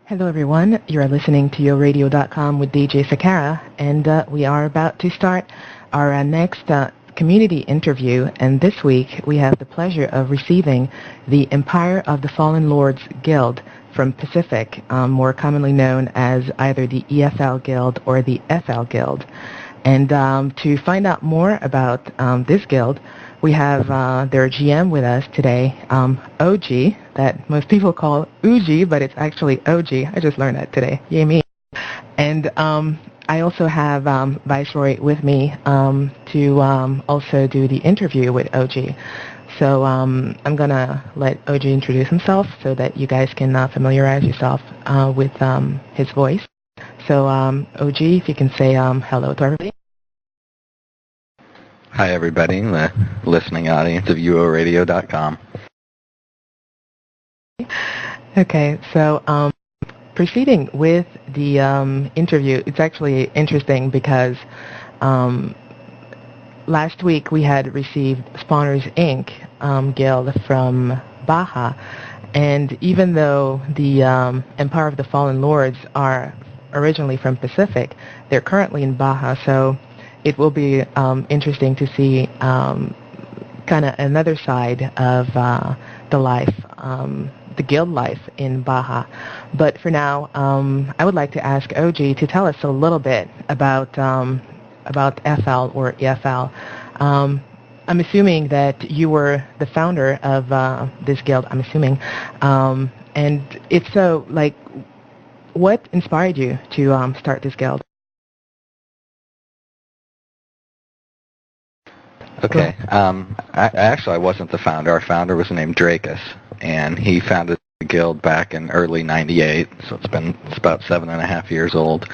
Hello, everyone. You are listening to YoRadio.com with DJ Sakara, and we are about to start our next community interview. And this week, we have the pleasure of receiving the Empire of the Fallen Lords Guild from Pacific, more commonly known as either the EFL Guild or the FL Guild. And to find out more about this guild, we have their GM with us today, OG, that most people call Uji, but it's actually OG. I just learned that today. Yay me. And I also have Viceroy with me to also do the interview with OG. So I'm going to let OG introduce himself so that you guys can familiarize yourself with his voice. So OG, if you can say hello to everybody. Hi, everybody, the listening audience of UORadio.com. Okay, so proceeding with the interview, it's actually interesting because last week we had received Spawners Inc. Guild from Baja, and even though the Empire of the Fallen Lords are originally from Pacific, they're currently in Baja, so it will be interesting to see kind of another side of the life, the guild life in Baja. But for now, I would like to ask OG to tell us a little bit about FL or EFL. I'm assuming that you were the founder of this guild, I'm assuming. And if so, like, what inspired you to start this guild? Okay. I wasn't the founder. Our founder was named Dracus, and he founded the guild back in early '98. So it's about 7.5 years old.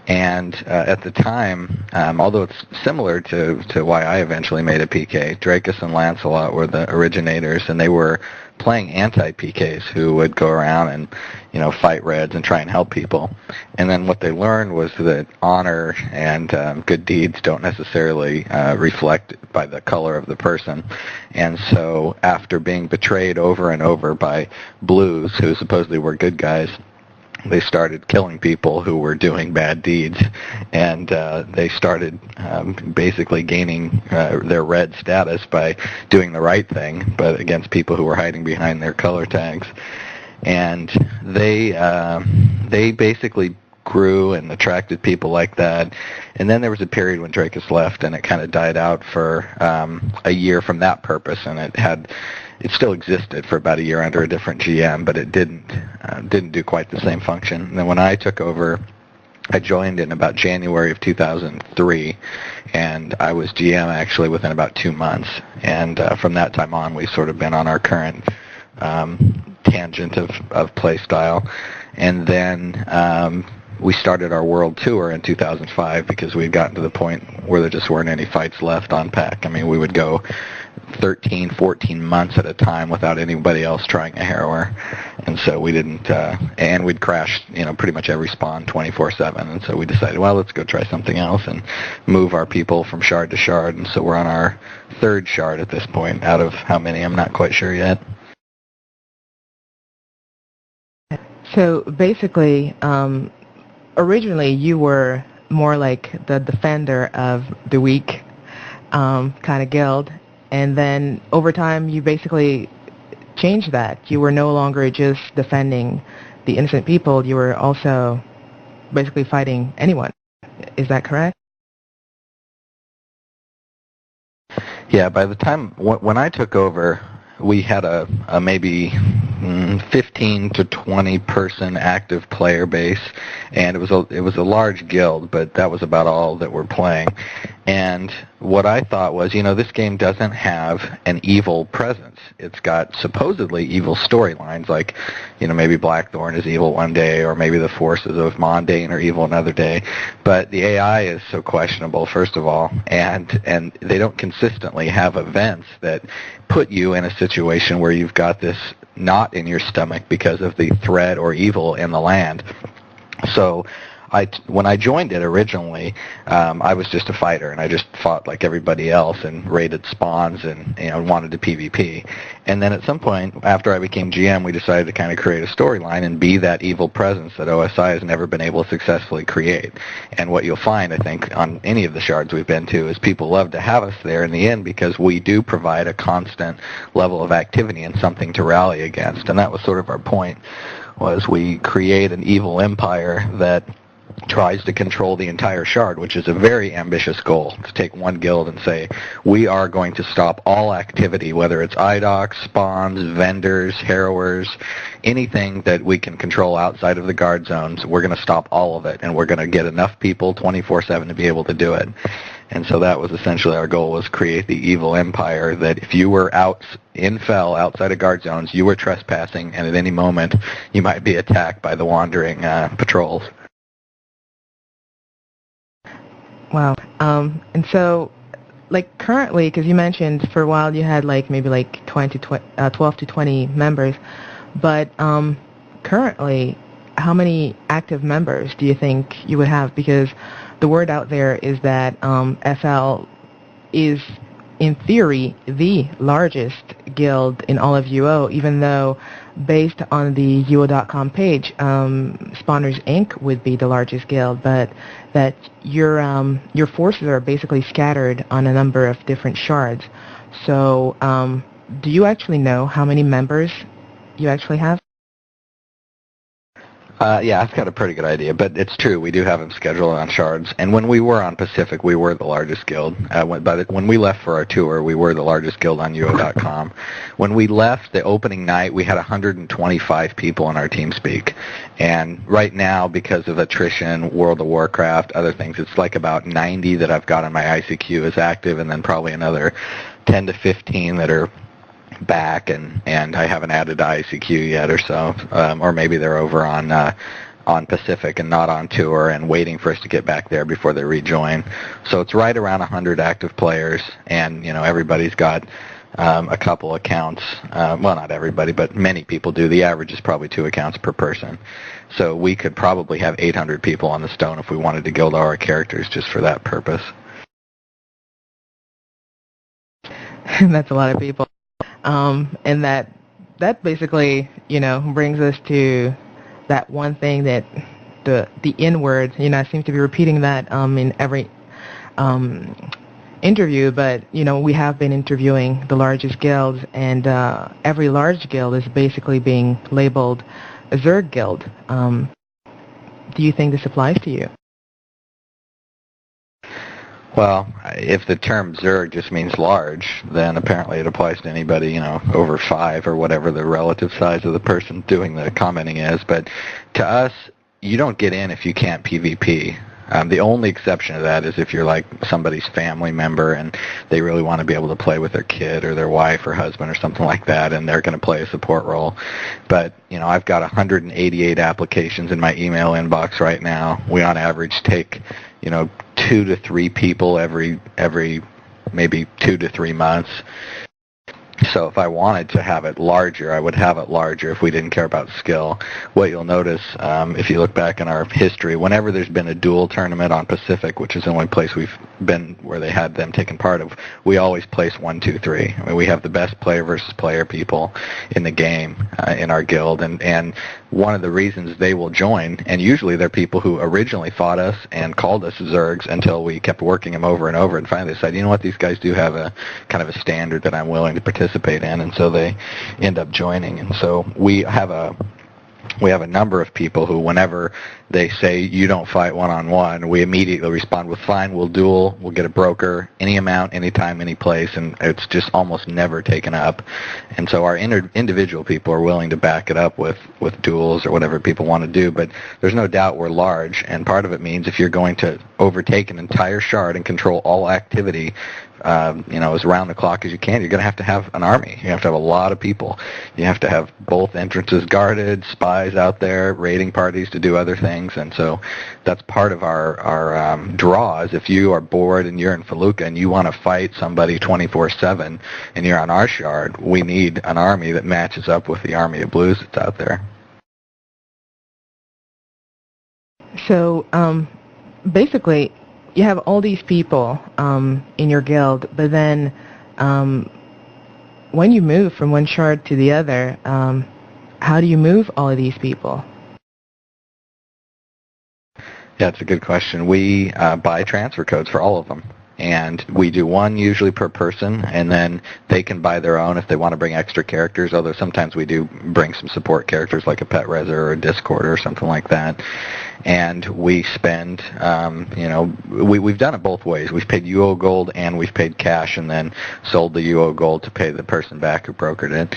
And at the time, although it's similar to why I eventually made a PK, Dracus and Lancelot were the originators, and they were playing anti-PKs who would go around and, fight Reds and try and help people. And then what they learned was that honor and good deeds don't necessarily reflect by the color of the person. And so after being betrayed over and over by Blues, who supposedly were good guys, they started killing people who were doing bad deeds, and they started basically gaining their red status by doing the right thing, but against people who were hiding behind their color tags. And they basically grew and attracted people like that. And then there was a period when Dracus left, and it kind of died out for a year from that purpose, and it still existed for about a year under a different GM, but it didn't do quite the same function. And then when I took over, I joined in about January of 2003, and I was GM actually within about 2 months. And from that time on, we've sort of been on our current tangent of play style. And then we started our world tour in 2005 because we had gotten to the point where there just weren't any fights left on PAC. I mean, we would go 13, 14 months at a time without anybody else trying a harrower. And so we didn't, and we'd crash, pretty much every spawn 24/7. And so we decided, well, let's go try something else and move our people from shard to shard. And so we're on our 3rd shard at this point, out of how many, I'm not quite sure yet. So basically, originally you were more like the defender of the weak kind of guild, and then over time you basically changed that. You were no longer just defending the innocent people, you were also basically fighting anyone. Is that correct? Yeah, by the time, when I took over, we had a maybe 15 to 20 person active player base, and it was a large guild, but that was about all that we're playing. And what I thought was, this game doesn't have an evil presence. It's got supposedly evil storylines, like, maybe Blackthorn is evil one day, or maybe the forces of Mondane are evil another day. But the AI is so questionable, first of all, and they don't consistently have events that put you in a situation where you've got this knot in your stomach because of the threat or evil in the land. So when I joined it originally, I was just a fighter, and I just fought like everybody else and raided spawns and wanted to PvP. And then at some point, after I became GM, we decided to kind of create a storyline and be that evil presence that OSI has never been able to successfully create. And what you'll find, I think, on any of the shards we've been to is people love to have us there in the end because we do provide a constant level of activity and something to rally against. And that was sort of our point, was we create an evil empire that tries to control the entire shard, which is a very ambitious goal, to take one guild and say, we are going to stop all activity, whether it's IDOCs, spawns, vendors, harrowers, anything that we can control outside of the guard zones, we're going to stop all of it, and we're going to get enough people 24/7 to be able to do it. And so that was essentially our goal, was create the evil empire that if you were out in Fel, outside of guard zones, you were trespassing, and at any moment you might be attacked by the wandering patrols. Wow. And so, like, currently, because you mentioned for a while you had maybe 12 to 20 members, but currently, how many active members do you think you would have? Because the word out there is that FL is, in theory, the largest guild in all of UO, even though based on the UO.com page, Spawners Inc. would be the largest guild, but that your forces are basically scattered on a number of different shards. So do you actually know how many members you actually have? Yeah, I've got a pretty good idea, but it's true. We do have them scheduled on shards. And when we were on Pacific, we were the largest guild. When we left for our tour, we were the largest guild on UO.com. When we left the opening night, we had 125 people in our TeamSpeak. And right now, because of attrition, World of Warcraft, other things, it's like about 90 that I've got on my ICQ as active, and then probably another 10 to 15 that are back, and I haven't added to ICQ yet or so, or maybe they're over on Pacific and not on tour and waiting for us to get back there before they rejoin. So it's right around 100 active players, and everybody's got a couple accounts. Well, not everybody, but many people do. The average is probably 2 accounts per person. So we could probably have 800 people on the stone if we wanted to guild our characters just for that purpose. That's a lot of people. And that basically, brings us to that one thing that the N word, I seem to be repeating that in every interview, but, we have been interviewing the largest guilds, and every large guild is basically being labeled a Zerg guild. Do you think this applies to you? Well, if the term Zerg just means large, then apparently it applies to anybody, over 5 or whatever the relative size of the person doing the commenting is. But to us, you don't get in if you can't PvP. The only exception to that is if you're like somebody's family member and they really want to be able to play with their kid or their wife or husband or something like that, and they're going to play a support role. But, I've got 188 applications in my email inbox right now. We on average take, 2 to 3 people every maybe 2 to 3 months. So if I wanted to have it larger, I would have it larger if we didn't care about skill. What you'll notice, if you look back in our history, whenever there's been a duel tournament on Pacific, which is the only place we've been where they had them taken part of, we always place 1, 2, 3. I mean, we have the best player versus player people in the game in our guild, and one of the reasons they will join, and usually they're people who originally fought us and called us Zergs until we kept working them over and over, and finally they said, you know what, these guys do have a kind of a standard that I'm willing to participate in, and so they end up joining. And so we have a number of people who, whenever they say you don't fight one-on-one, we immediately respond with, fine, we'll duel, we'll get a broker, any amount, anytime, any place, and it's just almost never taken up. And so our individual people are willing to back it up with duels or whatever people want to do, but there's no doubt we're large, and part of it means if you're going to overtake an entire shard and control all activity, as around the clock as you can, you're going to have an army. You have to have a lot of people. You have to have both entrances guarded, spies out there, raiding parties to do other things, and so that's part of our draw. Is if you are bored and you're in Feluca and you want to fight somebody 24/7 and you're on our shard, we need an army that matches up with the army of blues that's out there. So basically, you have all these people in your guild, but then when you move from one shard to the other, how do you move all of these people? Yeah, it's a good question. We buy transfer codes for all of them. And we do one usually per person, and then they can buy their own if they want to bring extra characters, although sometimes we do bring some support characters like a Pet Reser or a Discord or something like that. And we spend, we've done it both ways. We've paid UO gold and we've paid cash and then sold the UO gold to pay the person back who brokered it.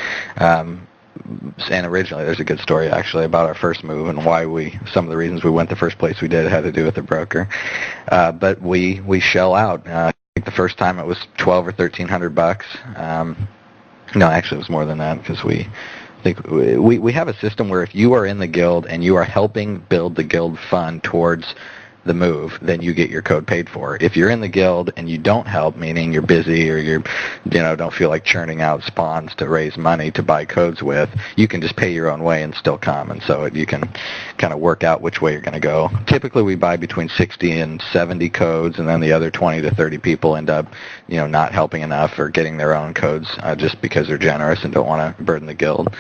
And originally, there's a good story actually about our first move and why some of the reasons we went the first place we did had to do with the broker. But we shell out. I think the first time it was $1,200 or $1,300. No, actually it was more than that because we have a system where if you are in the guild and you are helping build the guild fund towards the move, then you get your code paid for. If you're in the guild and you don't help, meaning you're busy or don't feel like churning out spawns to raise money to buy codes with, you can just pay your own way and still come. And so you can kind of work out which way you're going to go. Typically, we buy between 60 and 70 codes, and then the other 20 to 30 people end up, not helping enough or getting their own codes just because they're generous and don't want to burden the guild.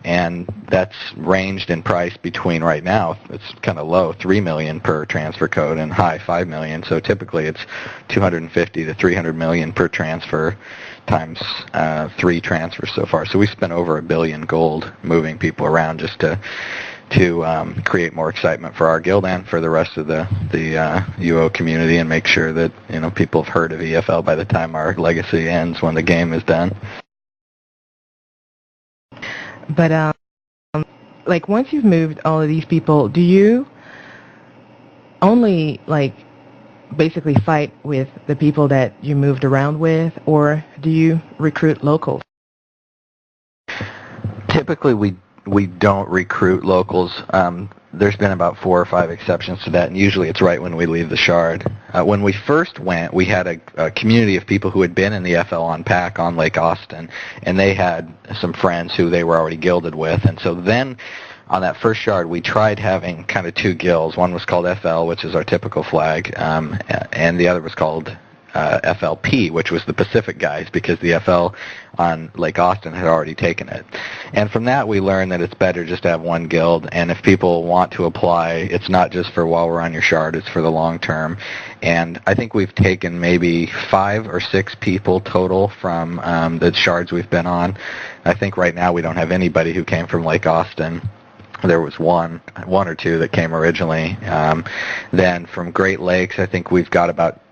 And that's ranged in price between right now, it's kind of low, $3 million per transfer code and high $5 million. So typically it's $250 to $300 million per transfer times 3 transfers so far. So we spent over $1 billion gold moving people around just to create more excitement for our guild and for the rest of the UO community and make sure that people have heard of EFL by the time our legacy ends when the game is done. But once you've moved all of these people, do you only basically fight with the people that you moved around with, or do you recruit locals? Typically, we don't recruit locals. There's been about 4 or 5 exceptions to that, and usually it's right when we leave the shard. When we first went, we had a community of people who had been in the FL on PAC on Lake Austin, and they had some friends who they were already guilded with. And so then on that first shard, we tried having kind of 2 guilds. One was called FL, which is our typical flag, and the other was called FLP, which was the Pacific guys, because the FL on Lake Austin had already taken it. And from that, we learned that it's better just to have one guild, and if people want to apply, it's not just for while we're on your shard, it's for the long term. And I think we've taken maybe 5 or 6 people total from the shards we've been on. I think right now we don't have anybody who came from Lake Austin. There was one or two that came originally. Then from Great Lakes, I think we've got about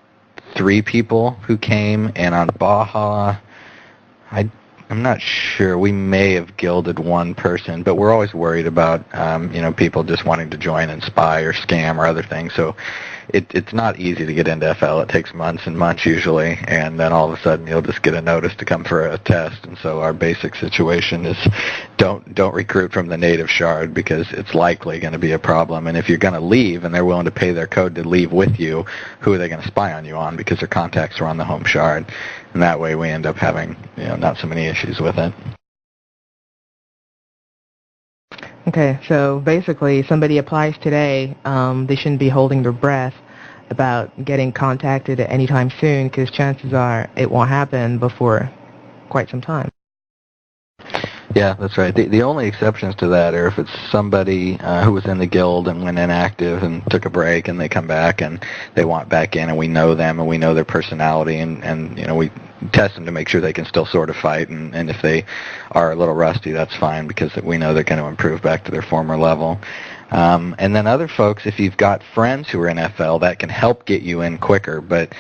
3 people who came, and on Baja, I'm not sure. We may have guilded 1 person, but we're always worried about people just wanting to join and spy or scam or other things. So it's not easy to get into FL. It takes months and months usually, and then all of a sudden you'll just get a notice to come for a test. And so our basic situation is don't recruit from the native shard because it's likely going to be a problem. And if you're going to leave and they're willing to pay their code to leave with you, who are they going to spy on you on? Because their contacts are on the home shard. And that way we end up having not so many issues with it. Okay, so basically somebody applies today, they shouldn't be holding their breath about getting contacted at any time soon, because chances are it won't happen before quite some time. Yeah, that's right. The only exceptions to that are if it's somebody who was in the guild and went inactive and took a break and they come back and they want back in and we know them and we know their personality and we test them to make sure they can still sort of fight, and if they are a little rusty, that's fine because we know they're going to improve back to their former level. And then other folks, if you've got friends who are in FL, that can help get you in quicker, but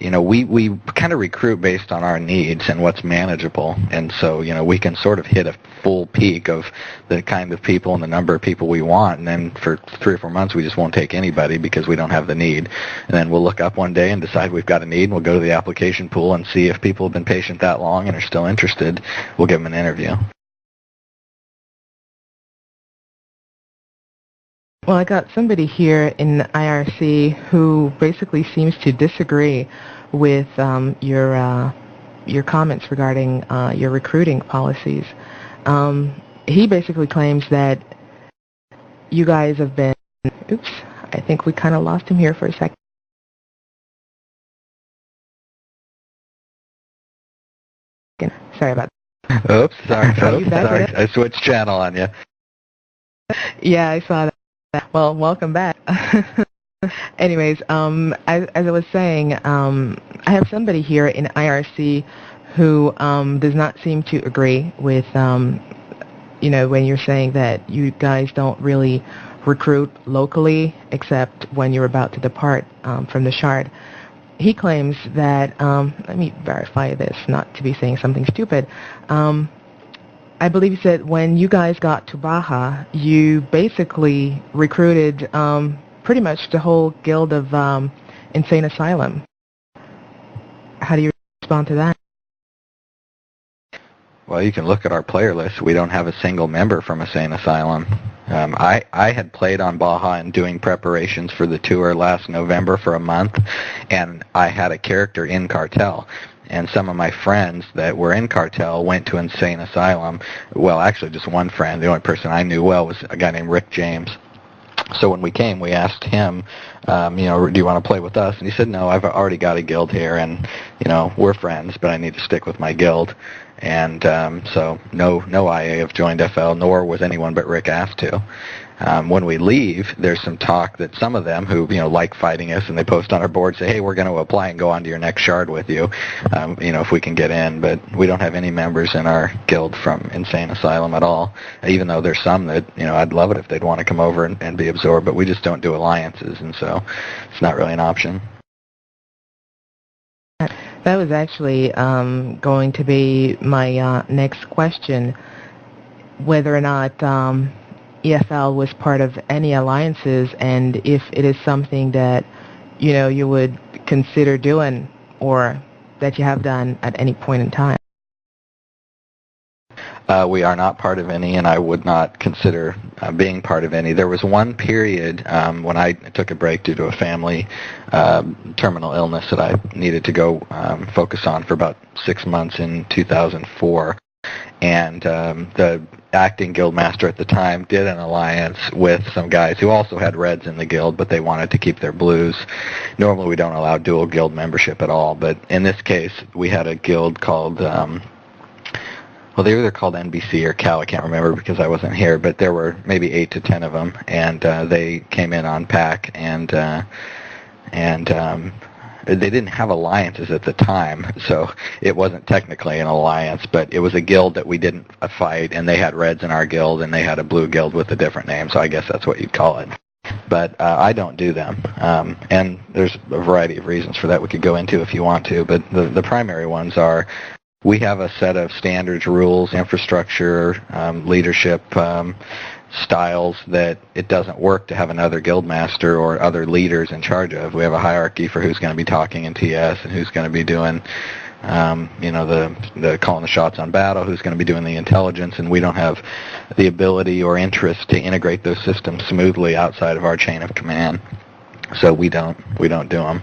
we kind of recruit based on our needs and what's manageable, and so we can sort of hit a full peak of the kind of people and the number of people we want, and then for 3 or 4 months we just won't take anybody because we don't have the need, and then we'll look up one day and decide we've got a need, and we'll go to the application pool and see if people have been patient that long and are still interested. We'll give them an interview. Well, I got somebody here in IRC who basically seems to disagree with your comments regarding your recruiting policies. He basically claims that you guys have been, I think we kind of lost him here for a second. Sorry about that. Oops, sorry. Are you back Sorry. with us? I switched channel on you. Yeah, I saw that. Well, welcome back. Anyways, as I was saying, I have somebody here in IRC who does not seem to agree with, when you're saying that you guys don't really recruit locally except when you're about to depart from the Shard. He claims that, let me verify this, not to be saying something stupid. I believe he said when you guys got to Baja, you basically recruited pretty much the whole guild of Insane Asylum. How do you respond to that? Well, you can look at our player list. We don't have a single member from Insane Asylum. I had played on Baja and doing preparations for the tour last November for a month, and I had a character in Cartel. And some of my friends that were in Cartel went to Insane Asylum. Well, actually, just one friend. The only person I knew well was a guy named Rick James. So when we came, we asked him, do you want to play with us? And he said, no, I've already got a guild here, and, we're friends, but I need to stick with my guild. And so no IA have joined FL, nor was anyone but Rick asked to. When we leave, there's some talk that some of them who, like fighting us and they post on our board say, hey, we're going to apply and go on to your next Shard with you, if we can get in. But we don't have any members in our guild from Insane Asylum at all, even though there's some that, I'd love it if they'd want to come over and be absorbed, but we just don't do alliances, and so it's not really an option. That was actually going to be my next question, whether or not EFL was part of any alliances, and if it is something that, you would consider doing or that you have done at any point in time. We are not part of any, and I would not consider being part of any. There was one period when I took a break due to a family terminal illness that I needed to go focus on for about 6 months in 2004. And the acting guild master at the time did an alliance with some guys who also had reds in the guild, but they wanted to keep their blues. Normally we don't allow dual guild membership at all, but in this case we had a guild called... they were either called NBC or Cal, I can't remember because I wasn't here, but there were maybe 8 to 10 of them, and they came in on PAC, and they didn't have alliances at the time, so it wasn't technically an alliance, but it was a guild that we didn't fight, and they had reds in our guild, and they had a blue guild with a different name, so I guess that's what you'd call it. But I don't do them, and there's a variety of reasons for that we could go into if you want to, but the primary ones are we have a set of standards, rules, infrastructure, leadership styles that it doesn't work to have another guild master or other leaders in charge of. We have a hierarchy for who's going to be talking in TS and who's going to be doing, the calling the shots on battle, who's going to be doing the intelligence, and we don't have the ability or interest to integrate those systems smoothly outside of our chain of command. So we don't do them.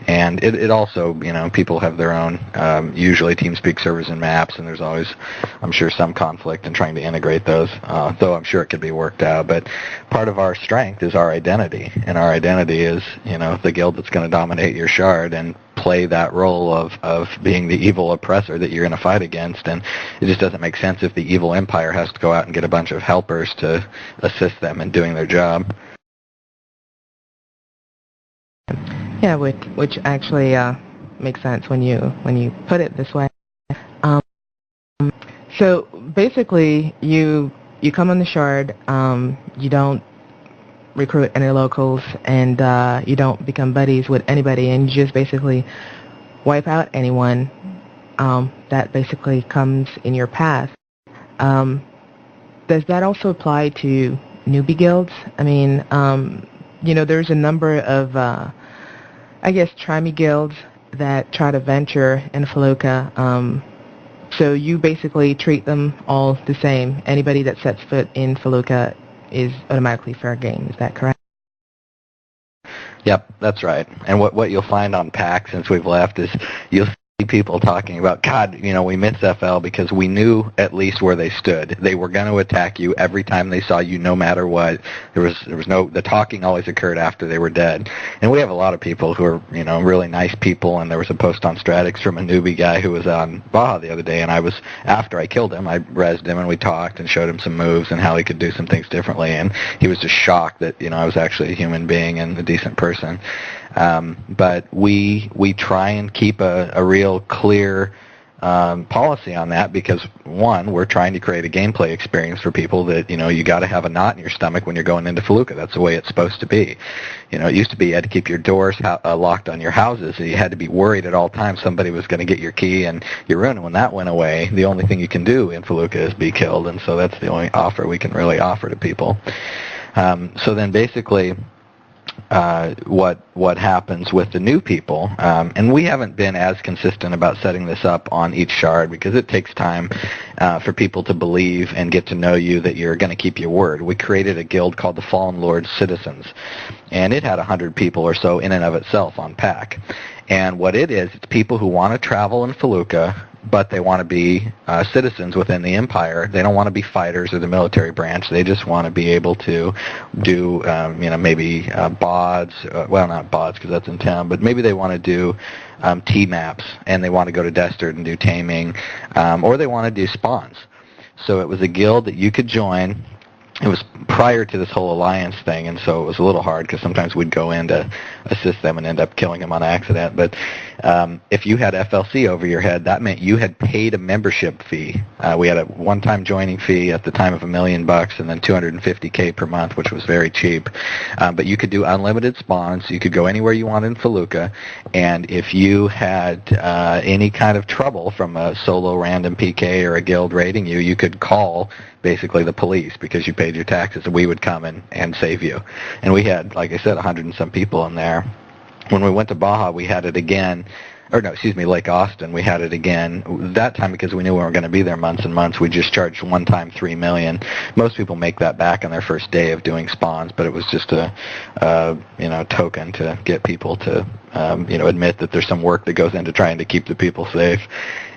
And it also, people have their own, usually TeamSpeak servers and maps, and there's always, I'm sure, some conflict in trying to integrate those, though I'm sure it could be worked out. But part of our strength is our identity, and our identity is, the guild that's going to dominate your Shard and play that role of being the evil oppressor that you're going to fight against. And it just doesn't make sense if the evil empire has to go out and get a bunch of helpers to assist them in doing their job. Yeah, which actually makes sense when you put it this way. So basically, you come on the Shard, you don't recruit any locals, and you don't become buddies with anybody, and you just basically wipe out anyone that basically comes in your path. Does that also apply to newbie guilds? I mean, there's a number of try-me guilds that try to venture in Felucca. So you basically treat them all the same. Anybody that sets foot in Felucca is automatically fair game. Is that correct? Yep, that's right. And what you'll find on PAC since we've left is you'll see people talking about, God, we miss FL because we knew at least where they stood. They were going to attack you every time they saw you, no matter what. The talking always occurred after they were dead. And we have a lot of people who are, really nice people, and there was a post on Stratix from a newbie guy who was on Baja the other day, and after I killed him, I rezzed him and we talked and showed him some moves and how he could do some things differently, and he was just shocked that, I was actually a human being and a decent person. But we try and keep a real clear policy on that because, one, we're trying to create a gameplay experience for people that, you got to have a knot in your stomach when you're going into Felucca. That's the way it's supposed to be. It used to be you had to keep your doors locked on your houses. So you had to be worried at all times somebody was going to get your key and your room. And when that went away, the only thing you can do in Felucca is be killed. And so that's the only offer we can really offer to people. So then basically what happens with the new people, and we haven't been as consistent about setting this up on each shard because it takes time for people to believe and get to know you that you're going to keep your word. We created a guild called the Fallen Lord Citizens, and it had 100 people or so in and of itself on PAC. And what it is, it's people who want to travel in Felucca, but they want to be citizens within the empire. They don't want to be fighters or the military branch. They just want to be able to do, maybe BODs. Well, not BODs because that's in town, but maybe they want to do T-maps, and they want to go to Desert and do taming, or they want to do spawns. So it was a guild that you could join. It was prior to this whole alliance thing, and so it was a little hard because sometimes we'd go in to assist them and end up killing them on accident. But if you had FLC over your head, that meant you had paid a membership fee. We had a one-time joining fee at the time of $1 million, and then $250K per month, which was very cheap. But you could do unlimited spawns. You could go anywhere you wanted in Felucca, and if you had any kind of trouble from a solo random PK or a guild raiding you, you could call basically the police because you paid your taxes, and we would come and save you. And we had, like I said, 100 and some people in there. When we went to Baja, we had it again, Lake Austin, we had it again. That time, because we knew we weren't going to be there months and months, we just charged one time $3 million. Most people make that back on their first day of doing spawns, but it was just a token to get people to admit that there's some work that goes into trying to keep the people safe.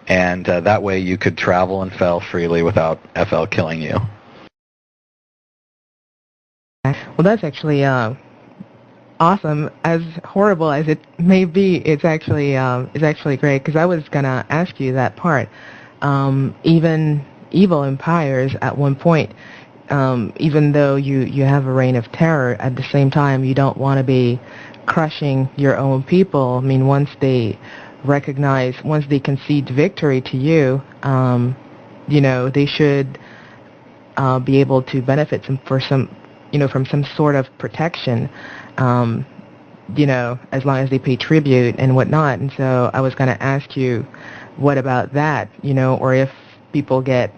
And that way you could travel and FL freely without FL killing you. Well, that's actually awesome. As horrible as it may be, it's actually great, because I was gonna ask you that part. Even evil empires at one point, even though you have a reign of terror, at the same time you don't want to be crushing your own people. I mean, once they concede victory to you, they should be able to benefit from some sort of protection, as long as they pay tribute and whatnot. And so I was going to ask you, what about that, or if people get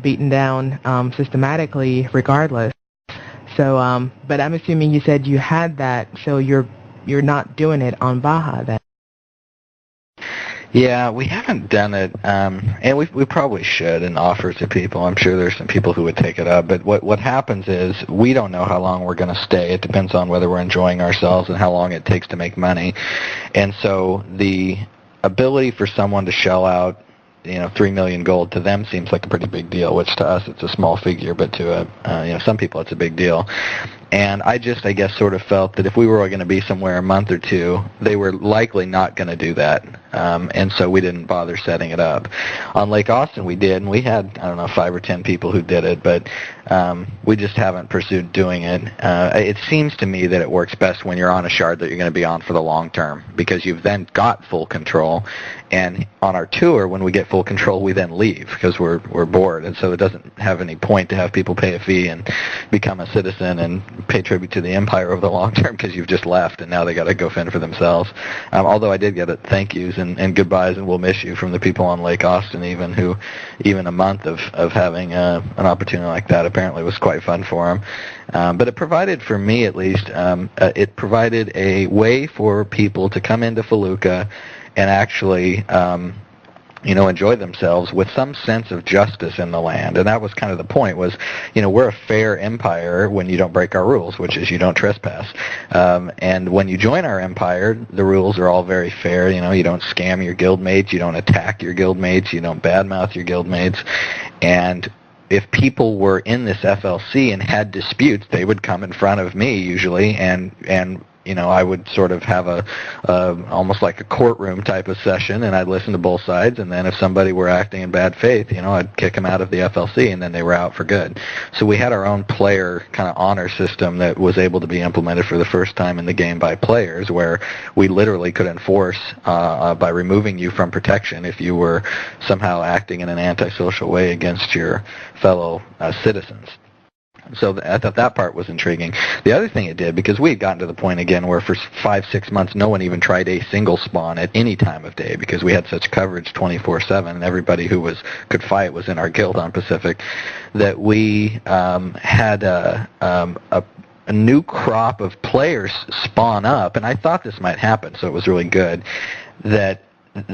beaten down systematically regardless. So, but I'm assuming you said you had that, so you're not doing it on Baja then. Yeah, we haven't done it, and we probably should and offer it to people. I'm sure there's some people who would take it up, but what happens is we don't know how long we're going to stay. It depends on whether we're enjoying ourselves and how long it takes to make money. And so the ability for someone to shell out 3 million gold to them seems like a pretty big deal, which to us it's a small figure, but to some people it's a big deal. And I guess sort of felt that if we were going to be somewhere a month or two, they were likely not going to do that. And so we didn't bother setting it up. On Lake Austin we did, and we had, 5 or 10 people who did it, but we just haven't pursued doing it. It seems to me that it works best when you're on a shard that you're going to be on for the long term, because you've then got full control. And on our tour, when we get full control, we then leave because we're bored. And so it doesn't have any point to have people pay a fee and become a citizen and pay tribute to the empire over the long term, because you've just left and now they got to go fend for themselves. Although I did get thank yous and goodbyes and we'll miss you from the people on Lake Austin, even a month of having an opportunity like that apparently was quite fun for them. But it provided, for me at least, it provided a way for people to come into Felucca and actually enjoy themselves with some sense of justice in the land. And that was kind of the point was, we're a fair empire when you don't break our rules, which is you don't trespass. And when you join our empire, the rules are all very fair. You don't scam your guildmates, you don't attack your guildmates, you don't badmouth your guildmates. And if people were in this FLC and had disputes, they would come in front of me usually, and I would sort of have a almost like a courtroom type of session, and I'd listen to both sides, and then if somebody were acting in bad faith, I'd kick them out of the FLC, and then they were out for good. So we had our own player kind of honor system that was able to be implemented for the first time in the game by players, where we literally could enforce by removing you from protection if you were somehow acting in an antisocial way against your fellow citizens. So I thought that part was intriguing. The other thing it did, because we had gotten to the point again where for 5-6 months no one even tried a single spawn at any time of day because we had such coverage 24/7 and everybody who could fight was in our guild on Pacific, that we had a new crop of players spawn up, and I thought this might happen, so it was really good, that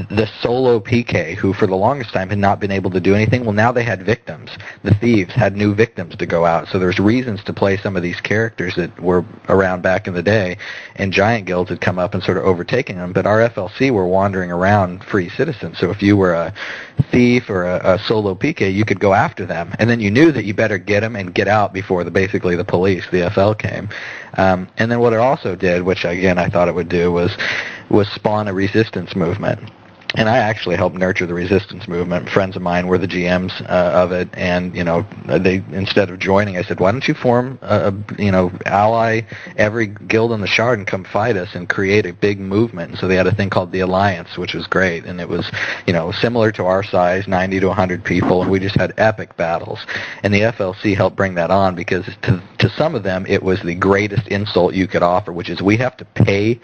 the solo PK, who for the longest time had not been able to do anything, well, now they had victims. The thieves had new victims to go out, so there's reasons to play some of these characters that were around back in the day, and giant guilds had come up and sort of overtaken them, but our FLC were wandering around free citizens, so if you were a thief or a solo PK, you could go after them, and then you knew that you better get them and get out before basically the police, the FL, came. And then what it also did, which again I thought it would do, was spawn a resistance movement. And I actually helped nurture the resistance movement. Friends of mine were the GMs of it, and they, instead of joining, I said, "Why don't you form ally every guild on the Shard and come fight us and create a big movement?" And so they had a thing called the Alliance, which was great, and it was similar to our size, 90 to 100 people, and we just had epic battles. And the FLC helped bring that on because to some of them it was the greatest insult you could offer, which is, we have to pay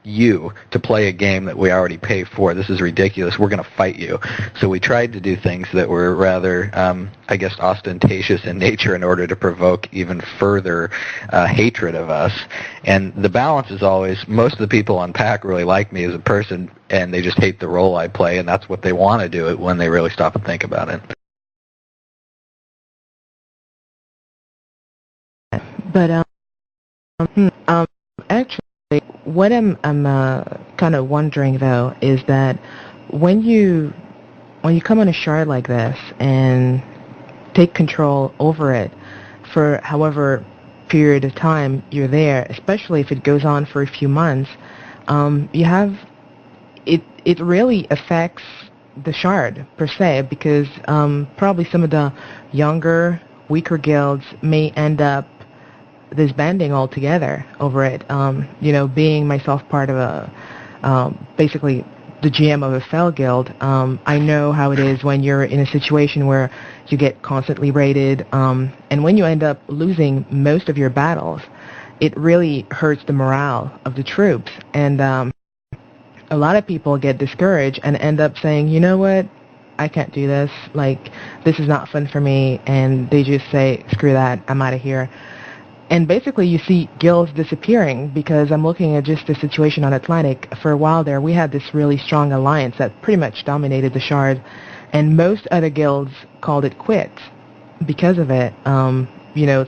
you to play a game that we already pay for. This is ridiculous. We're going to fight you. So we tried to do things that were rather, ostentatious in nature in order to provoke even further hatred of us. And the balance is always, most of the people on PAC really like me as a person, and they just hate the role I play, and that's what they want to do it when they really stop and think about it. But actually, what I'm kind of wondering though is that when you come on a shard like this and take control over it for however period of time you're there, especially if it goes on for a few months, you have it really affects the shard per se, because probably some of the younger, weaker guilds may end up disbanding altogether over it. Being myself part of basically the GM of a FL guild, I know how it is when you're in a situation where you get constantly raided, and when you end up losing most of your battles, it really hurts the morale of the troops, and a lot of people get discouraged and end up saying, you know what, I can't do this, like, this is not fun for me, and they just say, screw that, I'm out of here. And basically you see guilds disappearing, because I'm looking at just the situation on Atlantic. For a while there, we had this really strong alliance that pretty much dominated the Shard, and most other guilds called it quits because of it.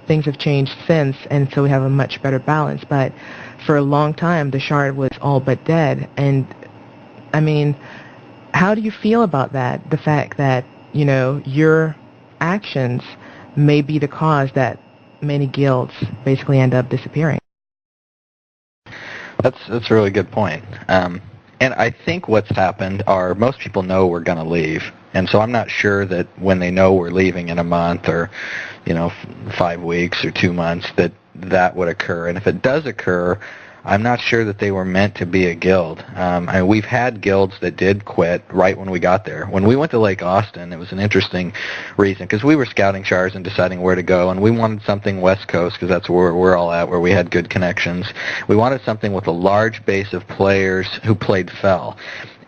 Things have changed since, and so we have a much better balance. But for a long time, the Shard was all but dead. And, I mean, how do you feel about that? The fact that, your actions may be the cause that many guilds basically end up disappearing. That's a really good point. And I think what's happened are most people know we're going to leave. And so I'm not sure that when they know we're leaving in a month or, 5 weeks or 2 months, that would occur. And if it does occur, I'm not sure that they were meant to be a guild. We've had guilds that did quit right when we got there. When we went to Lake Austin, it was an interesting reason, because we were scouting shards and deciding where to go, and we wanted something West Coast, because that's where we're all at, where we had good connections. We wanted something with a large base of players who played FEL.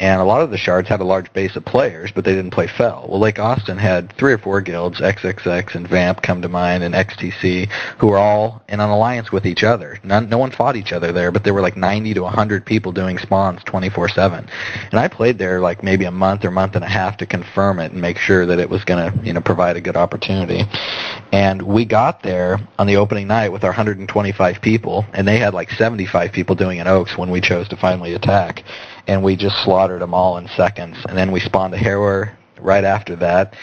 And a lot of the shards had a large base of players, but they didn't play FEL. Well, Lake Austin had 3 or 4 guilds, XXX and Vamp come to mind, and XTC, who were all in an alliance with each other. No one fought each other there. there, but there were like 90 to 100 people doing spawns 24/7. And I played there like maybe a month or month and a half to confirm it and make sure that it was going to, provide a good opportunity. And we got there on the opening night with our 125 people, and they had like 75 people doing an Oaks when we chose to finally attack. And we just slaughtered them all in seconds. And then we spawned a Harrower right after that,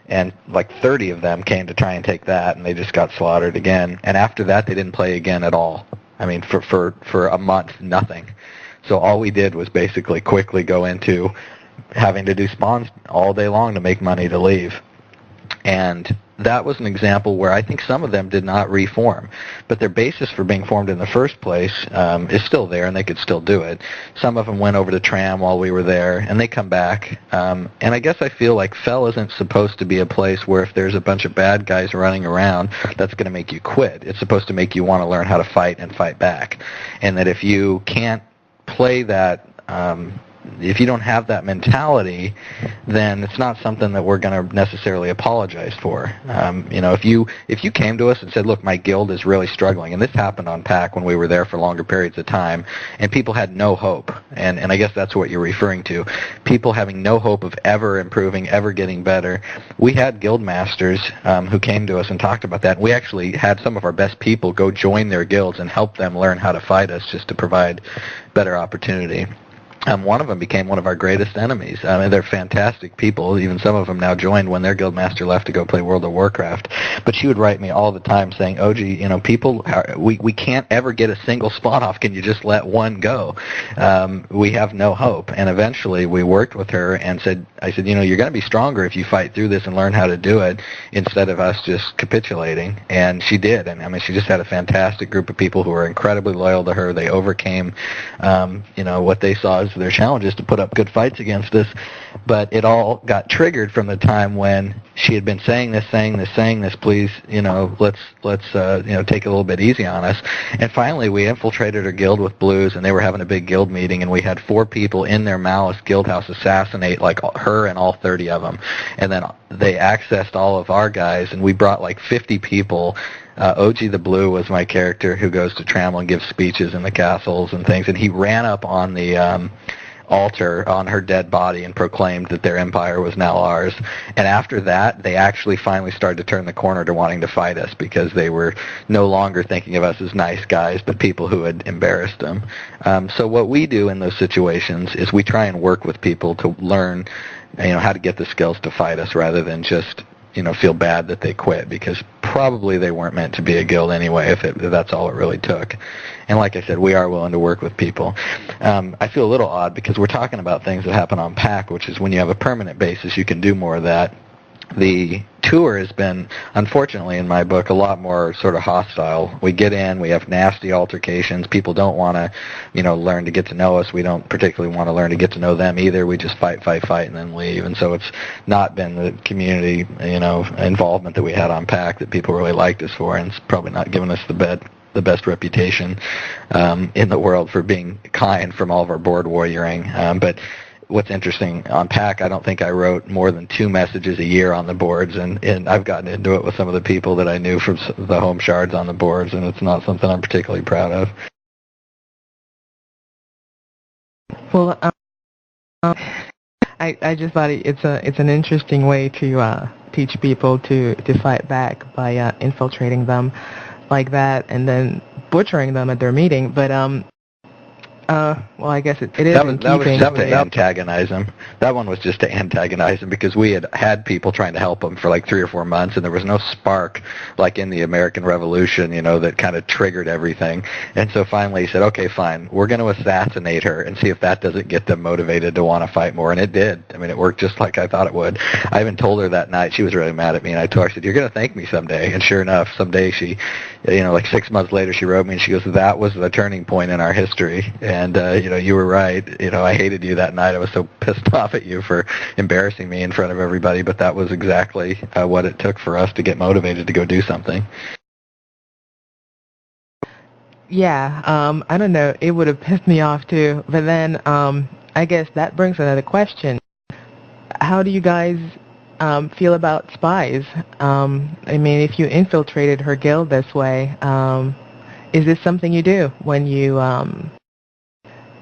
and like 30 of them came to try and take that, and they just got slaughtered again. And after that, they didn't play again at all. I mean, for a month, nothing. So all we did was basically quickly go into having to do spawns all day long to make money to leave. And that was an example where I think some of them did not reform, but their basis for being formed in the first place is still there, and they could still do it. Some of them went over to Tram while we were there, and they come back. And I guess I feel like Fell isn't supposed to be a place where if there's a bunch of bad guys running around, that's going to make you quit. It's supposed to make you want to learn how to fight and fight back. And that if you can't play that, if you don't have that mentality, then it's not something that we're going to necessarily apologize for. If you came to us and said, look, my guild is really struggling, and this happened on PAC when we were there for longer periods of time, and people had no hope, and I guess that's what you're referring to, people having no hope of ever improving, ever getting better. We had guild masters who came to us and talked about that. We actually had some of our best people go join their guilds and help them learn how to fight us just to provide better opportunity. One of them became one of our greatest enemies. I mean, they're fantastic people. Even some of them now joined when their guildmaster left to go play World of Warcraft. But she would write me all the time saying, OG, people, we can't ever get a single spawn off. Can you just let one go? We have no hope. And eventually we worked with her and I said, you're going to be stronger if you fight through this and learn how to do it instead of us just capitulating. And she did. And I mean, she just had a fantastic group of people who were incredibly loyal to her. They overcame, what they saw as their challenges to put up good fights against us, but it all got triggered from the time when she had been saying this, please, let's take a little bit easy on us. And finally we infiltrated her guild with blues, and they were having a big guild meeting, and we had 4 people in their Malice guild house assassinate like her and all 30 of them. And then they accessed all of our guys, and we brought like 50 people. OG the Blue was my character who goes to Trammel and gives speeches in the castles and things, and he ran up on the altar on her dead body and proclaimed that their empire was now ours. And after that, they actually finally started to turn the corner to wanting to fight us, because they were no longer thinking of us as nice guys, but people who had embarrassed them. So what we do in those situations is we try and work with people to learn how to get the skills to fight us, rather than just feel bad that they quit, because probably they weren't meant to be a guild anyway if that's all it really took. And like I said, we are willing to work with people. I feel a little odd because we're talking about things that happen on PAC, which is when you have a permanent basis, you can do more of that. The tour has been, unfortunately in my book, a lot more sort of hostile. We get in, we have nasty altercations. People don't want to, learn to get to know us. We don't particularly want to learn to get to know them either. We just fight, and then leave. And so it's not been the community, involvement that we had on PAC that people really liked us for, and it's probably not given us the best reputation in the world for being kind from all of our board warrioring. But what's interesting on PAC, I don't think I wrote more than 2 messages a year on the boards, and I've gotten into it with some of the people that I knew from the home shards on the boards, and it's not something I'm particularly proud of. Well, I just thought it's an interesting way to teach people to fight back by infiltrating them like that and then butchering them at their meeting. But well, I guess it is in keeping. That was to antagonize him. That one was just to antagonize him, because we had people trying to help him for like 3 or 4 months, and there was no spark like in the American Revolution, that kind of triggered everything. And so finally he said, okay, fine, we're going to assassinate her and see if that doesn't get them motivated to want to fight more. And it did. I mean, it worked just like I thought it would. I even told her that night, she was really mad at me, and I told her, I said, you're going to thank me someday. And sure enough, someday she, like 6 months later, she wrote me and she goes, that was the turning point in our history. And, you were right. I hated you that night. I was so pissed off at you for embarrassing me in front of everybody, but that was exactly what it took for us to get motivated to go do something. Yeah, I don't know. It would have pissed me off too. But then I guess that brings another question. How do you guys feel about spies? I mean, if you infiltrated her guild this way, Is this something you do when you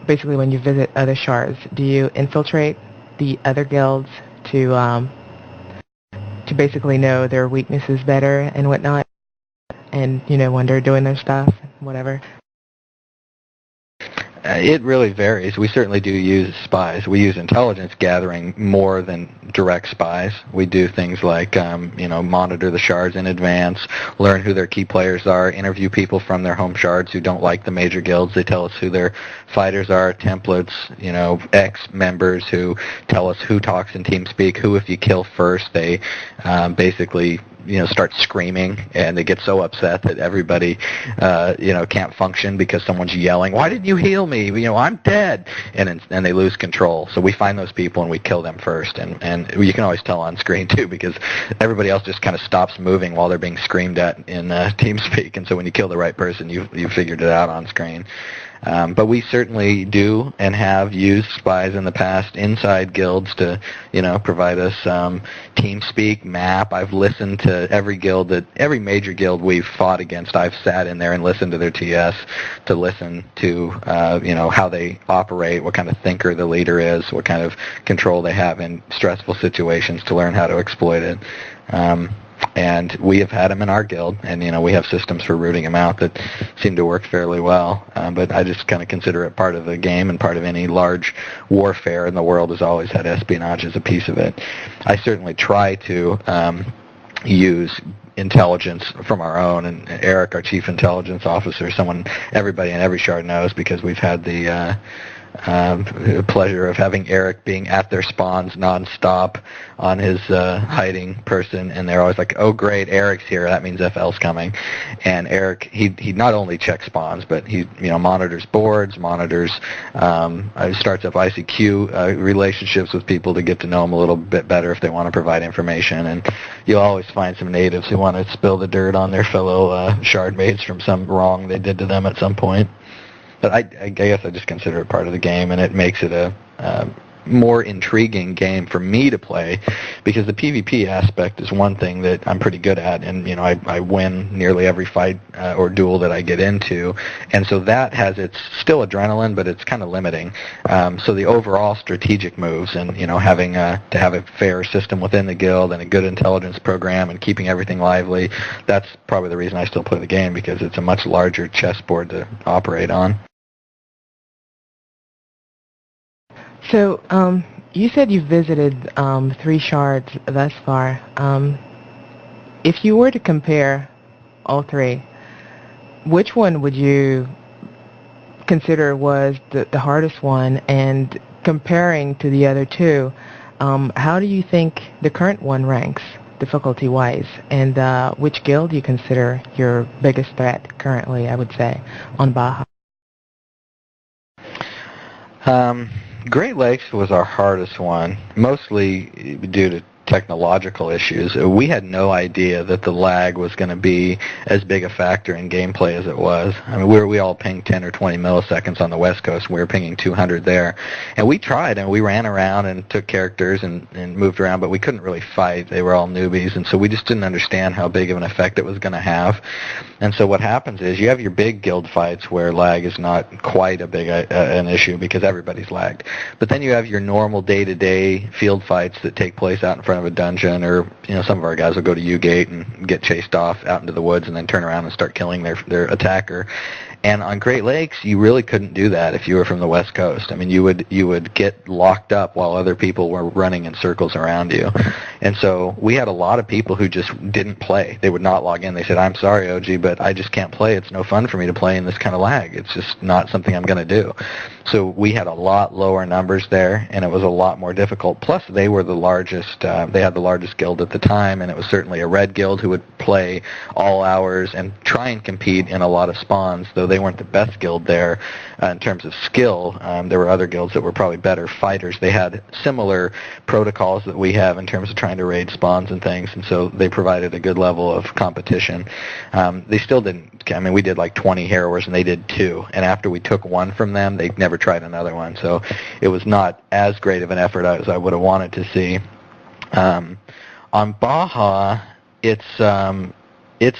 basically when you visit other shards? Do you infiltrate the other guilds to basically know their weaknesses better and whatnot, and when they're doing their stuff, whatever? It really varies. We certainly do use spies. We use intelligence gathering more than direct spies. We do things like, monitor the shards in advance, learn who their key players are, interview people from their home shards who don't like the major guilds. They tell us who their fighters are, templates, ex-members who tell us who talks in TeamSpeak, who if you kill first, they basically start screaming, and they get so upset that everybody, can't function because someone's yelling, "Why didn't you heal me? I'm dead," and they lose control. So we find those people and we kill them first, and you can always tell on screen too because everybody else just kind of stops moving while they're being screamed at in TeamSpeak, and so when you kill the right person, you figured it out on screen. But we certainly do and have used spies in the past inside guilds to, provide us TeamSpeak, map. I've listened to every major guild we've fought against. I've sat in there and listened to their TS to listen to, how they operate, what kind of thinker the leader is, what kind of control they have in stressful situations to learn how to exploit it. And we have had them in our guild, and we have systems for rooting them out that seem to work fairly well. But I just kind of consider it part of the game, and part of any large warfare in the world has always had espionage as a piece of it. I certainly try to use intelligence from our own, and Eric, our chief intelligence officer, someone everybody in every shard knows because we've had the pleasure of having Eric being at their spawns nonstop on his hiding person, and they're always like, "Oh great, Eric's here, that means FL's coming." And Eric, he not only checks spawns, but he monitors boards, monitors starts up ICQ relationships with people to get to know them a little bit better if they want to provide information. And you'll always find some natives who want to spill the dirt on their fellow shard mates from some wrong they did to them at some point. But I guess I just consider it part of the game, and it makes it a more intriguing game for me to play, because the PvP aspect is one thing that I'm pretty good at, and I win nearly every fight or duel that I get into, and so that has its still adrenaline, but it's kind of limiting. So the overall strategic moves, and having to have a fair system within the guild and a good intelligence program and keeping everything lively, that's probably the reason I still play the game, because it's a much larger chessboard to operate on. So, you said you visited 3 shards thus far. If you were to compare all 3, which one would you consider was the hardest one? And comparing to the other 2, how do you think the current one ranks, difficulty-wise? And which guild do you consider your biggest threat currently, I would say, on Baja? Great Lakes was our hardest one, mostly due to technological issues. We had no idea that the lag was going to be as big a factor in gameplay as it was. I mean, we all pinged 10 or 20 milliseconds on the West Coast. We were pinging 200 there. And we tried, and we ran around and took characters and moved around, but we couldn't really fight. They were all newbies, and so we just didn't understand how big of an effect it was going to have. And so what happens is you have your big guild fights where lag is not quite a big an issue because everybody's lagged. But then you have your normal day-to-day field fights that take place out in front of a dungeon, or some of our guys will go to U-Gate and get chased off out into the woods and then turn around and start killing their attacker. And on Great Lakes, you really couldn't do that if you were from the West Coast. I mean, you would get locked up while other people were running in circles around you. And so we had a lot of people who just didn't play. They would not log in. They said, "I'm sorry, OG, but I just can't play. It's no fun for me to play in this kind of lag. It's just not something I'm going to do." So we had a lot lower numbers there, and it was a lot more difficult. Plus, they were the largest. They had the largest guild at the time, and it was certainly a red guild who would play all hours and try and compete in a lot of spawns, though they weren't the best guild there in terms of skill. There were other guilds that were probably better fighters. They had similar protocols that we have in terms of trying to raid spawns and things, and so they provided a good level of competition. They still didn't. I mean, we did like 20 harrowers, and they did 2. And after we took 1 from them, they never tried another one. So it was not as great of an effort as I would have wanted to see. On Baja, it's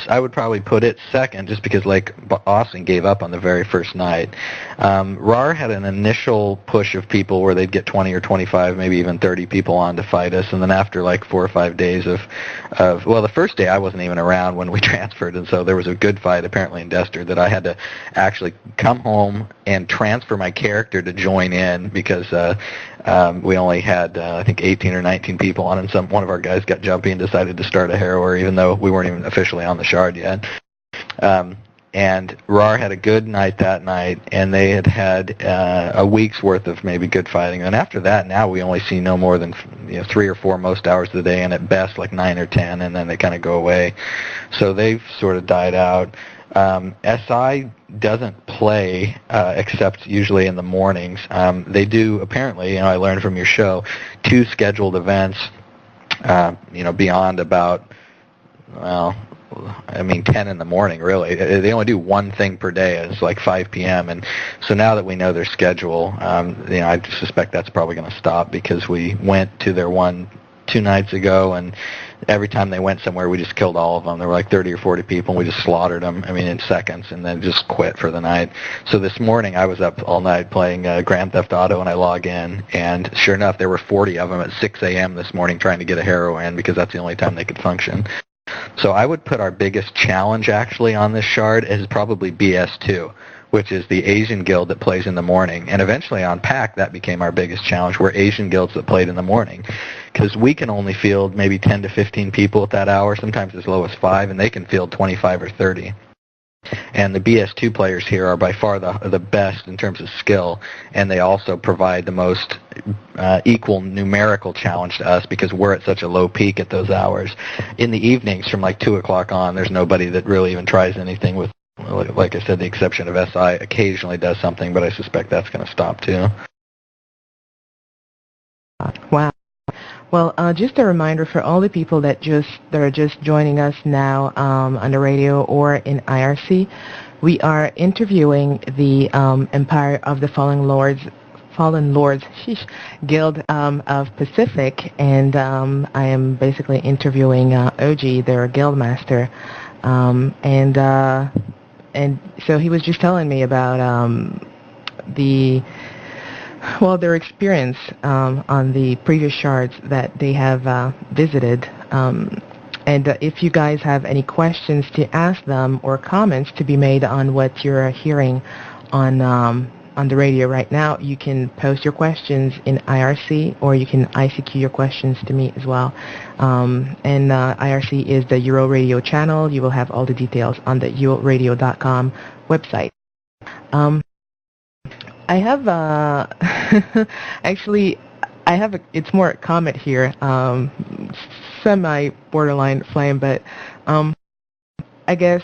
I would probably put it second just because Lake Austin gave up on the very first night. RAR had an initial push of people where they'd get 20 or 25, maybe even 30 people on to fight us, and then after like 4 or 5 days of well, the first day I wasn't even around when we transferred, and so there was a good fight apparently in Dester that I had to actually come home and transfer my character to join in because we only had I think 18 or 19 people on, and one of our guys got jumpy and decided to start a harrower even though we weren't even officially on the shard yet. And RAR had a good night that night, and they had a week's worth of maybe good fighting. And after that, now we only see no more than 3 or 4 most hours of the day, and at best like 9 or 10, and then they kind of go away. So they've sort of died out. SI doesn't play except usually in the mornings. They do apparently, I learned from your show, 2 scheduled events. Beyond about 10 in the morning, really. They only do one thing per day, and it's like 5 p.m. And so now that we know their schedule, I suspect that's probably going to stop because we went to their one 2 nights ago, and every time they went somewhere, we just killed all of them. There were like 30 or 40 people, and we just slaughtered them, in seconds, and then just quit for the night. So this morning, I was up all night playing Grand Theft Auto, and I log in, and sure enough, there were 40 of them at 6 a.m. this morning trying to get a harrow in because that's the only time they could function. So I would put our biggest challenge actually on this shard as probably BS2, which is the Asian guild that plays in the morning. And eventually on PAC, that became our biggest challenge, were Asian guilds that played in the morning. Because we can only field maybe 10 to 15 people at that hour, sometimes as low as 5, and they can field 25 or 30. And the BS2 players here are by far the best in terms of skill, and they also provide the most equal numerical challenge to us because we're at such a low peak at those hours. In the evenings from like 2 o'clock on, there's nobody that really even tries anything with, like I said, the exception of SI occasionally does something, but I suspect that's going to stop too. Wow. Well, just a reminder for all the people that are just joining us now on the radio or in IRC, we are interviewing the Empire of the Fallen Lords Guild of Pacific, and I am basically interviewing OG, their guild master, and so he was just telling me about their experience on the previous shards that they have visited. And if you guys have any questions to ask them or comments to be made on what you're hearing on the radio right now, you can post your questions in IRC, or you can ICQ your questions to me as well. And IRC is the Euro Radio channel. You will have all the details on the euroradio.com website. I have it's more a comment here, semi-borderline flame, but I guess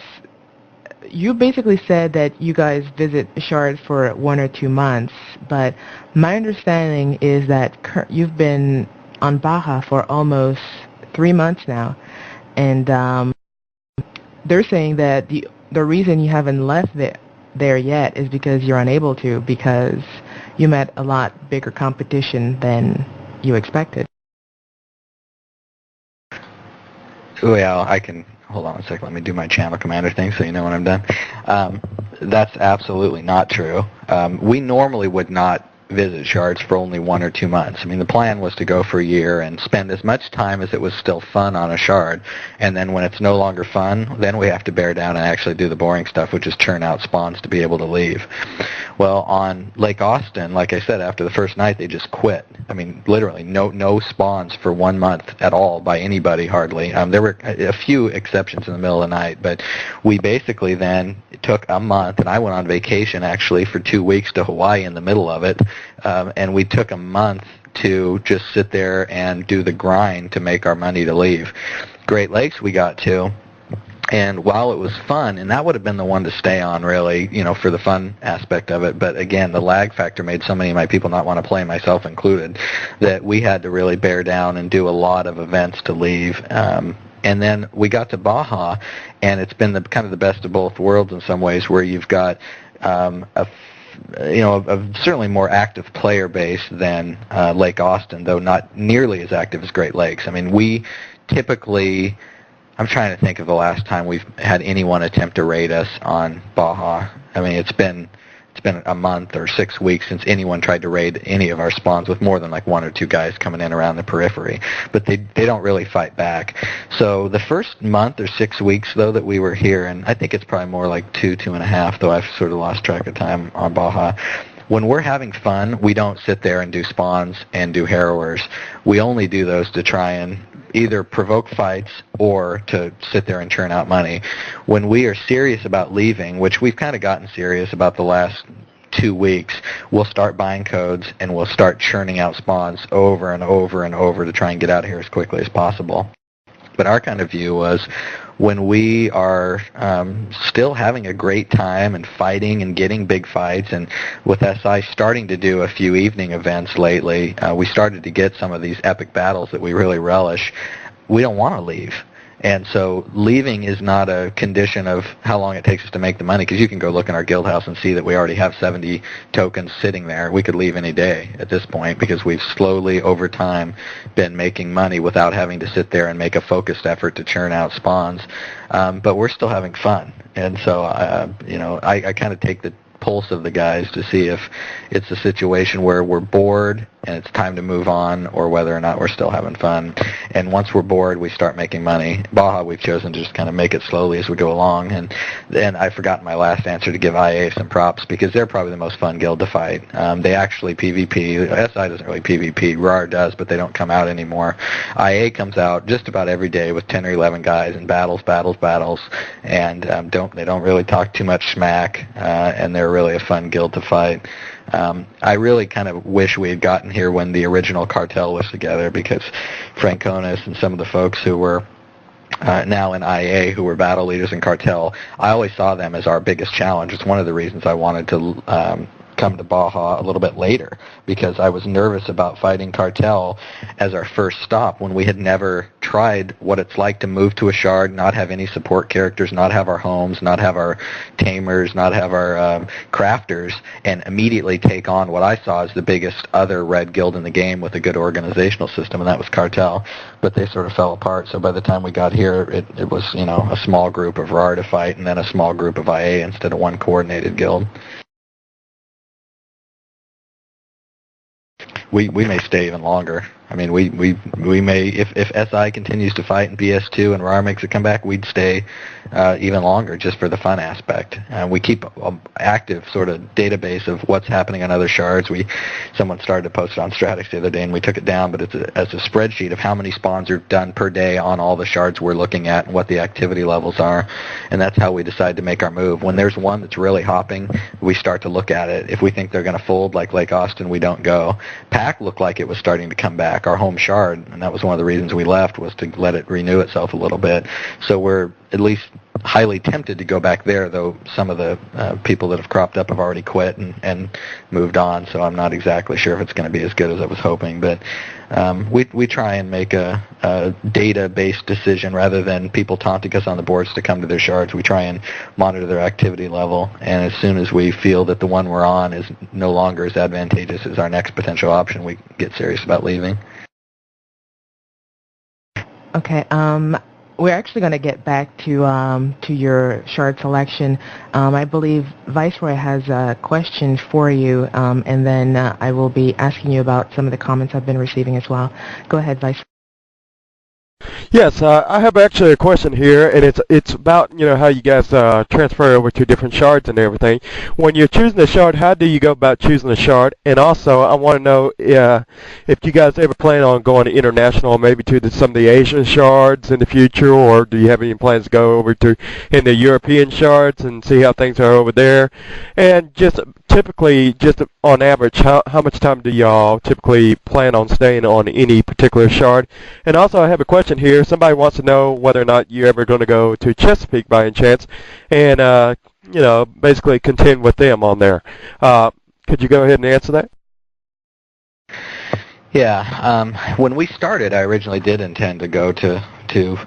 you basically said that you guys visit shards for 1 or 2 months, but my understanding is that you've been on Baja for almost 3 months now, and they're saying that the reason you haven't left there yet is because you're unable to, because you met a lot bigger competition than you expected. Well, I can, hold on a second, let me do my channel commander thing so you know when I'm done. That's absolutely not true. We normally would not visit shards for only 1 or 2 months. The plan was to go for a year and spend as much time as it was still fun on a shard, and then when it's no longer fun, then we have to bear down and actually do the boring stuff, which is churn out spawns to be able to leave. Well, on Lake Austin, like I said, after the first night, they just quit. Literally no spawns for 1 month at all by anybody, hardly. There were a few exceptions in the middle of the night, but we basically then took a month, and I went on vacation actually for 2 weeks to Hawaii in the middle of it, and we took a month to just sit there and do the grind to make our money to leave. Great Lakes we got to, and while it was fun, and that would have been the one to stay on really, for the fun aspect of it, but again, the lag factor made so many of my people not want to play, myself included, that we had to really bear down and do a lot of events to leave. And then we got to Baja, and it's been kind of the best of both worlds in some ways, where you've got a certainly more active player base than Lake Austin, though not nearly as active as Great Lakes. We typically I'm trying to think of the last time we've had anyone attempt to raid us on Baja. I mean, it's been a month or 6 weeks since anyone tried to raid any of our spawns, with more than like 1 or 2 guys coming in around the periphery. But they don't really fight back. So the first month or 6 weeks, though, that we were here, and I think it's probably more like 2.5, though I've sort of lost track of time on Baja. When we're having fun, we don't sit there and do spawns and do harrowers. We only do those to try and either provoke fights or to sit there and churn out money. When we are serious about leaving, which we've kind of gotten serious about the last 2 weeks, we'll start buying codes and we'll start churning out spawns over and over and over to try and get out of here as quickly as possible. But our kind of view was, when we are still having a great time and fighting and getting big fights, and with SI starting to do a few evening events lately, we started to get some of these epic battles that we really relish. We don't want to leave. And so leaving is not a condition of how long it takes us to make the money, because you can go look in our guild house and see that we already have 70 tokens sitting there. We could leave any day at this point, because we've slowly over time been making money without having to sit there and make a focused effort to churn out spawns. But we're still having fun. And so, I kind of take the pulse of the guys to see if it's a situation where we're bored and it's time to move on, or whether or not we're still having fun. And once we're bored, we start making money. Baja, we've chosen to just kind of make it slowly as we go along. And then I forgot in my last answer to give IA some props, because they're probably the most fun guild to fight. They actually PvP. SI doesn't really PvP. RAR does, but they don't come out anymore. IA comes out just about every day with 10 or 11 guys and battles, and they don't really talk too much smack, and they're really a fun guild to fight. I really kind of wish we had gotten here when the original cartel was together, because Franconis and some of the folks who were now in IA, who were battle leaders in cartel, I always saw them as our biggest challenge. It's one of the reasons I wanted to come to Baja a little bit later, because I was nervous about fighting cartel as our first stop when we had never tried what it's like to move to a shard, not have any support characters, not have our homes, not have our tamers, not have our crafters, and immediately take on what I saw as the biggest other red guild in the game with a good organizational system, and that was cartel. But they sort of fell apart. So by the time we got here, it was a small group of RAR to fight, and then a small group of IA instead of one coordinated guild. We may stay even longer. I mean, we may, if SI continues to fight and BS2 and RAR makes a comeback, we'd stay even longer just for the fun aspect. We keep an active sort of database of what's happening on other shards. Someone started to post it on Stratix the other day, and we took it down, but it's as a spreadsheet of how many spawns are done per day on all the shards we're looking at and what the activity levels are, and that's how we decide to make our move. When there's one that's really hopping, we start to look at it. If we think they're going to fold, like Lake Austin, we don't go. PAC looked like it was starting to come back, our home shard, and that was one of the reasons we left, was to let it renew itself a little bit. So we're at least highly tempted to go back there, though some of the people that have cropped up have already quit and moved on, so I'm not exactly sure if it's going to be as good as I was hoping. But we try and make a data-based decision rather than people taunting us on the boards to come to their shards. We try and monitor their activity level, and as soon as we feel that the one we're on is no longer as advantageous as our next potential option, we get serious about leaving. Okay, we're actually going to get back to your shard selection. I believe Viceroy has a question for you, and then I will be asking you about some of the comments I've been receiving as well. Go ahead, Viceroy. Yes, I have actually a question here, and it's about how you guys transfer over to different shards and everything. When you're choosing a shard, how do you go about choosing a shard? And also, I want to know if you guys ever plan on going to international, maybe to some of the Asian shards in the future, or do you have any plans to go over to in the European shards and see how things are over there? And just typically, just on average, how much time do y'all typically plan on staying on any particular shard? And also, I have a question here. Somebody wants to know whether or not you're ever going to go to Chesapeake by any chance and, basically contend with them on there. Could you go ahead and answer that? Yeah. When we started, I originally did intend to go to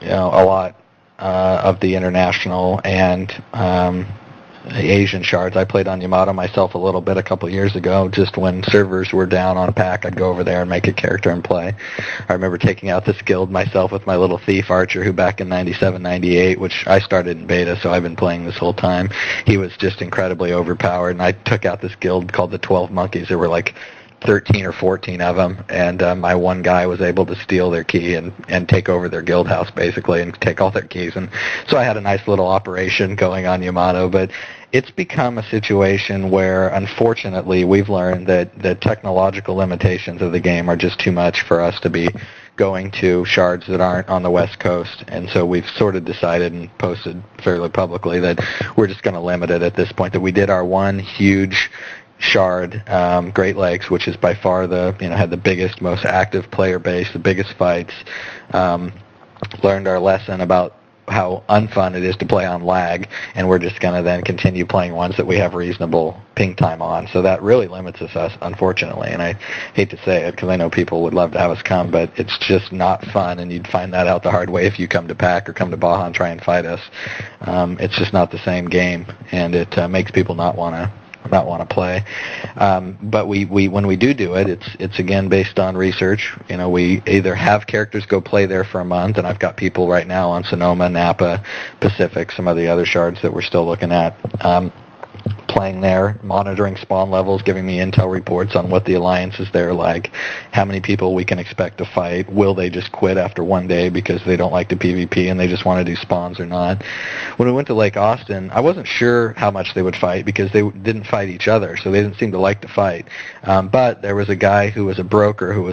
a lot of the international and Asian shards. I played on Yamato myself a little bit a couple years ago. Just when servers were down on Pac, I'd go over there and make a character and play. I remember taking out this guild myself with my little thief archer, who back in 97, 98, which I started in beta, so I've been playing this whole time. He was just incredibly overpowered, and I took out this guild called the 12 Monkeys. There were like 13 or 14 of them, and my one guy was able to steal their key and take over their guild house, basically, and take all their keys. And so I had a nice little operation going on Yamato, but it's become a situation where, unfortunately, we've learned that the technological limitations of the game are just too much for us to be going to shards that aren't on the West Coast. And so we've sort of decided and posted fairly publicly that we're just going to limit it at this point, that we did our one huge shard, Great Lakes, which is by far had the biggest, most active player base, the biggest fights. Learned our lesson about how unfun it is to play on lag, and we're just going to then continue playing ones that we have reasonable ping time on. So that really limits us, unfortunately, and I hate to say it because I know people would love to have us come, but it's just not fun, and you'd find that out the hard way if you come to PAC or come to Baja and try and fight us. It's just not the same game, and it makes people not want to play. But we when we do it, it's again based on research. We either have characters go play there for a month, and I've got people right now on Sonoma, Napa, Pacific, some of the other shards that we're still looking at, playing there, monitoring spawn levels, giving me intel reports on what the alliance is there like, how many people we can expect to fight, will they just quit after one day because they don't like the PvP and they just want to do spawns or not. When we went to Lake Austin, I wasn't sure how much they would fight because they didn't fight each other, so they didn't seem to like to fight. But there was a guy who was a broker who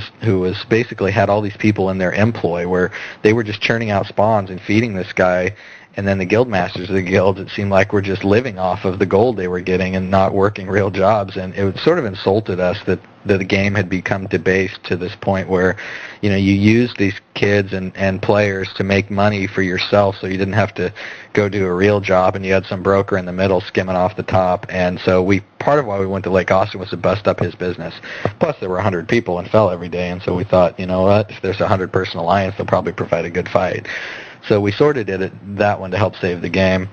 was basically had all these people in their employ where they were just churning out spawns and feeding this guy. And then the guild masters of the guilds, it seemed like, were just living off of the gold they were getting and not working real jobs. And it sort of insulted us that the game had become debased to this point where, you use these kids and players to make money for yourself so you didn't have to go do a real job, and you had some broker in the middle skimming off the top. And so part of why we went to Lake Austin was to bust up his business. Plus, there were 100 people in Fell every day, and so we thought, you know what, if there's a 100-person alliance, they'll probably provide a good fight. So we sort of did that one to help save the game.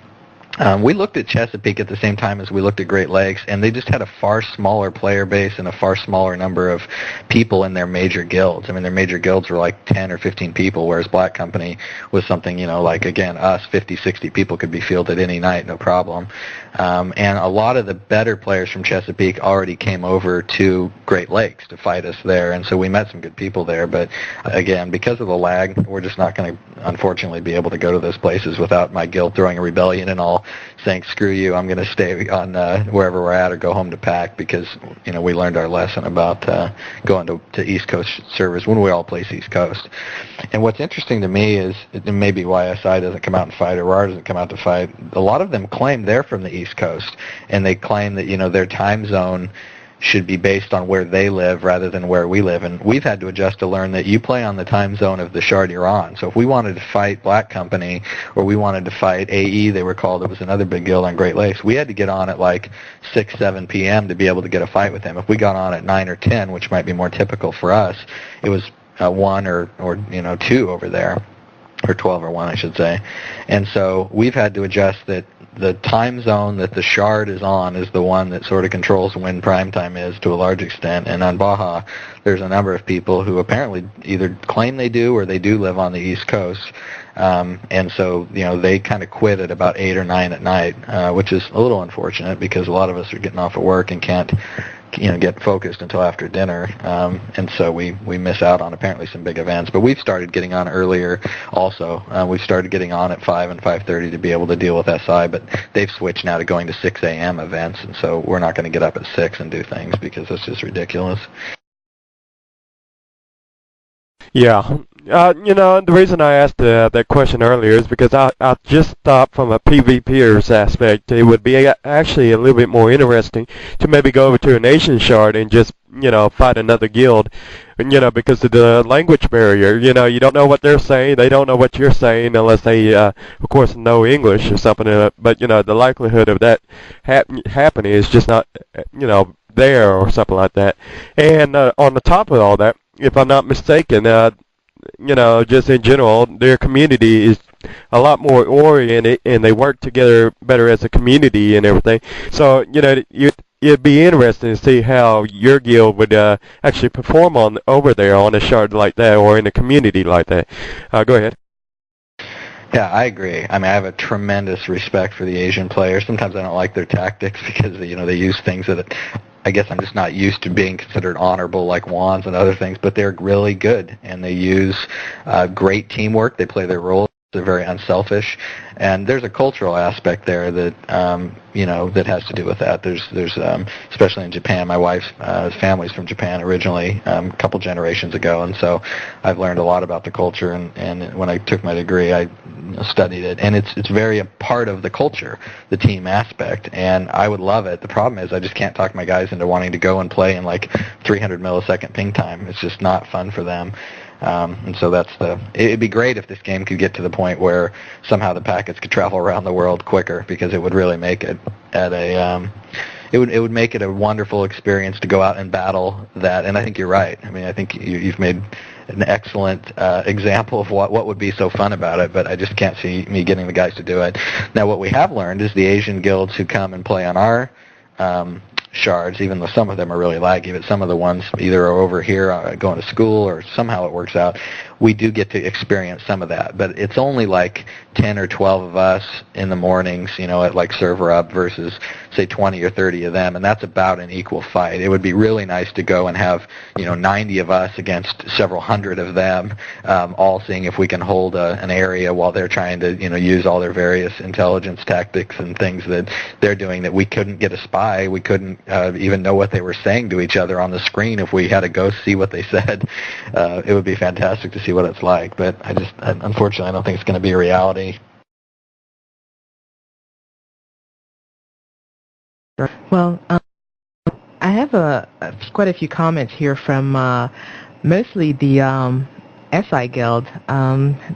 We looked at Chesapeake at the same time as we looked at Great Lakes, and they just had a far smaller player base and a far smaller number of people in their major guilds. I mean, their major guilds were like 10 or 15 people, whereas Black Company was something, like, again, us, 50, 60 people could be fielded any night, no problem. And a lot of the better players from Chesapeake already came over to Great Lakes to fight us there, and so we met some good people there. But, again, because of the lag, we're just not going to, unfortunately, be able to go to those places without my guild throwing a rebellion and all, saying, screw you, I'm going to stay on wherever we're at or go home to PAC, because, we learned our lesson about going to East Coast servers when we all place East Coast. And what's interesting to me is, and maybe why SI doesn't come out and fight or RAR doesn't come out to fight, a lot of them claim they're from the East Coast, and they claim that, their time zone should be based on where they live rather than where we live. And we've had to adjust to learn that you play on the time zone of the shard you're on. So if we wanted to fight Black Company or we wanted to fight AE, they were called, it was another big guild on Great Lakes, we had to get on at like 6, 7 p.m. to be able to get a fight with them. If we got on at 9 or 10, which might be more typical for us, it was 1 or 2 over there, or 12 or 1, I should say. And so we've had to adjust that the time zone that the shard is on is the one that sort of controls when prime time is to a large extent. And on Baja, there's a number of people who apparently either claim they do or they do live on the East Coast. And so, they kind of quit at about 8 or 9 at night, which is a little unfortunate because a lot of us are getting off of work and can't get focused until after dinner, and so we miss out on apparently some big events. But we've started getting on earlier also. We've started getting on at 5 and 5:30 to be able to deal with SI, but they've switched now to going to 6 a.m. events, and so we're not going to get up at 6 and do things because it's just ridiculous. Yeah. The reason I asked that question earlier is because I just thought from a PvPer's aspect it would be actually a little bit more interesting to maybe go over to an Asian shard and just, fight another guild, because of the language barrier. You don't know what they're saying, they don't know what you're saying unless they, of course, know English or something. But, the likelihood of that happening is just not, there or something like that. And on the top of all that, if I'm not mistaken, just in general, their community is a lot more oriented, and they work together better as a community and everything. So, it'd be interesting to see how your guild would actually perform on over there on a shard like that or in a community like that. Go ahead. Yeah, I agree. I mean, I have a tremendous respect for the Asian players. Sometimes I don't like their tactics because, they use things that I guess I'm just not used to being considered honorable, like wands and other things, but they're really good, and they use great teamwork. They play their roles. They're very unselfish, and there's a cultural aspect there that that has to do with that. There's especially in Japan. My wife's family's from Japan originally, a couple generations ago, and so I've learned a lot about the culture. And when I took my degree, I studied it, and it's very a part of the culture, the team aspect. And I would love it. The problem is I just can't talk my guys into wanting to go and play in like 300 millisecond ping time. It's just not fun for them. And so it'd be great if this game could get to the point where somehow the packets could travel around the world quicker, because it would really make it it would make it a wonderful experience to go out and battle that. And I think you're right. I mean, I think you've made an excellent example of what would be so fun about it, but I just can't see me getting the guys to do it. Now, what we have learned is the Asian guilds who come and play on our shards, even though some of them are really laggy, but some of the ones either are over here going to school or somehow it works out, we do get to experience some of that. But it's only like 10 or 12 of us in the mornings, at like server up versus, say, 20 or 30 of them, and that's about an equal fight. It would be really nice to go and have, 90 of us against several hundred of them, all seeing if we can hold an area while they're trying to, use all their various intelligence tactics and things that they're doing that we couldn't get a spy. We couldn't even know what they were saying to each other on the screen if we had to go see what they said. It would be fantastic to see what it's like, but unfortunately, I don't think it's going to be a reality. Well, I have quite a few comments here from mostly the SI Guild.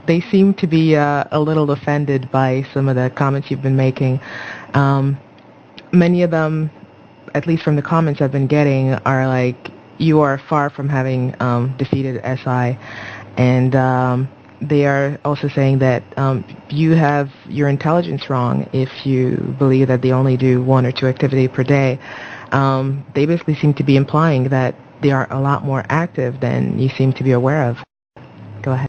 They seem to be a little offended by some of the comments you've been making. Many of them, at least from the comments I've been getting, are like, you are far from having defeated SI, and they are also saying that you have your intelligence wrong if you believe that they only do 1 or 2 activity per day. They basically seem to be implying that they are a lot more active than you seem to be aware of. Go ahead.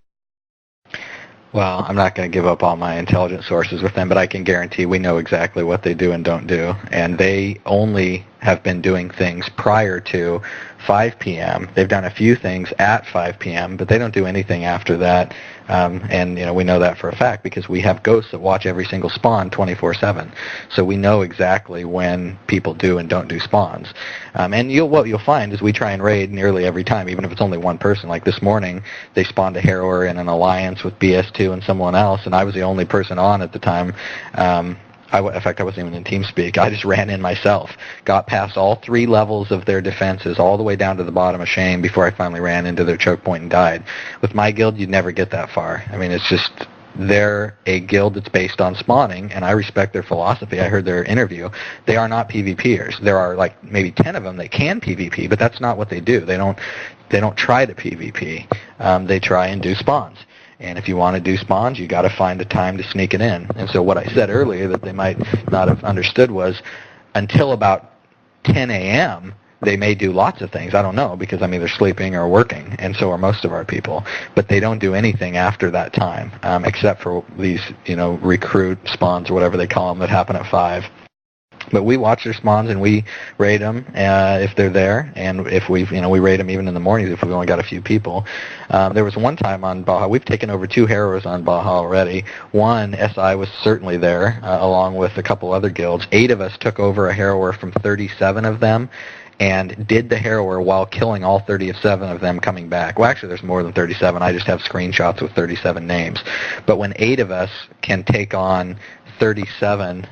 Well, I'm not going to give up all my intelligence sources with them, but I can guarantee we know exactly what they do and don't do. And they only have been doing things prior to 5 p.m. They've done a few things at 5 p.m., but they don't do anything after that. And we know that for a fact because we have ghosts that watch every single spawn 24/7. So we know exactly when people do and don't do spawns. And what you'll find is we try and raid nearly every time, even if it's only one person. Like this morning, they spawned a harrower in an alliance with BS2 and someone else, and I was the only person on at the time. In fact, I wasn't even in TeamSpeak. I just ran in myself, got past all 3 levels of their defenses, all the way down to the bottom of Shame before I finally ran into their choke point and died. With my guild, you'd never get that far. I mean, it's just, they're a guild that's based on spawning, and I respect their philosophy. I heard their interview. They are not PvPers. There are like maybe 10 of them that can PvP, but that's not what they do. They don't try to PvP. They try and do spawns. And if you want to do spawns, you got to find a time to sneak it in. And so what I said earlier that they might not have understood was until about 10 a.m., they may do lots of things. I don't know, because I'm either sleeping or working, and so are most of our people. But they don't do anything after that time, except for these, recruit spawns or whatever they call them that happen at 5. But we watch their spawns and we raid them if they're there, and if we raid them even in the mornings if we've only got a few people. There was one time on Baja, we've taken over 2 harrowers on Baja already. One, SI was certainly there, along with a couple other guilds. 8 of us took over a harrower from 37 of them, and did the harrower while killing all 37 of them coming back. Well, actually, there's more than 37. I just have screenshots with 37 names. But when 8 of us can take on 37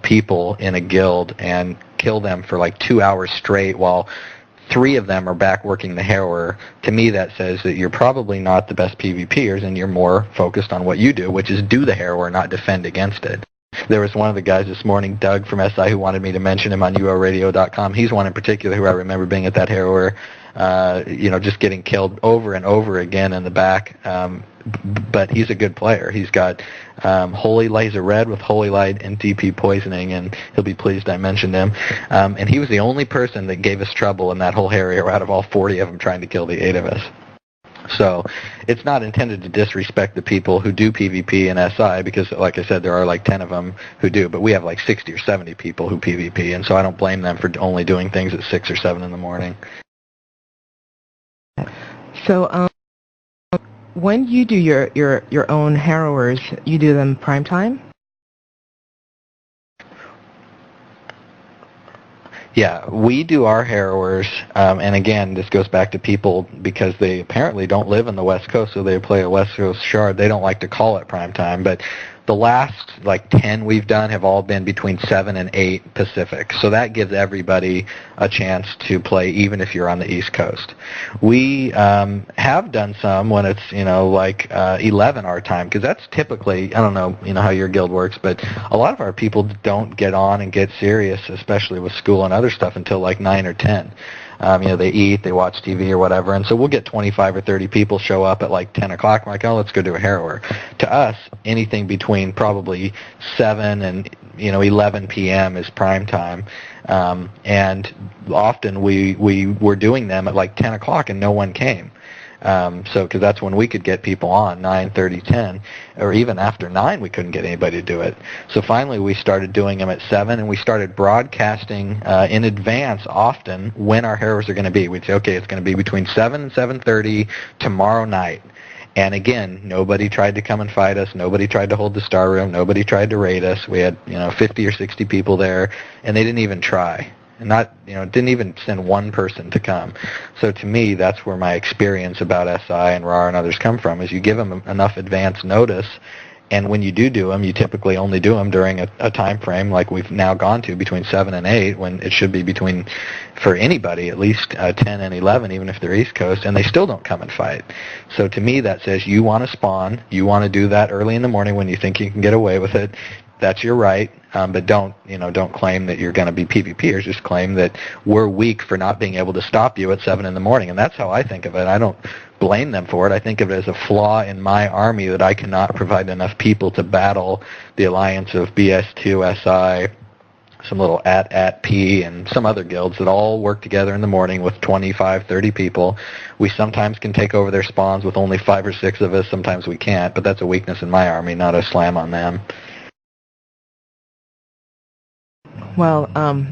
people in a guild and kill them for like 2 hours straight while 3 of them are back working the harrower, to me that says that you're probably not the best PvPers and you're more focused on what you do, which is do the harrower, not defend against it. There was one of the guys this morning, Doug from SI, who wanted me to mention him on UORadio.com. He's one in particular who I remember being at that harrower just getting killed over and over again in the back. But he's a good player. He's got Holy Light. He's a red with Holy Light and DP poisoning, and he'll be pleased I mentioned him. And he was the only person that gave us trouble in that whole area out of all 40 of them trying to kill the 8 of us. So it's not intended to disrespect the people who do PvP and SI because, like I said, there are like 10 of them who do, but we have like 60 or 70 people who PvP, and so I don't blame them for only doing things at 6 or 7 in the morning. So when you do your own harrowers, you do them prime time? Yeah, we do our harrowers, and again, this goes back to people because they apparently don't live in the West Coast, so they play a West Coast shard. They don't like to call it prime time, but the last 10 we've done have all been between 7 and 8 Pacific, so that gives everybody a chance to play even if you're on the East Coast. We have done some when it's 11 our time, because that's typically, I don't know how your guild works, but a lot of our people don't get on and get serious, especially with school and other stuff, until 9 or 10. They eat, they watch TV or whatever, and so we'll get 25 or 30 people show up at 10 o'clock. I'm like, oh, let's go do a harrower. To us, anything between probably 7 and 11 p.m. is prime time, and often we were doing them at 10 o'clock and no one came. Because that's when we could get people on, 9:30, 10, or even after 9 we couldn't get anybody to do it. So finally we started doing them at 7, and we started broadcasting in advance often when our harrowers are going to be. We'd say, okay, it's going to be between 7 and 7:30 tomorrow night. And again, nobody tried to come and fight us. Nobody tried to hold the star room. Nobody tried to raid us. We had 50 or 60 people there, and they didn't even try. And didn't even send one person to come. So to me, that's where my experience about SI and RAR and others come from, is you give them enough advance notice, and when you do them, you typically only do them during a time frame like we've now gone to, between 7 and 8, when it should be between, for anybody, at least 10 and 11, even if they're East Coast, and they still don't come and fight. So to me, that says you want to spawn, you want to do that early in the morning when you think you can get away with it. That's your right, but don't claim that you're going to be PvPers. Just claim that we're weak for not being able to stop you at 7 in the morning, and that's how I think of it. I don't blame them for it. I think of it as a flaw in my army that I cannot provide enough people to battle the alliance of BS2, SI, some little AT-P, and some other guilds that all work together in the morning with 25, 30 people. We sometimes can take over their spawns with only 5 or 6 of us. Sometimes we can't, but that's a weakness in my army, not a slam on them. Well,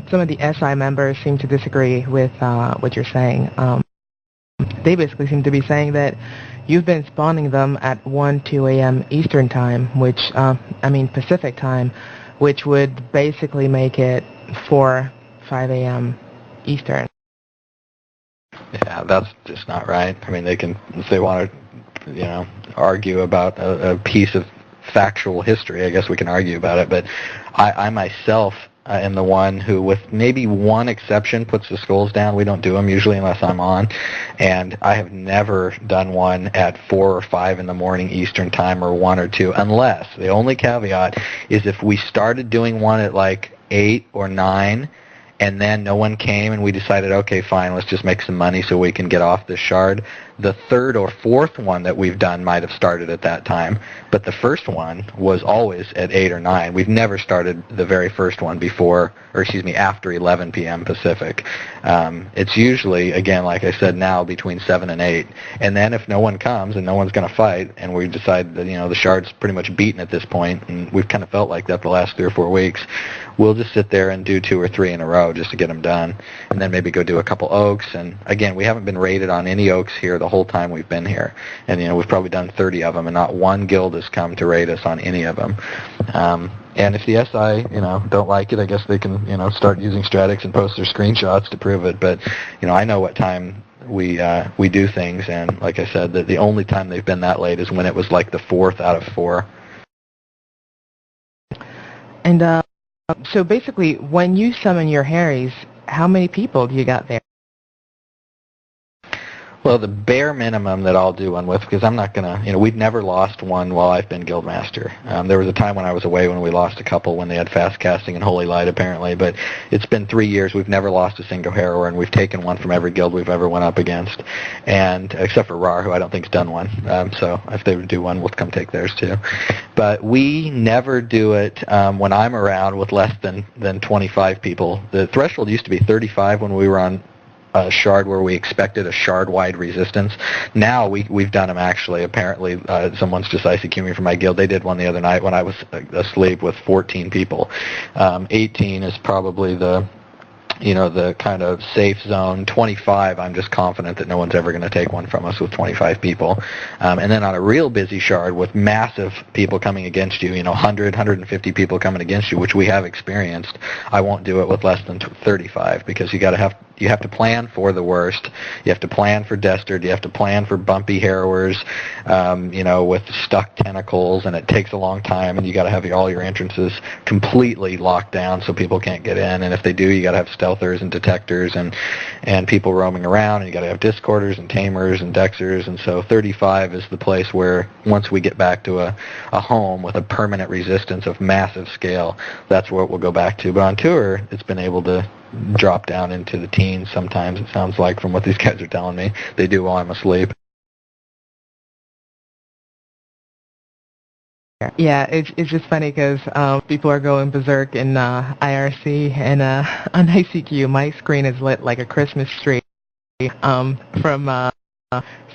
some of the SI members seem to disagree with what you're saying. They basically seem to be saying that you've been spawning them at 1, 2 a.m. Eastern time, Pacific time, which would basically make it 4, 5 a.m. Eastern. Yeah, that's just not right. They can, if they want to, argue about a piece of factual history, I guess we can argue about it, but I myself am the one who, with maybe one exception, puts the skulls down. We don't do them usually unless I'm on, and I have never done one at 4 or 5 in the morning Eastern time, or 1 or 2, unless, the only caveat is if we started doing one at 8 or 9, and then no one came, and we decided, okay, fine, let's just make some money so we can get off this shard. The 3rd or 4th one that we've done might have started at that time, but the first one was always at 8 or 9. We've never started the very first one after 11 p.m. Pacific. It's usually, again, like I said, now between 7 and 8. And then if no one comes and no one's going to fight, and we decide that, the shard's pretty much beaten at this point, and we've kind of felt like that the last 3 or 4 weeks, we'll just sit there and do 2 or 3 in a row just to get them done, and then maybe go do a couple oaks. And again, we haven't been raided on any oaks here the whole time we've been here, and we've probably done 30 of them, and not one guild has come to raid us on any of them. And if the SI don't like it, I guess they can start using Stratix and post their screenshots to prove it. But I know what time we do things, and like I said, that the only time they've been that late is when it was the 4th out of 4. And so basically, when you summon your Harrys, how many people do you got there? Well, the bare minimum that I'll do one with, because I'm not going to, we've never lost one while I've been Guildmaster. There was a time when I was away when we lost a couple when they had fast casting and Holy Light, apparently, but it's been 3 years. We've never lost a single harrower, and we've taken one from every guild we've ever went up against, and except for Rar, who I don't think's done one. So if they would do one, we'll come take theirs too. But we never do it when I'm around with less than 25 people. The threshold used to be 35 when we were on a shard where we expected a shard-wide resistance. Now we've done them actually. Apparently, someone's just ICQ'd me from my guild. They did one the other night when I was asleep with 14 people. 18 is probably the kind of safe zone. 25, I'm just confident that no one's ever going to take one from us with 25 people. And then on a real busy shard with massive people coming against you, 100, 150 people coming against you, which we have experienced, I won't do it with less than 35 because you have to plan for the worst. You have to plan for Destard. You have to plan for bumpy harrowers, with stuck tentacles, and it takes a long time, and you got to have all your entrances completely locked down so people can't get in. And if they do, you got to have stealthers and detectors and people roaming around, and you got to have discorders and tamers and dexers. And so 35 is the place where once we get back to a home with a permanent resistance of massive scale, that's what we'll go back to. But on tour, it's been able to drop down into the teens sometimes, it sounds like, from what these guys are telling me. They do while I'm asleep. Yeah, it's just funny because people are going berserk in IRC, and on ICQ, my screen is lit like a Christmas tree from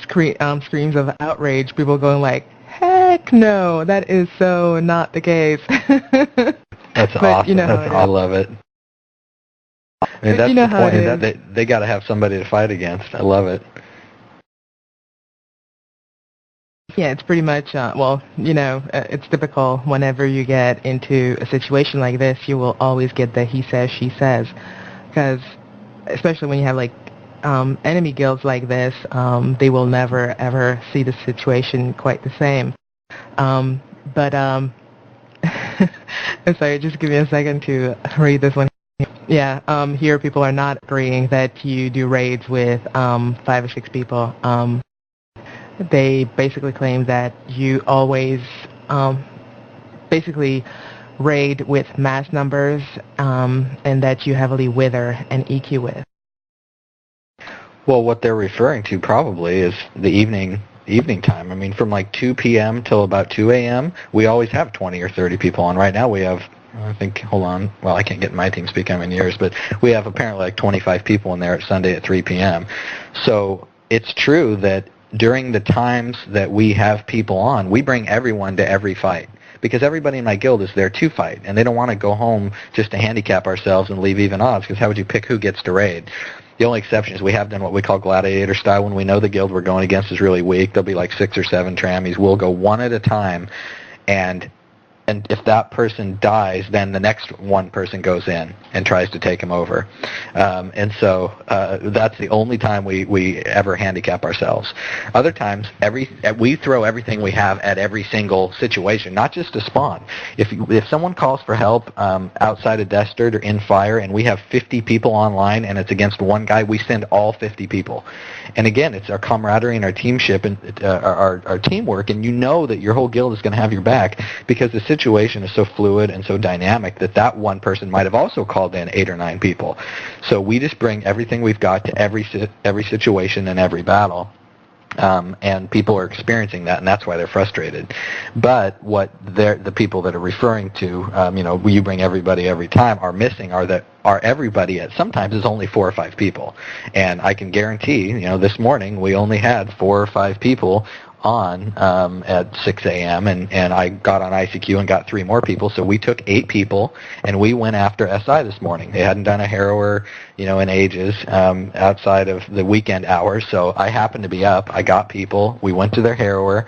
screams of outrage, people going like, heck no, that is so not the case. That's but awesome. I love it. I mean, that's the point, is that they got to have somebody to fight against. I love it. Yeah, it's pretty much, it's typical whenever you get into a situation like this, you will always get the he says, she says. Because, especially when you have, enemy guilds like this, they will never, ever see the situation quite the same. I'm sorry, just give me a second to read this one. Yeah, here people are not agreeing that you do raids with 5 or 6 people. They basically claim that you always basically raid with mass numbers and that you heavily wither and EQ with. Well, what they're referring to probably is the evening time. I mean, from 2 p.m. till about 2 a.m., we always have 20 or 30 people on. Right now we have, I think, hold on, well, I can't get my team speak, I'm in yours, but we have apparently 25 people in there at Sunday at 3 p.m. So it's true that during the times that we have people on, we bring everyone to every fight. Because everybody in my guild is there to fight, and they don't want to go home just to handicap ourselves and leave even odds, because how would you pick who gets to raid? The only exception is we have done what we call gladiator style. When we know the guild we're going against is really weak, there'll be 6 or 7 trammies. We'll go one at a time, and if that person dies, then the next one person goes in and tries to take him over. And so that's the only time we ever handicap ourselves. Other times, we throw everything we have at every single situation, not just to spawn. If someone calls for help outside of Destard or in fire, and we have 50 people online and it's against one guy, we send all 50 people. And again, it's our camaraderie and our teamship and our teamwork, and you know that your whole guild is going to have your back because the situation is so fluid and so dynamic that one person might have also called in 8 or 9 people. So we just bring everything we've got to every situation and every battle. And people are experiencing that, and that's why they're frustrated. But what the people that are referring to, you bring everybody every time, are missing are everybody at sometimes is only 4 or 5 people. And I can guarantee, this morning we only had 4 or 5 people on at 6 a.m. and I got on ICQ and got 3 more people, so we took 8 people and we went after SI this morning. They hadn't done a harrower, in ages outside of the weekend hours, so I happened to be up. I got people. We went to their harrower.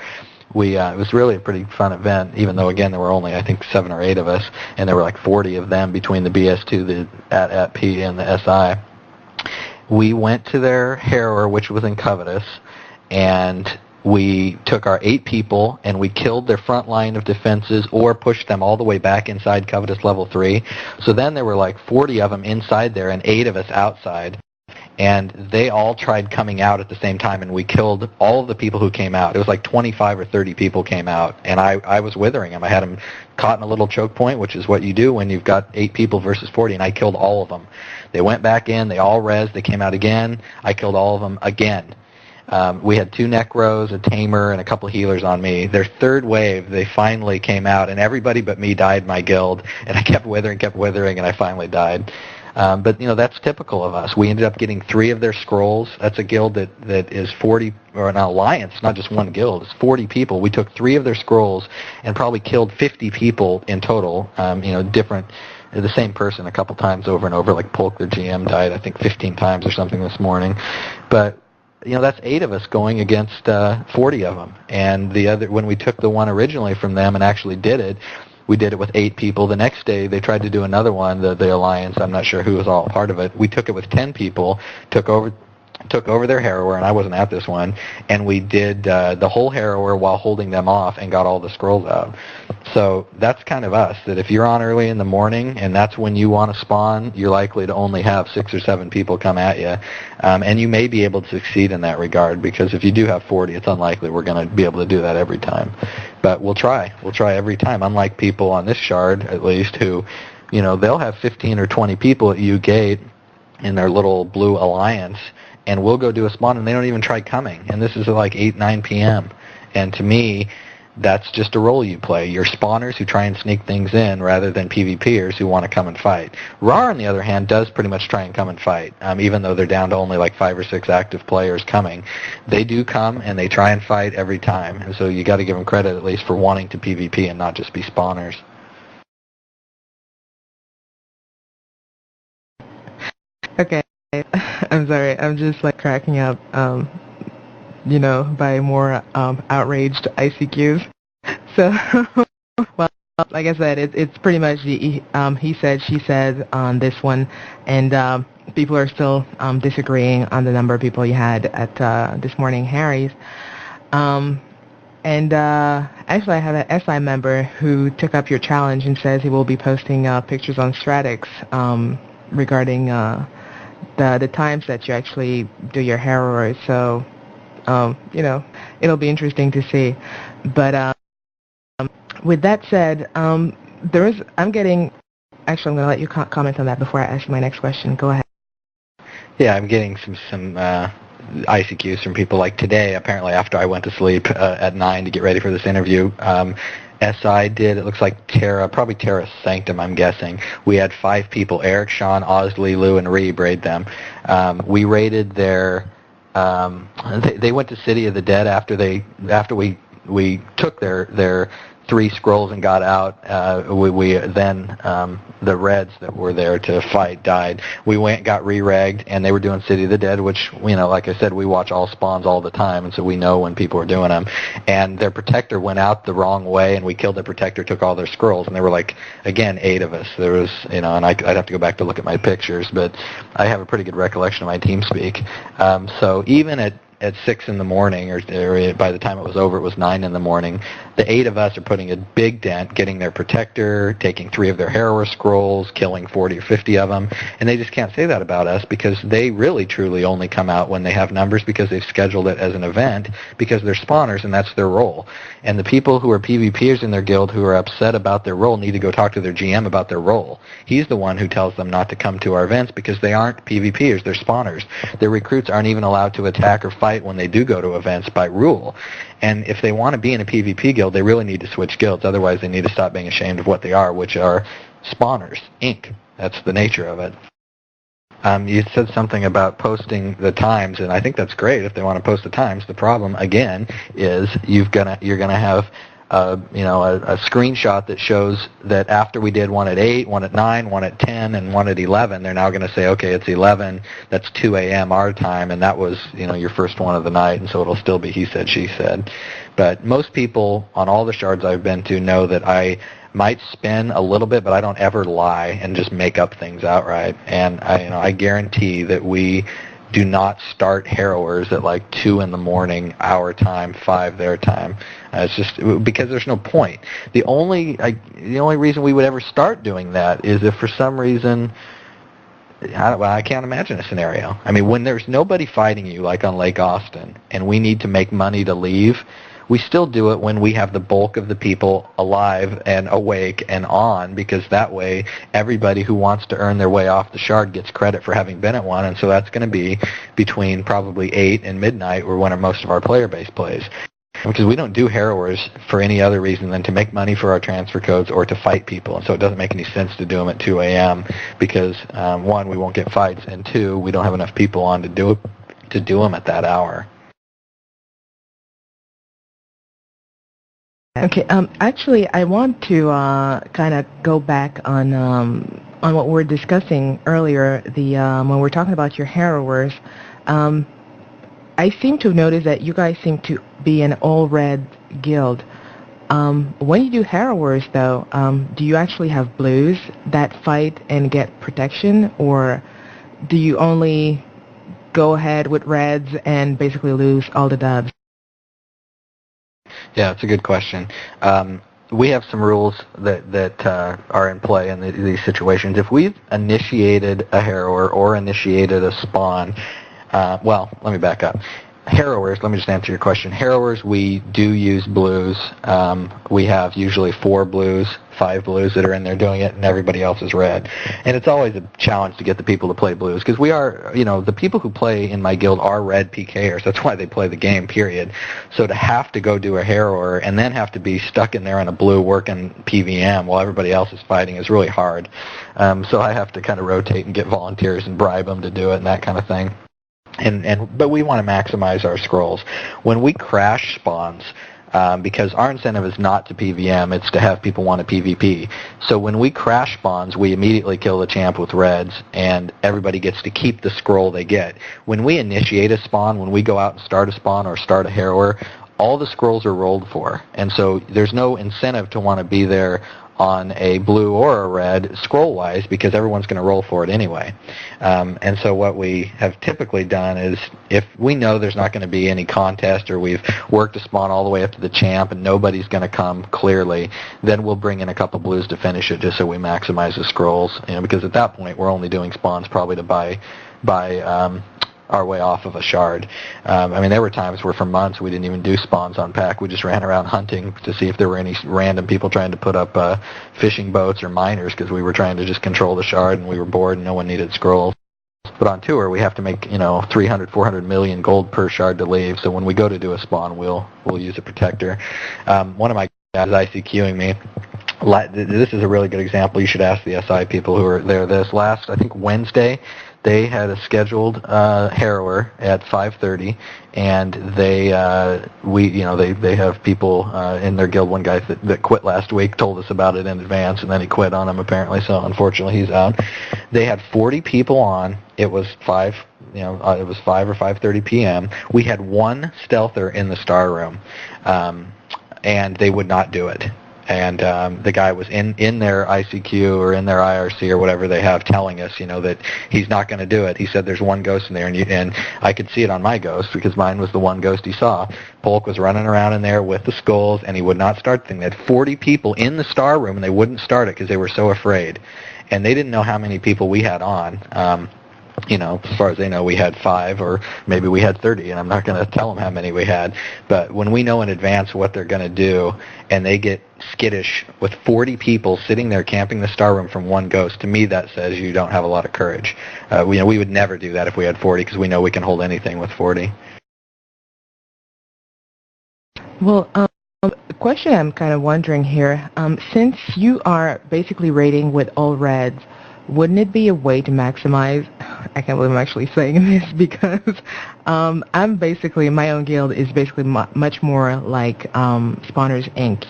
It was really a pretty fun event, even though, again, there were only, I think, 7 or 8 of us, and there were 40 of them between the BS2, the at-P, and the SI. We went to their harrower, which was in Covetous, and we took our 8 people and we killed their front line of defenses or pushed them all the way back inside Covetous level 3. So then there were 40 of them inside there and 8 of us outside. and they all tried coming out at the same time, and we killed all of the people who came out. It was like 25 or 30 people came out, and I was withering them. I had them caught in a little choke point, which is what you do when you've got 8 people versus 40, and I killed all of them. They went back in, they all rezzed, they came out again, I killed all of them again. We had 2 necros, a tamer, and a couple healers on me. Their third wave, they finally came out, and everybody but me died in my guild, and I kept withering, and I finally died. But, that's typical of us. We ended up getting 3 of their scrolls. That's a guild that is 40, or an alliance, not just one guild. It's 40 people. We took 3 of their scrolls and probably killed 50 people in total, the same person a couple times over and over, like Polk, their GM, died, I think, 15 times or something this morning. But that's 8 of us going against 40 of them. And when we took the one originally from them and actually did it, we did it with 8 people. The next day, they tried to do another one, the Alliance. I'm not sure who was all part of it. We took it with 10 people, took over their harrower, and I wasn't at this one, and we did the whole harrower while holding them off and got all the scrolls out. So that's kind of us, that if you're on early in the morning and that's when you want to spawn, you're likely to only have 6 or 7 people come at you. And you may be able to succeed in that regard, because if you do have 40, it's unlikely we're going to be able to do that every time. But we'll try. We'll try every time, unlike people on this shard, at least, who, they'll have 15 or 20 people at U Gate in their little blue alliance, and we'll go do a spawn, and they don't even try coming. And this is like 8, 9 p.m. And to me, that's just a role you play. You're spawners who try and sneak things in rather than PvPers who want to come and fight. RAR, on the other hand, does pretty much try and come and fight, even though they're down to only like 5 or 6 active players coming. They do come, and they try and fight every time. And so you got to give them credit at least for wanting to PvP and not just be spawners. Okay. I'm sorry. I'm just cracking up, by more outraged ICQs. So, well, like I said, it's pretty much the he said, she said on this one, and people are still disagreeing on the number of people you had at this morning Harry's. And actually, I have an SI member who took up your challenge and says he will be posting pictures on Stratix regarding the times that you actually do your harrower. So, it'll be interesting to see. But with that said, I'm getting. Actually, I'm going to let you comment on that before I ask you my next question. Go ahead. Yeah, I'm getting some ICQs from people like today. Apparently, after I went to sleep at 9 to get ready for this interview, SI did. It looks like probably Terra Sanctum, I'm guessing. We had 5 people: Eric, Sean, Osley, Lou, and Ree. Raid them. We raided their. They went to City of the Dead after we took their 3 scrolls and got out. We then the Reds that were there to fight died. We went, got re-ragged, and they were doing City of the Dead, which, like I said, we watch all spawns all the time, and so we know when people are doing them. And their protector went out the wrong way, and we killed their protector, took all their scrolls, and there were 8 of us. There was, and I'd have to go back to look at my pictures, but I have a pretty good recollection of my team speak. So even at 6 in the morning, or by the time it was over, it was 9 in the morning, the 8 of us are putting a big dent, getting their protector, taking 3 of their harrower scrolls, killing 40 or 50 of them, and they just can't say that about us, because they really truly only come out when they have numbers, because they've scheduled it as an event, because they're spawners and that's their role. And the people who are PvPers in their guild who are upset about their role need to go talk to their GM about their role. He's the one who tells them not to come to our events, because they aren't PvPers, they're spawners. Their recruits aren't even allowed to attack or fight when they do go to events by rule. And if they want to be in a PvP guild, they really need to switch guilds. Otherwise, they need to stop being ashamed of what they are, which are spawners, Inc. That's the nature of it. You said something about posting the times, and I think that's great if they want to post the times. The problem, again, is you're gonna have a screenshot that shows that after we did one at 8, one at 9, one at 10, and one at 11, they're now going to say, okay, it's 11, that's 2 a.m. our time, and that was, your first one of the night, and so it'll still be he said, she said. But most people on all the shards I've been to know that I might spin a little bit, but I don't ever lie and just make up things outright. And I guarantee that we do not start harrowers at 2 in the morning our time, 5 their time. It's just because there's no point. The only reason we would ever start doing that is if for some reason I can't imagine a scenario. I mean, when there's nobody fighting you, like on Lake Austin, and we need to make money to leave, we still do it when we have the bulk of the people alive and awake and on, because that way everybody who wants to earn their way off the shard gets credit for having been at one, and so that's going to be between probably 8 and midnight, or when most of our player base plays. Because we don't do harrowers for any other reason than to make money for our transfer codes or to fight people. And so it doesn't make any sense to do them at 2 a.m. because, one, we won't get fights, and two, we don't have enough people on to do them at that hour. Okay. Actually, I want to kind of go back on what we were discussing earlier. When we're talking about your harrowers. I seem to have noticed that you guys seem to be an all-red guild. When you do harrowers, though, do you actually have blues that fight and get protection, or do you only go ahead with reds and basically lose all the dubs? Yeah, it's a good question. We have some rules that are in play in these situations. If we've initiated a harrower or initiated a spawn, well, let me back up. Harrowers, let me just answer your question. Harrowers, we do use blues. We have usually 4 blues, 5 blues that are in there doing it, and everybody else is red. And it's always a challenge to get the people to play blues, because we are, the people who play in my guild are red PKers. That's why they play the game, period. So to have to go do a harrower and then have to be stuck in there in a blue working PVM while everybody else is fighting is really hard. So I have to kind of rotate and get volunteers and bribe them to do it and that kind of thing. But we want to maximize our scrolls. When we crash spawns, because our incentive is not to PVM, it's to have people want to PvP. So when we crash spawns, we immediately kill the champ with reds, and everybody gets to keep the scroll they get. When we initiate a spawn, when we go out and start a spawn or start a harrower, all the scrolls are rolled for, and so there's no incentive to want to be there on a blue or a red scroll-wise, because everyone's going to roll for it anyway. And so what we have typically done is, if we know there's not going to be any contest, or we've worked a spawn all the way up to the champ and nobody's going to come clearly, then we'll bring in a couple blues to finish it, just so we maximize the scrolls. Because at that point we're only doing spawns probably to buy our way off of a shard. There were times where for months we didn't even do spawns on pack. We just ran around hunting to see if there were any random people trying to put up fishing boats or miners, because we were trying to just control the shard and we were bored and no one needed scrolls. But on tour we have to make 300, 400 million gold per shard to leave. So when we go to do a spawn, we'll use a protector. One of my guys ICQing me. This is a really good example. You should ask the SI people who are there. This last, I think, Wednesday, they had a scheduled harrower at 5:30, and they have people in their guild. One guy that quit last week told us about it in advance, and then he quit on them apparently. So unfortunately, he's out. They had 40 people on. It was 5 or 5:30 p.m. We had one stealther in the star room, and they would not do it. And the guy was in their ICQ or in their IRC or whatever they have, telling us, that he's not going to do it. He said there's one ghost in there, and I could see it on my ghost, because mine was the one ghost he saw. Polk was running around in there with the skulls, and he would not start the thing. They had 40 people in the star room, and they wouldn't start it because they were so afraid. And they didn't know how many people we had on. As far as they know, we had 5, or maybe we had 30, and I'm not going to tell them how many we had. But when we know in advance what they're going to do, and they get skittish with 40 people sitting there camping the star room from one ghost, to me that says you don't have a lot of courage. We would never do that if we had 40, because we know we can hold anything with 40. Well, the question I'm kind of wondering here, since you are basically raiding with all reds, wouldn't it be a way to maximize? I can't believe I'm actually saying this, because I'm basically, my own guild is basically much more like Spawners Inc.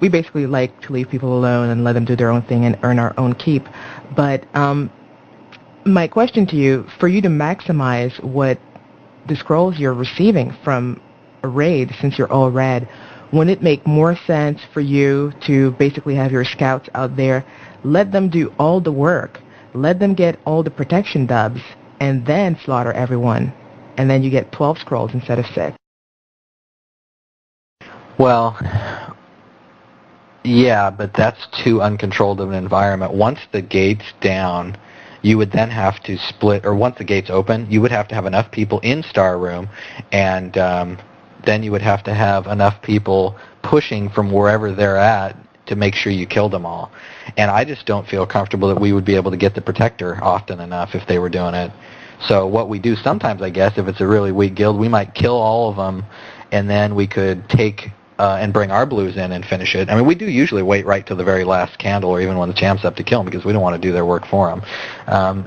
We basically like to leave people alone and let them do their own thing and earn our own keep. But my question to you, for you to maximize what the scrolls you're receiving from a raid, since you're all red, wouldn't it make more sense for you to basically have your scouts out there, let them do all the work, let them get all the protection dubs, and then slaughter everyone, and then you get 12 scrolls instead of 6? Well, Yeah, but that's too uncontrolled of an environment. Once the gate's down, you would then have to split, or once the gate's open, you would have to have enough people in Star Room, and then you would have to have enough people pushing from wherever they're at to make sure you kill them all. And I just don't feel comfortable that we would be able to get the Protector often enough if they were doing it. So what we do sometimes, I guess, if it's a really weak guild, we might kill all of them, and then we could take and bring our blues in and finish it. I mean, we do usually wait right till the very last candle or even when the champ's up to kill them because we don't want to do their work for them.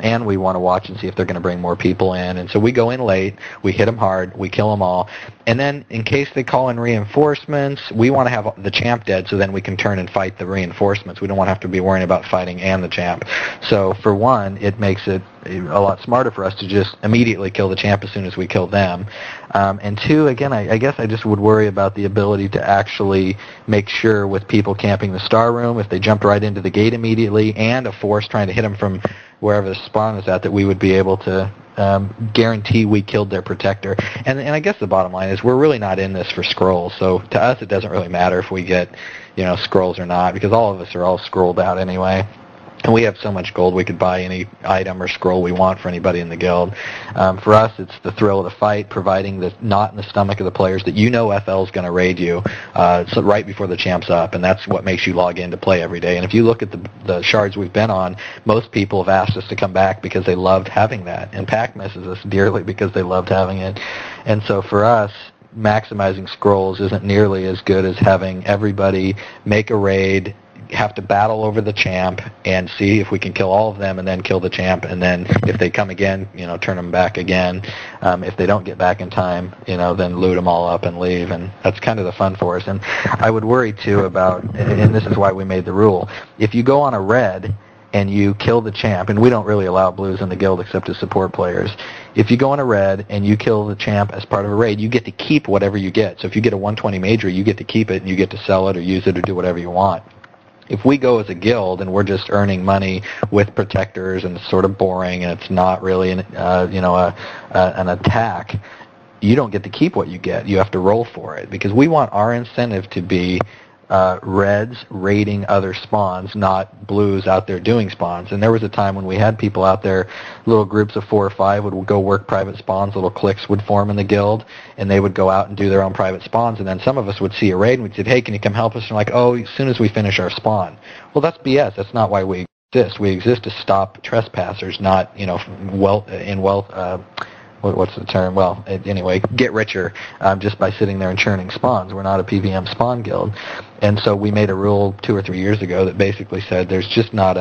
And we want to watch and see if they're going to bring more people in. And so we go in late, we hit them hard, we kill them all. And then in case they call in reinforcements, we want to have the champ dead so then we can turn and fight the reinforcements. We don't want to have to be worrying about fighting and the champ. So for one, it makes it a lot smarter for us to just immediately kill the champ as soon as we kill them. And two, again, I guess I just would worry about the ability to actually make sure with people camping the Star Room, if they jumped right into the gate immediately, and a force trying to hit them from wherever the spawn is at, that we would be able to guarantee we killed their Protector. And I guess the bottom line is we're really not in this for scrolls, so to us it doesn't really matter if we get, scrolls or not, because all of us are all scrolled out anyway. And we have so much gold we could buy any item or scroll we want for anybody in the guild. For us, it's the thrill of the fight, providing the knot in the stomach of the players that FL's going to raid you so right before the champ's up, and that's what makes you log in to play every day. And if you look at the shards we've been on, most people have asked us to come back because they loved having that, and Pac misses us dearly because they loved having it. And so for us, maximizing scrolls isn't nearly as good as having everybody make a raid, have to battle over the champ and see if we can kill all of them and then kill the champ, and then if they come again, turn them back again. If they don't get back in time, then loot them all up and leave, and that's kind of the fun for us. And I would worry too about, and this is why we made the rule, if you go on a red and you kill the champ, and we don't really allow blues in the guild except to support players. If you go on a red and you kill the champ as part of a raid, you get to keep whatever you get. So if you get a 120 major, you get to keep it and you get to sell it or use it or do whatever you want. If we go as a guild and we're just earning money with Protectors and it's sort of boring and it's not really an attack, you don't get to keep what you get. You have to roll for it because we want our incentive to be reds raiding other spawns, not blues out there doing spawns. And there was a time when we had people out there, little groups of 4 or 5 would go work private spawns, little cliques would form in the guild, and they would go out and do their own private spawns, and then some of us would see a raid and we'd say, hey, can you come help us? And like, oh, as soon as we finish our spawn. Well, that's BS. That's not why we exist. We exist to stop trespassers, not, what's the term? Well, anyway, get richer just by sitting there and churning spawns. We're not a PVM spawn guild. And so we made a rule 2 or 3 years ago that basically said there's just not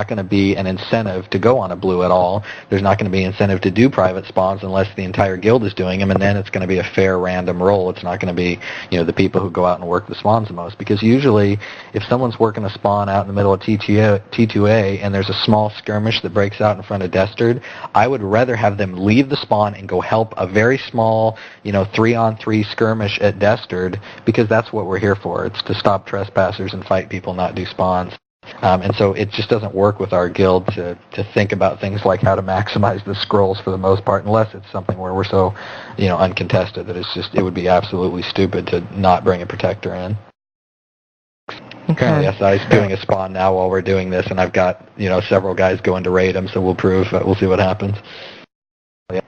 going to be an incentive to go on a blue at all. There's not going to be an incentive to do private spawns unless the entire guild is doing them, and then it's going to be a fair random roll. It's not going to be, the people who go out and work the spawns the most. Because usually, if someone's working a spawn out in the middle of T2A and there's a small skirmish that breaks out in front of Destard, I would rather have them leave the spawn and go help a very small, 3-on-3 skirmish at Destard, because that's what we're here for. It's to stop trespassers and fight people, not do spawns. And so it just doesn't work with our guild to think about things like how to maximize the scrolls for the most part, unless it's something where we're so, uncontested that it would be absolutely stupid to not bring a Protector in. Okay. Currently, SI is doing a spawn now while we're doing this, and I've got, several guys going to raid him, so we'll see what happens. Yeah.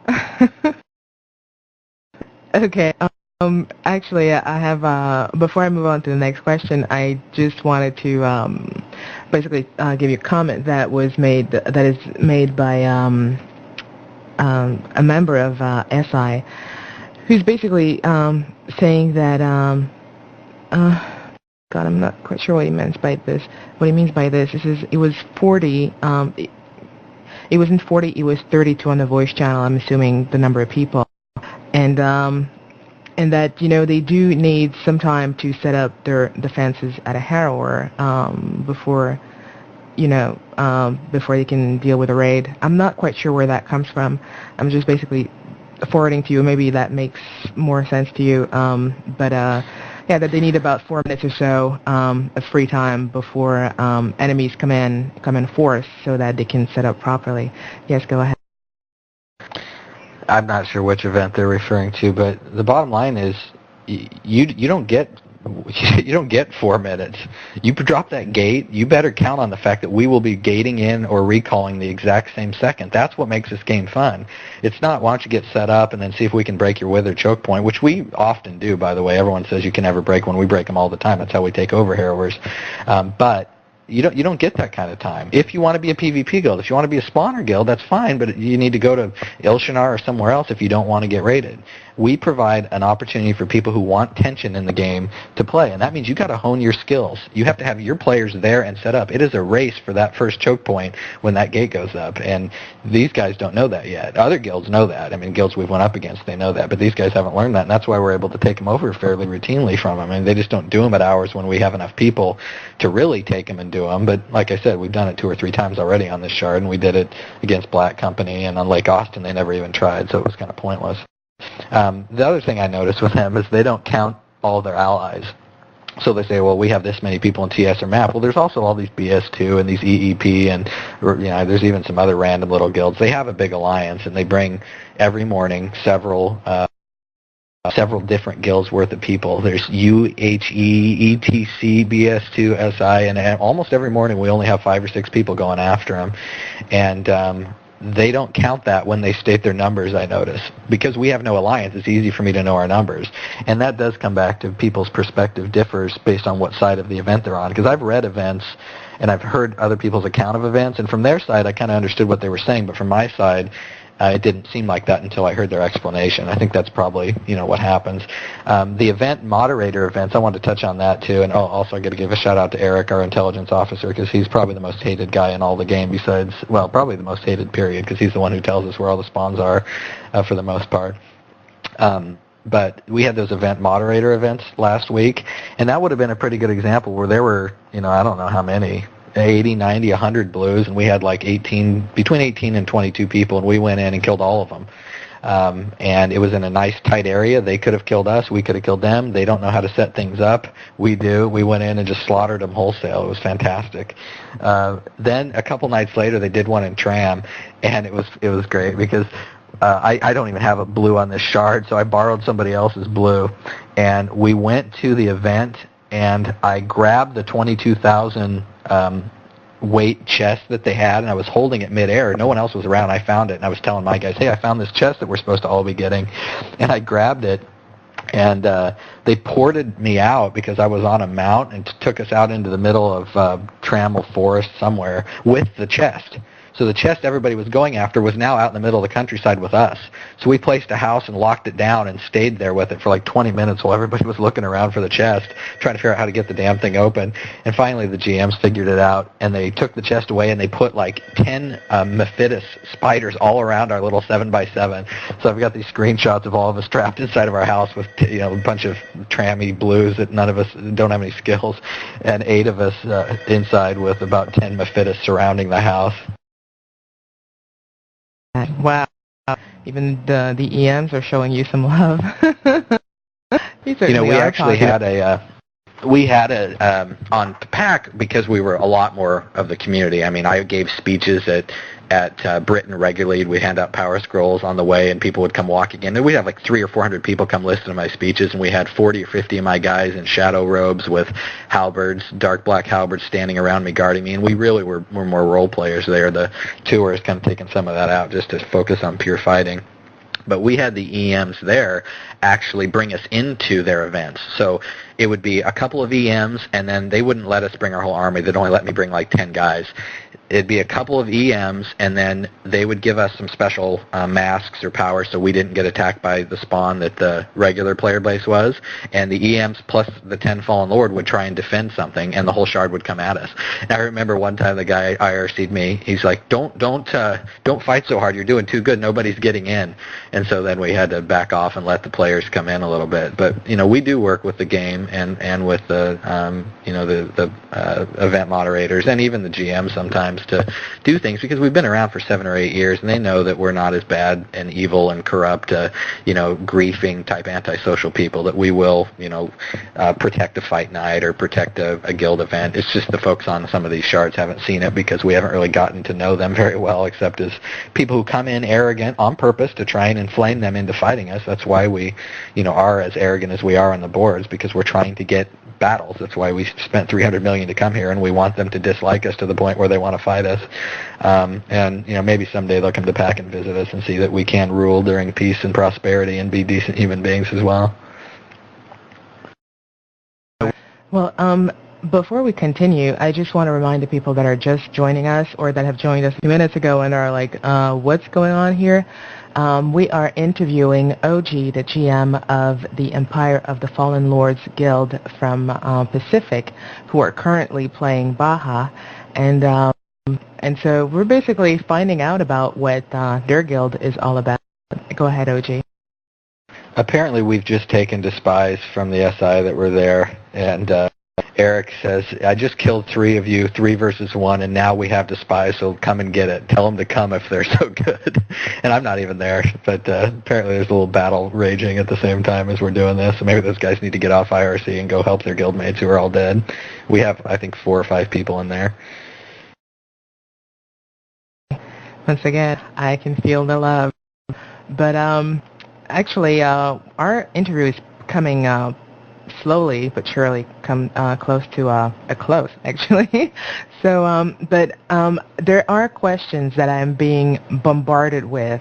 Okay. Actually, I have, before I move on to the next question, I just wanted to basically give you a comment that is made by a member of SI, who's basically saying that, God, I'm not quite sure what he means by this. What he means by this is it was 40, it wasn't 40, it was 32 on the voice channel, I'm assuming the number of people. And that, they do need some time to set up their defenses at a Harrower before they can deal with a raid. I'm not quite sure where that comes from. I'm just basically forwarding to you. Maybe that makes more sense to you. Yeah, that they need about 4 minutes or so of free time before enemies come in force so that they can set up properly. Yes, go ahead. I'm not sure which event they're referring to, but the bottom line is you don't get you don't get 4 minutes. You drop that gate, you better count on the fact that we will be gating in or recalling the exact same second. That's what makes this game fun. It's not, why don't you get set up and then see if we can break your wither choke point, which we often do, by the way. Everyone says you can never break one. We break them all the time. That's how we take over Harrowers. But you don't get that kind of time. If you want to be a PvP guild, if you want to be a spawner guild, that's fine, but you need to go to Ilshanar or somewhere else if you don't want to get raided. We provide an opportunity for people who want tension in the game to play, and that means you got to hone your skills. You have to have your players there and set up. It is a race for that first choke point when that gate goes up, and these guys don't know that yet. Other guilds know that. I mean, guilds we've went up against, they know that, but these guys haven't learned that, and that's why we're able to take them over fairly routinely from them. I mean, they just don't do them at hours when we have enough people to really take them and do them, but like I said, we've done it 2 or 3 times already on this shard, and we did it against Black Company, and on Lake Austin they never even tried, so it was kind of pointless. The other thing I noticed with them is they don't count all their allies. So they say, well, we have this many people in TS or MAP. Well, there's also all these BS2 and these EEP, and there's even some other random little guilds. They have a big alliance, and they bring every morning several different guilds worth of people. There's UHE, ETC, BS2, SI, and almost every morning we only have 5 or 6 people going after them. And they don't count that when they state their numbers, I notice. Because we have no alliance, it's easy for me to know our numbers. And that does come back to people's perspective differs based on what side of the event they're on. Because I've read events, and I've heard other people's account of events, and from their side I kind of understood what they were saying, but from my side, it didn't seem like that until I heard their explanation. I think that's probably, what happens. The event moderator events, I wanted to touch on that too, and also I got to give a shout out to Eric, our intelligence officer, because he's probably the most hated guy in all the game besides, well, probably the most hated period, because he's the one who tells us where all the spawns are for the most part. But we had those event moderator events last week, and that would have been a pretty good example where there were, I don't know how many, 80, 90, 100 blues, and we had like between 18 and 22 people, and we went in and killed all of them. And it was in a nice tight area. They could have killed us. We could have killed them. They don't know how to set things up. We do. We went in and just slaughtered them wholesale. It was fantastic. Then a couple nights later, they did one in Tram, and it was great because I don't even have a blue on this shard, so I borrowed somebody else's blue. And we went to the event, and I grabbed the 22,000 weight chest that they had, and I was holding it midair. No one else was around. I found it, and I was telling my guys, hey, I found this chest that we're supposed to all be getting. And I grabbed it, and they ported me out because I was on a mount and took us out into the middle of Trammel Forest somewhere with the chest. So the chest everybody was going after was now out in the middle of the countryside with us. So we placed a house and locked it down and stayed there with it for like 20 minutes while everybody was looking around for the chest, trying to figure out how to get the damn thing open. And finally the GMs figured it out, and they took the chest away, and they put like 10 Mephitis spiders all around our little 7x7. So I've got these screenshots of all of us trapped inside of our house with a bunch of trammy blues that none of us don't have any skills, and 8 of us inside with about 10 Mephitis surrounding the house. Wow. Even the EMs are showing you some love. We actually had on PAC, because we were a lot more of the community. I mean, I gave speeches at Britain regularly. We'd hand out power scrolls on the way, and people would come walking in. And we'd have like 300 or 400 people come listen to my speeches, and we had 40 or 50 of my guys in shadow robes with halberds, dark black halberds, standing around me, guarding me. And we really were more role players there. The tour is kind of taking some of that out just to focus on pure fighting. But we had the EMs there actually bring us into their events. So it would be a couple of EMs, and then they wouldn't let us bring our whole army. They'd only let me bring like 10 guys. It'd be a couple of EMs, and then they would give us some special masks or powers so we didn't get attacked by the spawn that the regular player base was. And the EMs plus the 10 Fallen Lord would try and defend something, and the whole shard would come at us. And I remember one time the guy IRC'd me. He's like, don't fight so hard. You're doing too good. Nobody's getting in. And so then we had to back off and let the players come in a little bit. But we do work with the game and with the the event moderators and even the GM sometimes guilds to do things, because we've been around for 7 or 8 years, and they know that we're not as bad and evil and corrupt, griefing type antisocial people, that we will, protect a fight night or protect a guild event. It's just the folks on some of these shards haven't seen it because we haven't really gotten to know them very well, except as people who come in arrogant on purpose to try and inflame them into fighting us. That's why we, are as arrogant as we are on the boards, because we're trying to get battles. That's why we spent $300 million to come here, and we want them to dislike us to the point where they want to fight us. And maybe someday they'll come to PAC and visit us and see that we can rule during peace and prosperity and be decent human beings as well. Well, before we continue, I just want to remind the people that are just joining us or that have joined us a few minutes ago and are like, what's going on here? We are interviewing OG, the GM of the Empire of the Fallen Lords Guild from Pacific, who are currently playing Baja. And so we're basically finding out about what their guild is all about. Go ahead, OG. Apparently we've just taken to spies from the SI that were there, and Eric says, I just killed 3 of you, 3 versus 1, and now we have the spies, so come and get it. Tell them to come if they're so good. And I'm not even there, but apparently there's a little battle raging at the same time as we're doing this, so maybe those guys need to get off IRC and go help their guildmates who are all dead. We have, I think, 4 or 5 people in there. Once again, I can feel the love. But actually, our interview is coming slowly but surely close to a close, actually. So, but there are questions that I'm being bombarded with,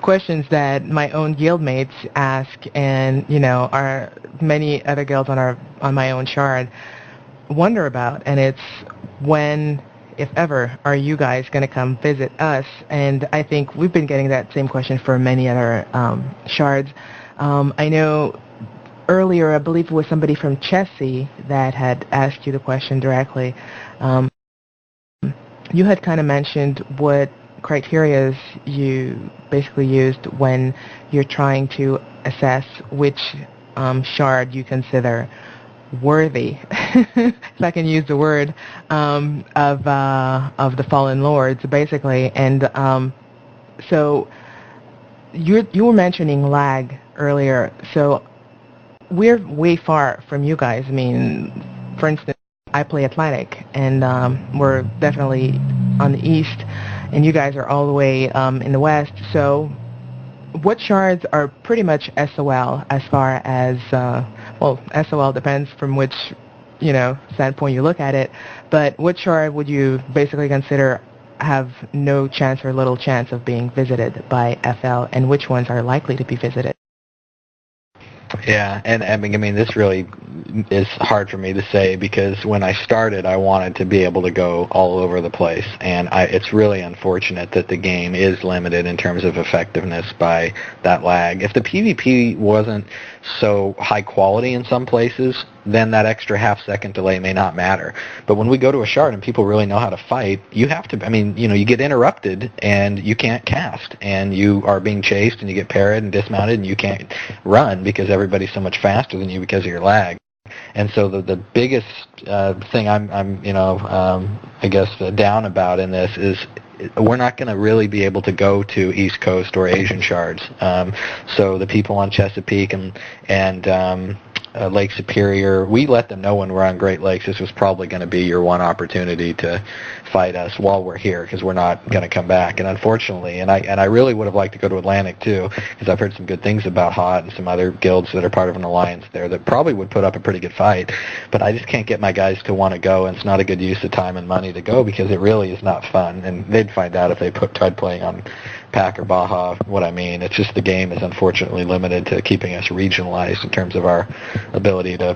questions that my own guildmates ask, and are many other guilds on my own shard wonder about, and it's when, if ever, are you guys going to come visit us? And I think we've been getting that same question for many other shards. I know earlier, I believe it was somebody from Chessie that had asked you the question directly. You had kind of mentioned what criteria you basically used when you're trying to assess which shard you consider worthy, if I can use the word, of the Fallen Lords, basically. And so you were mentioning lag earlier. So we're way far from you guys. I mean, for instance, I play Atlantic, and we're definitely on the east, and you guys are all the way in the west. So what shards are pretty much SOL as far as, SOL depends from which, standpoint you look at it, but what shard would you basically consider have no chance or little chance of being visited by FL, and which ones are likely to be visited? Yeah, and I mean, this really is hard for me to say, because when I started, I wanted to be able to go all over the place, and it's really unfortunate that the game is limited in terms of effectiveness by that lag. If the PvP wasn't so high quality in some places, then that extra half-second delay may not matter. But when we go to a shard and people really know how to fight, you have to, you get interrupted and you can't cast, and you are being chased and you get parried and dismounted and you can't run because everybody's so much faster than you because of your lag. And so the biggest thing I'm I guess down about in this is we're not going to really be able to go to East Coast or Asian shards. So the people on Chesapeake and Lake Superior, we let them know when we're on Great Lakes this was probably going to be your one opportunity to fight us while we're here, because we're not going to come back. And unfortunately, and I really would have liked to go to Atlantic too, because I've heard some good things about Hot and some other guilds that are part of an alliance there that probably would put up a pretty good fight. But I just can't get my guys to want to go, and it's not a good use of time and money to go, because it really is not fun. And they'd find out if they tried playing on PAC or Baja what I mean. It's just the game is unfortunately limited to keeping us regionalized in terms of our ability to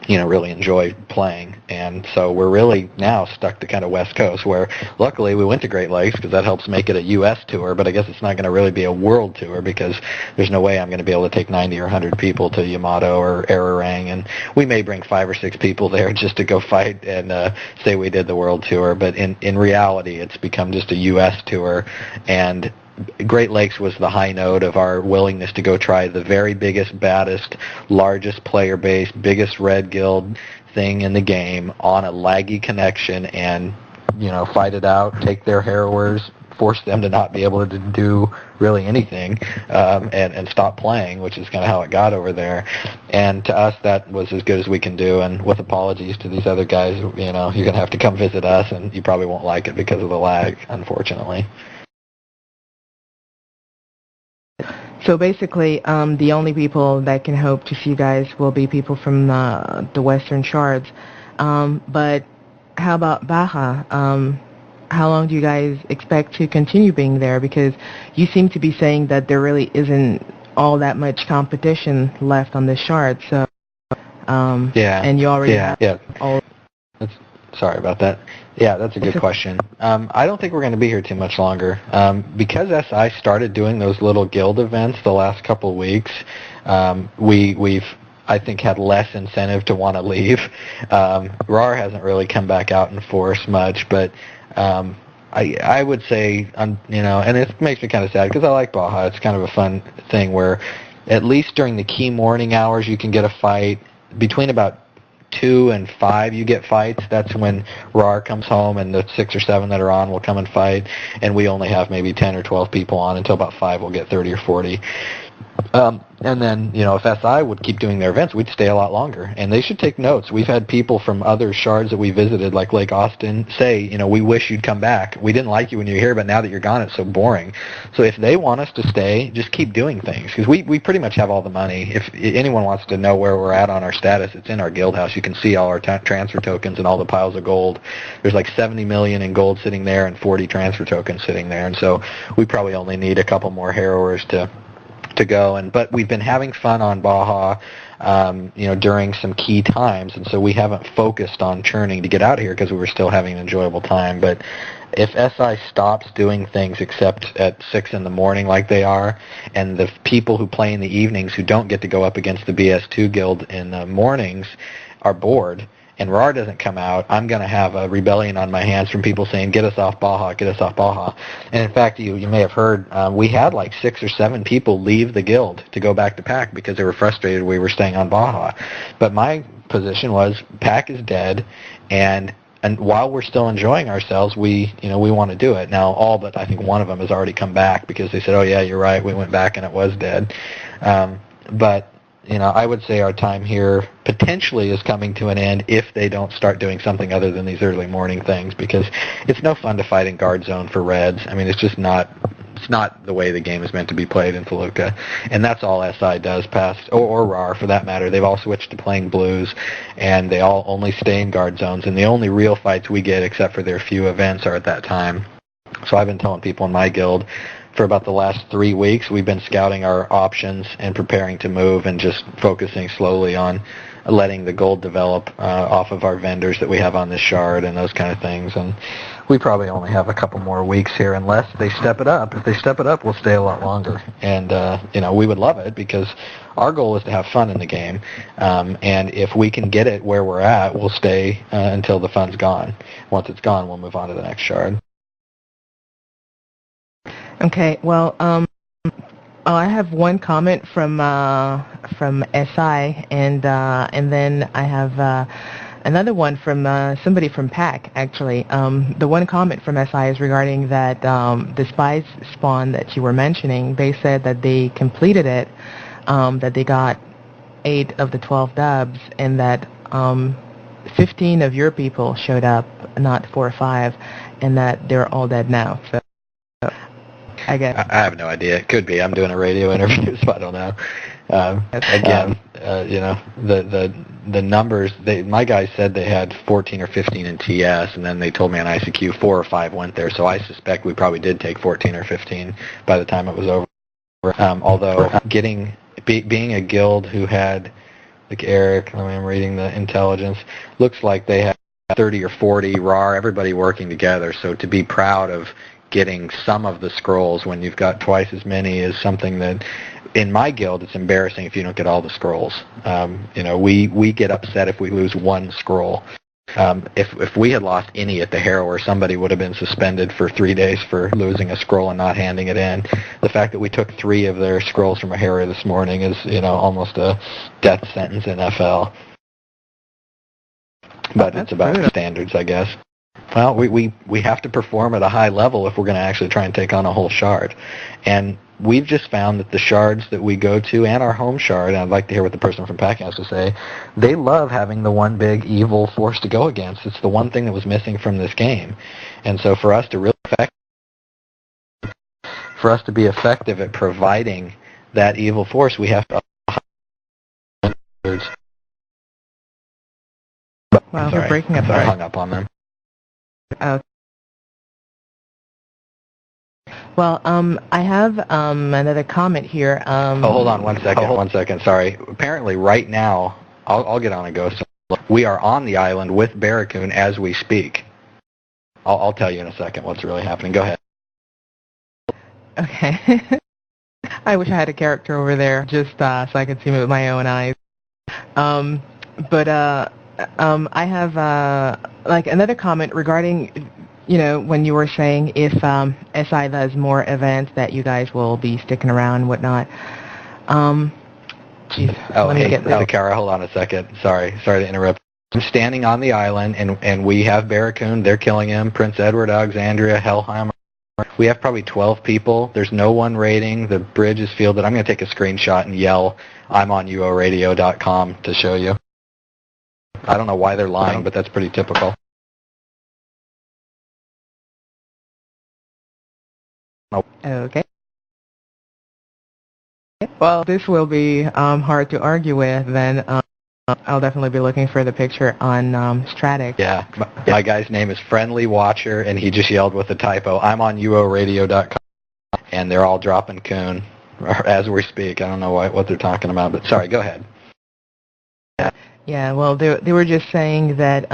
really enjoy playing. And so we're really now stuck to kind of West Coast, where luckily we went to Great Lakes because that helps make it a U.S. tour, but I guess it's not going to really be a world tour because there's no way I'm going to be able to take 90 or 100 people to Yamato or Ararang, and we may bring 5 or 6 people there just to go fight and say we did the world tour, but in reality it's become just a U.S. tour. And Great Lakes was the high note of our willingness to go try the very biggest, baddest, largest player base, biggest red guild thing in the game on a laggy connection, and fight it out, take their harrowers, force them to not be able to do really anything, and stop playing, which is kind of how it got over there. And to us, that was as good as we can do. And with apologies to these other guys, you're going to have to come visit us, and you probably won't like it because of the lag, unfortunately. So basically, the only people that can hope to see you guys will be people from the Western Shards. But how about Baja? How long do you guys expect to continue being there? Because you seem to be saying that there really isn't all that much competition left on this shard. So, and you already have all. Sorry about that. Yeah, that's a good question. I don't think we're going to be here too much longer. Because SI started doing those little guild events the last couple of weeks, we've I think had less incentive to want to leave. RAR hasn't really come back out in force much, but I would say, and it makes me kind of sad because I like Baja. It's kind of a fun thing where at least during the key morning hours you can get a fight. Between about 2 and 5 you get fights. That's when RAR comes home and the 6 or 7 that are on will come and fight, and we only have maybe 10 or 12 people on until about 5 we'll get 30 or 40. And then, if SI would keep doing their events, we'd stay a lot longer. And they should take notes. We've had people from other shards that we visited, like Lake Austin, say, we wish you'd come back. We didn't like you when you were here, but now that you're gone, it's so boring. So if they want us to stay, just keep doing things. Because we pretty much have all the money. If anyone wants to know where we're at on our status, it's in our guild house. You can see all our transfer tokens and all the piles of gold. There's like 70 million in gold sitting there and 40 transfer tokens sitting there. And so we probably only need a couple more harrowers to go, but we've been having fun on Baja, during some key times, and so we haven't focused on churning to get out of here because we were still having an enjoyable time. But if SI stops doing things except at 6 in the morning like they are, and the people who play in the evenings who don't get to go up against the BS2 guild in the mornings are bored, and RAR doesn't come out, I'm going to have a rebellion on my hands from people saying, get us off Baja, get us off Baja. And in fact, you may have heard, we had like 6 or 7 people leave the guild to go back to PAC because they were frustrated we were staying on Baja. But my position was, PAC is dead, and while we're still enjoying ourselves, we want to do it. Now, all but I think one of them has already come back because they said, oh yeah, you're right, we went back and it was dead. But I would say our time here potentially is coming to an end if they don't start doing something other than these early morning things, because it's no fun to fight in guard zone for Reds. I mean, it's just not the way the game is meant to be played in Toluca. And that's all SI does past, or RAR for that matter. They've all switched to playing blues, and they all only stay in guard zones. And the only real fights we get, except for their few events, are at that time. So I've been telling people in my guild, for about the last 3 weeks, we've been scouting our options and preparing to move and just focusing slowly on letting the gold develop off of our vendors that we have on this shard and those kind of things. And we probably only have a couple more weeks here unless they step it up. If they step it up, we'll stay a lot longer. And, we would love it because our goal is to have fun in the game. And if we can get it where we're at, we'll stay until the fun's gone. Once it's gone, we'll move on to the next shard. Okay, well, I have one comment from SI, and then I have another one from somebody from PAC, actually. The one comment from SI is regarding that the spies spawn that you were mentioning. They said that they completed it, that they got 8 of the 12 dubs, and that 15 of your people showed up, not 4 or 5, and that they're all dead now. So I guess. I have no idea. It could be. I'm doing a radio interview, so I don't know. The numbers. My guys said they had 14 or 15 in TS, and then they told me on ICQ 4 or 5 went there. So I suspect we probably did take 14 or 15 by the time it was over. Although being a guild who had, like Eric, I'm reading the intelligence, looks like they had 30 or 40 RAR, everybody working together. So to be proud of getting some of the scrolls when you've got twice as many is something that, in my guild, it's embarrassing if you don't get all the scrolls. We get upset if we lose 1 scroll. If we had lost any at the Harrower, somebody would have been suspended for 3 days for losing a scroll and not handing it in. The fact that we took 3 of their scrolls from a Harrower this morning is, almost a death sentence in FL. But it's about standards, I guess. Well, we have to perform at a high level if we're going to actually try and take on a whole shard. And we've just found that the shards that we go to and our home shard, and I'd like to hear what the person from PAC has to say, they love having the one big evil force to go against. It's the one thing that was missing from this game. And so for us to really be effective at providing that evil force, we have to... Wow, we're breaking up. I hung up on them. Well, I have another comment here. Hold on one second. Sorry. Apparently, right now, I'll get on and go. So we are on the island with Barracoon as we speak. I'll tell you in a second what's really happening. Go ahead. Okay. I wish I had a character over there just so I could see him with my own eyes. I have like another comment regarding, when you were saying if SI does more events that you guys will be sticking around and whatnot. Let me get this. Kara, hold on a second. Sorry to interrupt. I'm standing on the island, and we have Barracoon. They're killing him. Prince Edward, Alexandria, Hellheimer. We have probably 12 people. There's no one raiding. The bridge is fielded. I'm going to take a screenshot and yell, I'm on uoradio.com to show you. I don't know why they're lying, but that's pretty typical. Okay. Well, this will be hard to argue with, then I'll definitely be looking for the picture on Stratic. Yeah, my guy's name is Friendly Watcher, and he just yelled with a typo, I'm on uoradio.com, and they're all dropping Coon as we speak. I don't know what they're talking about, but sorry, go ahead. Yeah, well, they were just saying that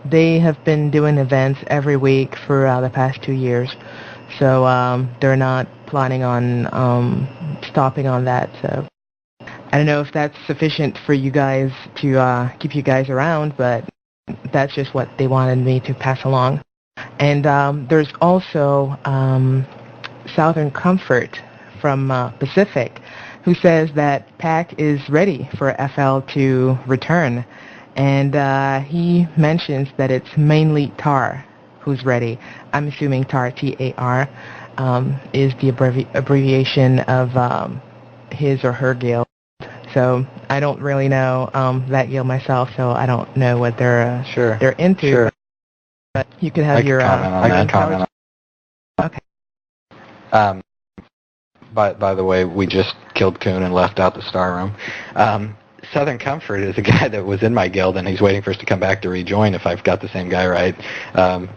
they have been doing events every week for the past 2 years, so they're not planning on stopping on that. So I don't know if that's sufficient for you guys to keep you guys around, but that's just what they wanted me to pass along. And there's also Southern Comfort from Pacific, who says that PAC is ready for FL to return. And he mentions that it's mainly TAR who's ready. I'm assuming TAR, T-A-R, is the abbreviation of his or her guild. So I don't really know that guild myself, so I don't know what they're into. Sure. But you could have comment on that. Okay. By the way, we just killed Coon and left out the star room. Southern Comfort is a guy that was in my guild, and he's waiting for us to come back to rejoin if I've got the same guy right.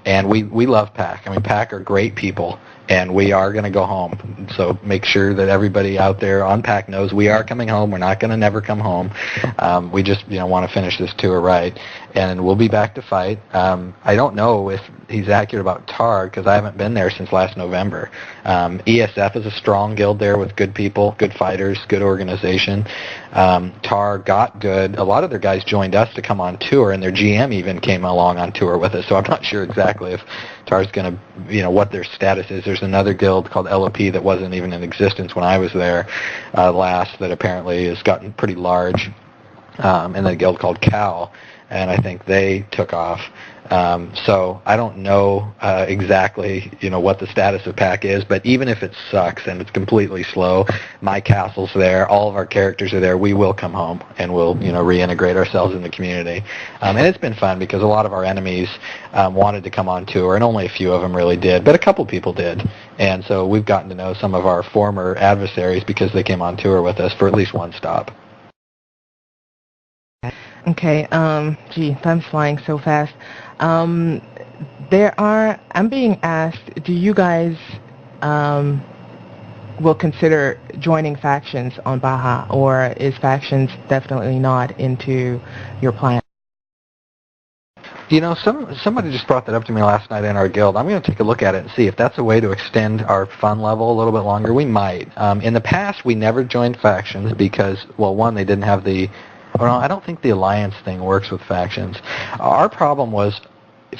And we love PAC. I mean, PAC are great people, and we are going to go home. So make sure that everybody out there on PAC knows we are coming home. We're not going to never come home. We just want to finish this tour right, and we'll be back to fight. I don't know if he's accurate about TAR because I haven't been there since last November. ESF is a strong guild there with good people, good fighters, good organization. TAR got good. A lot of their guys joined us to come on tour, and their GM even came along on tour with us. So I'm not sure exactly if TAR's going to, what their status is. There's another guild called LOP that wasn't even in existence when I was there last that apparently has gotten pretty large, and then a guild called CAL, and I think they took off. So I don't know exactly, what the status of PAC is, but even if it sucks and it's completely slow, my castle's there, all of our characters are there, we will come home and we'll, reintegrate ourselves in the community. And it's been fun because a lot of our enemies wanted to come on tour, and only a few of them really did, but a couple people did. And so we've gotten to know some of our former adversaries because they came on tour with us for at least one stop. Okay, time's flying so fast. I'm being asked, do you guys will consider joining factions on Baja, or is factions definitely not into your plan? Somebody just brought that up to me last night in our guild. I'm going to take a look at it and see if that's a way to extend our fun level a little bit longer. We might. In the past, we never joined factions because, well, one, they didn't have the... Oh, no, I don't think the alliance thing works with factions. Our problem was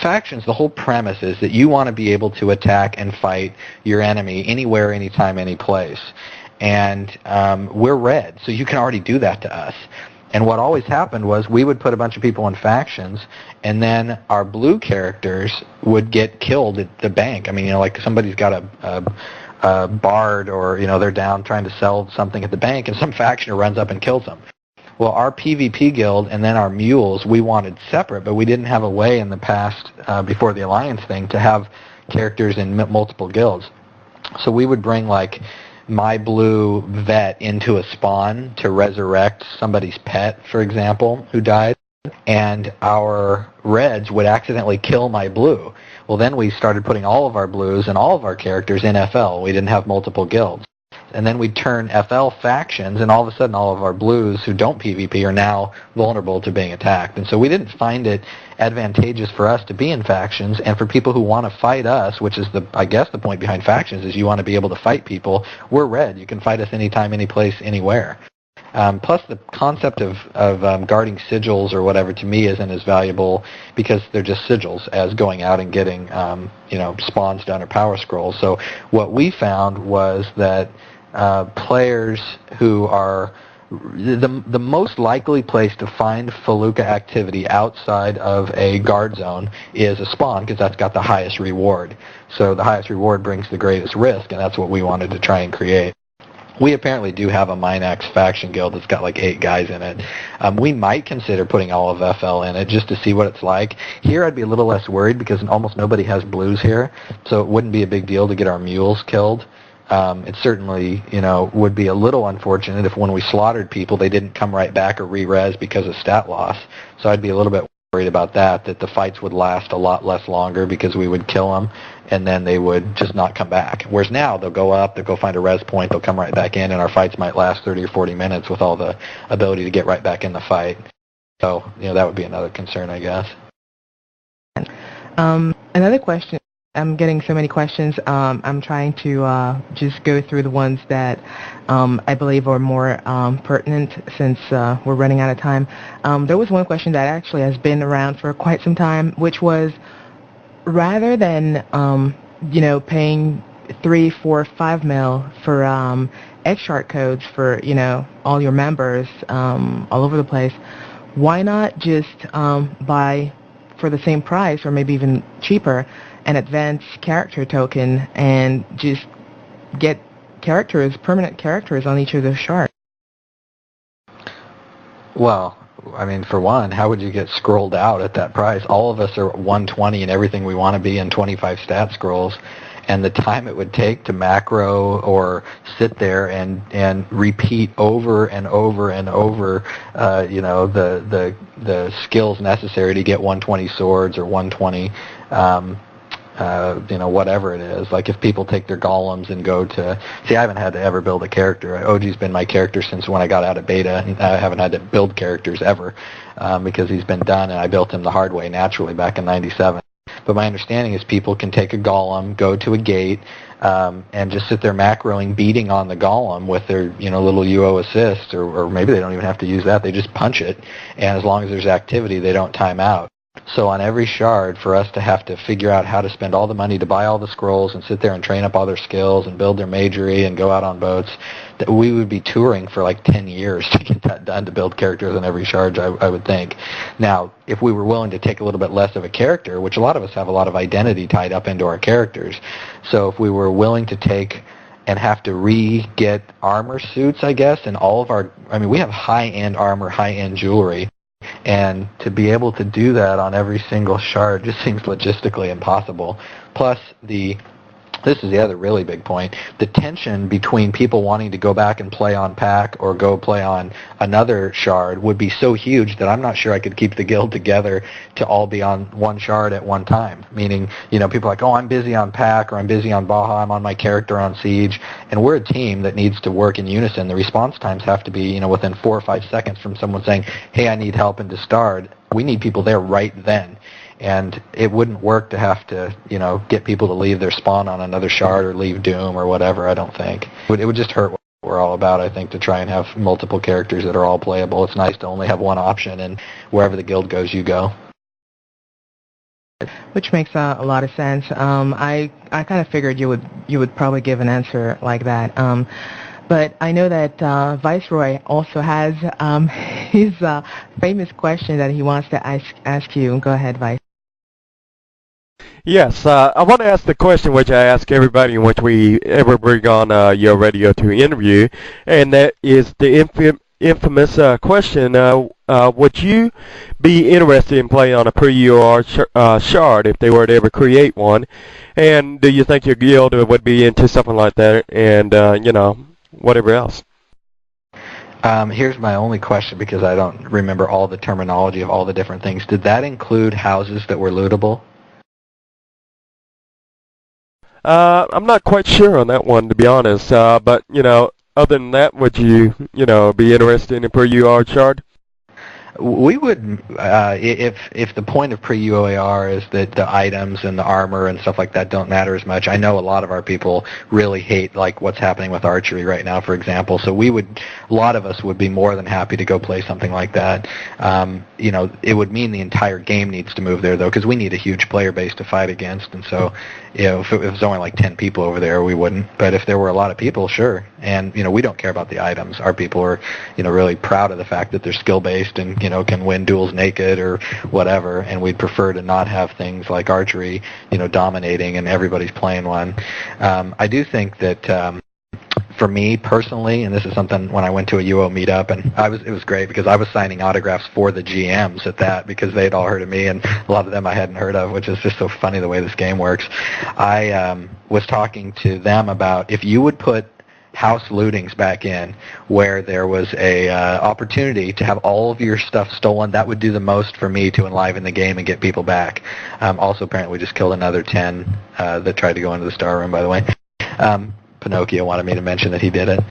factions, the whole premise is that you want to be able to attack and fight your enemy anywhere, anytime, any place. And we're red, so you can already do that to us. And what always happened was we would put a bunch of people in factions, and then our blue characters would get killed at the bank. I mean, like somebody's got a bard, or they're down trying to sell something at the bank, and some factioner runs up and kills them. Well, our PvP guild and then our mules we wanted separate, but we didn't have a way in the past, before the alliance thing, to have characters in multiple guilds. So we would bring like my blue vet into a spawn to resurrect somebody's pet, for example, who died, and our reds would accidentally kill my blue. Well, then we started putting all of our blues and all of our characters in FL. We didn't have multiple guilds. And then we'd turn FL factions, and all of a sudden all of our blues who don't PvP are now vulnerable to being attacked. And so we didn't find it advantageous for us to be in factions, and for people who want to fight us, which is I guess the point behind factions is you want to be able to fight people. We're red. You can fight us anytime, any place, anywhere. Plus the concept of guarding sigils or whatever to me isn't as valuable, because they're just sigils, as going out and getting spawns done or power scrolls. So what we found was that players who are the most likely place to find Felucca activity outside of a guard zone is a spawn, because that's got the highest reward. So the highest reward brings the greatest risk, and that's what we wanted to try and create. We apparently do have a Minax faction guild that's got like 8 guys in it. We might consider putting all of FL in it just to see what it's like. Here I'd be a little less worried because almost nobody has blues here, so it wouldn't be a big deal to get our mules killed. It certainly, would be a little unfortunate if when we slaughtered people they didn't come right back or re-res because of stat loss. So I'd be a little bit worried about that the fights would last a lot less longer because we would kill them and then they would just not come back. Whereas now they'll go up, they'll go find a res point, they'll come right back in, and our fights might last 30 or 40 minutes with all the ability to get right back in the fight. So, that would be another concern, I guess. Another question. I'm getting so many questions. I'm trying to just go through the ones that I believe are more pertinent since we're running out of time. There was one question that actually has been around for quite some time, which was, rather than paying 3, 4, 5 mil for X-Shark codes for all your members all over the place, why not just buy for the same price or maybe even cheaper an advanced character token and just get permanent characters on each of those shards? Well, I mean, for one, how would you get scrolled out at that price? All of us are 120 and everything we want to be in 25 stat scrolls, and the time it would take to macro or sit there and repeat over and over and over, the skills necessary to get 120 swords or 120. Whatever it is. Like if people take their golems and go to... See, I haven't had to ever build a character. OG's been my character since when I got out of beta. I haven't had to build characters ever because he's been done, and I built him the hard way naturally back in 97. But my understanding is people can take a golem, go to a gate, and just sit there macroing, beating on the golem with their little UO assist, or maybe they don't even have to use that. They just punch it, and as long as there's activity, they don't time out. So on every shard, for us to have to figure out how to spend all the money to buy all the scrolls and sit there and train up all their skills and build their magery and go out on boats, that we would be touring for like 10 years to get that done, to build characters on every shard, I would think. Now, if we were willing to take a little bit less of a character, which a lot of us have a lot of identity tied up into our characters, so if we were willing to take and have to re-get armor suits, I guess, and all of our... I mean, we have high-end armor, high-end jewelry, and to be able to do that on every single shard just seems logistically impossible. Plus, this is the other really big point, the tension between people wanting to go back and play on pack or go play on another shard would be so huge that I'm not sure I could keep the guild together to all be on one shard at one time. Meaning, people are like, oh, I'm busy on pack, or I'm busy on Baja, I'm on my character on Siege, and we're a team that needs to work in unison. The response times have to be, within 4 or 5 seconds from someone saying, hey, I need help in Distard. We need people there right then. And it wouldn't work to have to, get people to leave their spawn on another shard or leave Doom or whatever, I don't think. It would just hurt what we're all about, I think, to try and have multiple characters that are all playable. It's nice to only have one option, and wherever the guild goes, you go. Which makes a lot of sense. I kind of figured you would probably give an answer like that. But I know that Viceroy also has his famous question that he wants to ask you. Go ahead, Vice. Yes, I want to ask the question which I ask everybody in which we ever bring on your radio to interview, and that is the infamous question, would you be interested in playing on a pre-UR shard if they were to ever create one? And do you think your guild would be into something like that and, whatever else? Here's my only question because I don't remember all the terminology of all the different things. Did that include houses that were lootable? I'm not quite sure on that one, to be honest. But, other than that, would you, be interested in a per-UR shard? We would, if the point of pre-UAR is that the items and the armor and stuff like that don't matter as much. I know a lot of our people really hate like what's happening with archery right now, for example. So a lot of us would be more than happy to go play something like that. It would mean the entire game needs to move there though, because we need a huge player base to fight against. And so, if it was only like 10 people over there, we wouldn't. But if there were a lot of people, sure. And we don't care about the items. Our people are, really proud of the fact that they're skill-based and can win duels naked or whatever, and we'd prefer to not have things like archery, dominating and everybody's playing one. I do think that for me personally, and this is something when I went to a UO meetup, and it was great because I was signing autographs for the GMs at that because they'd all heard of me, and a lot of them I hadn't heard of, which is just so funny the way this game works. I was talking to them about if you would put house lootings back in where there was a opportunity to have all of your stuff stolen, that would do the most for me to enliven the game and get people back. Also, apparently, we just killed another 10 that tried to go into the star room, by the way. Pinocchio wanted me to mention that he did it.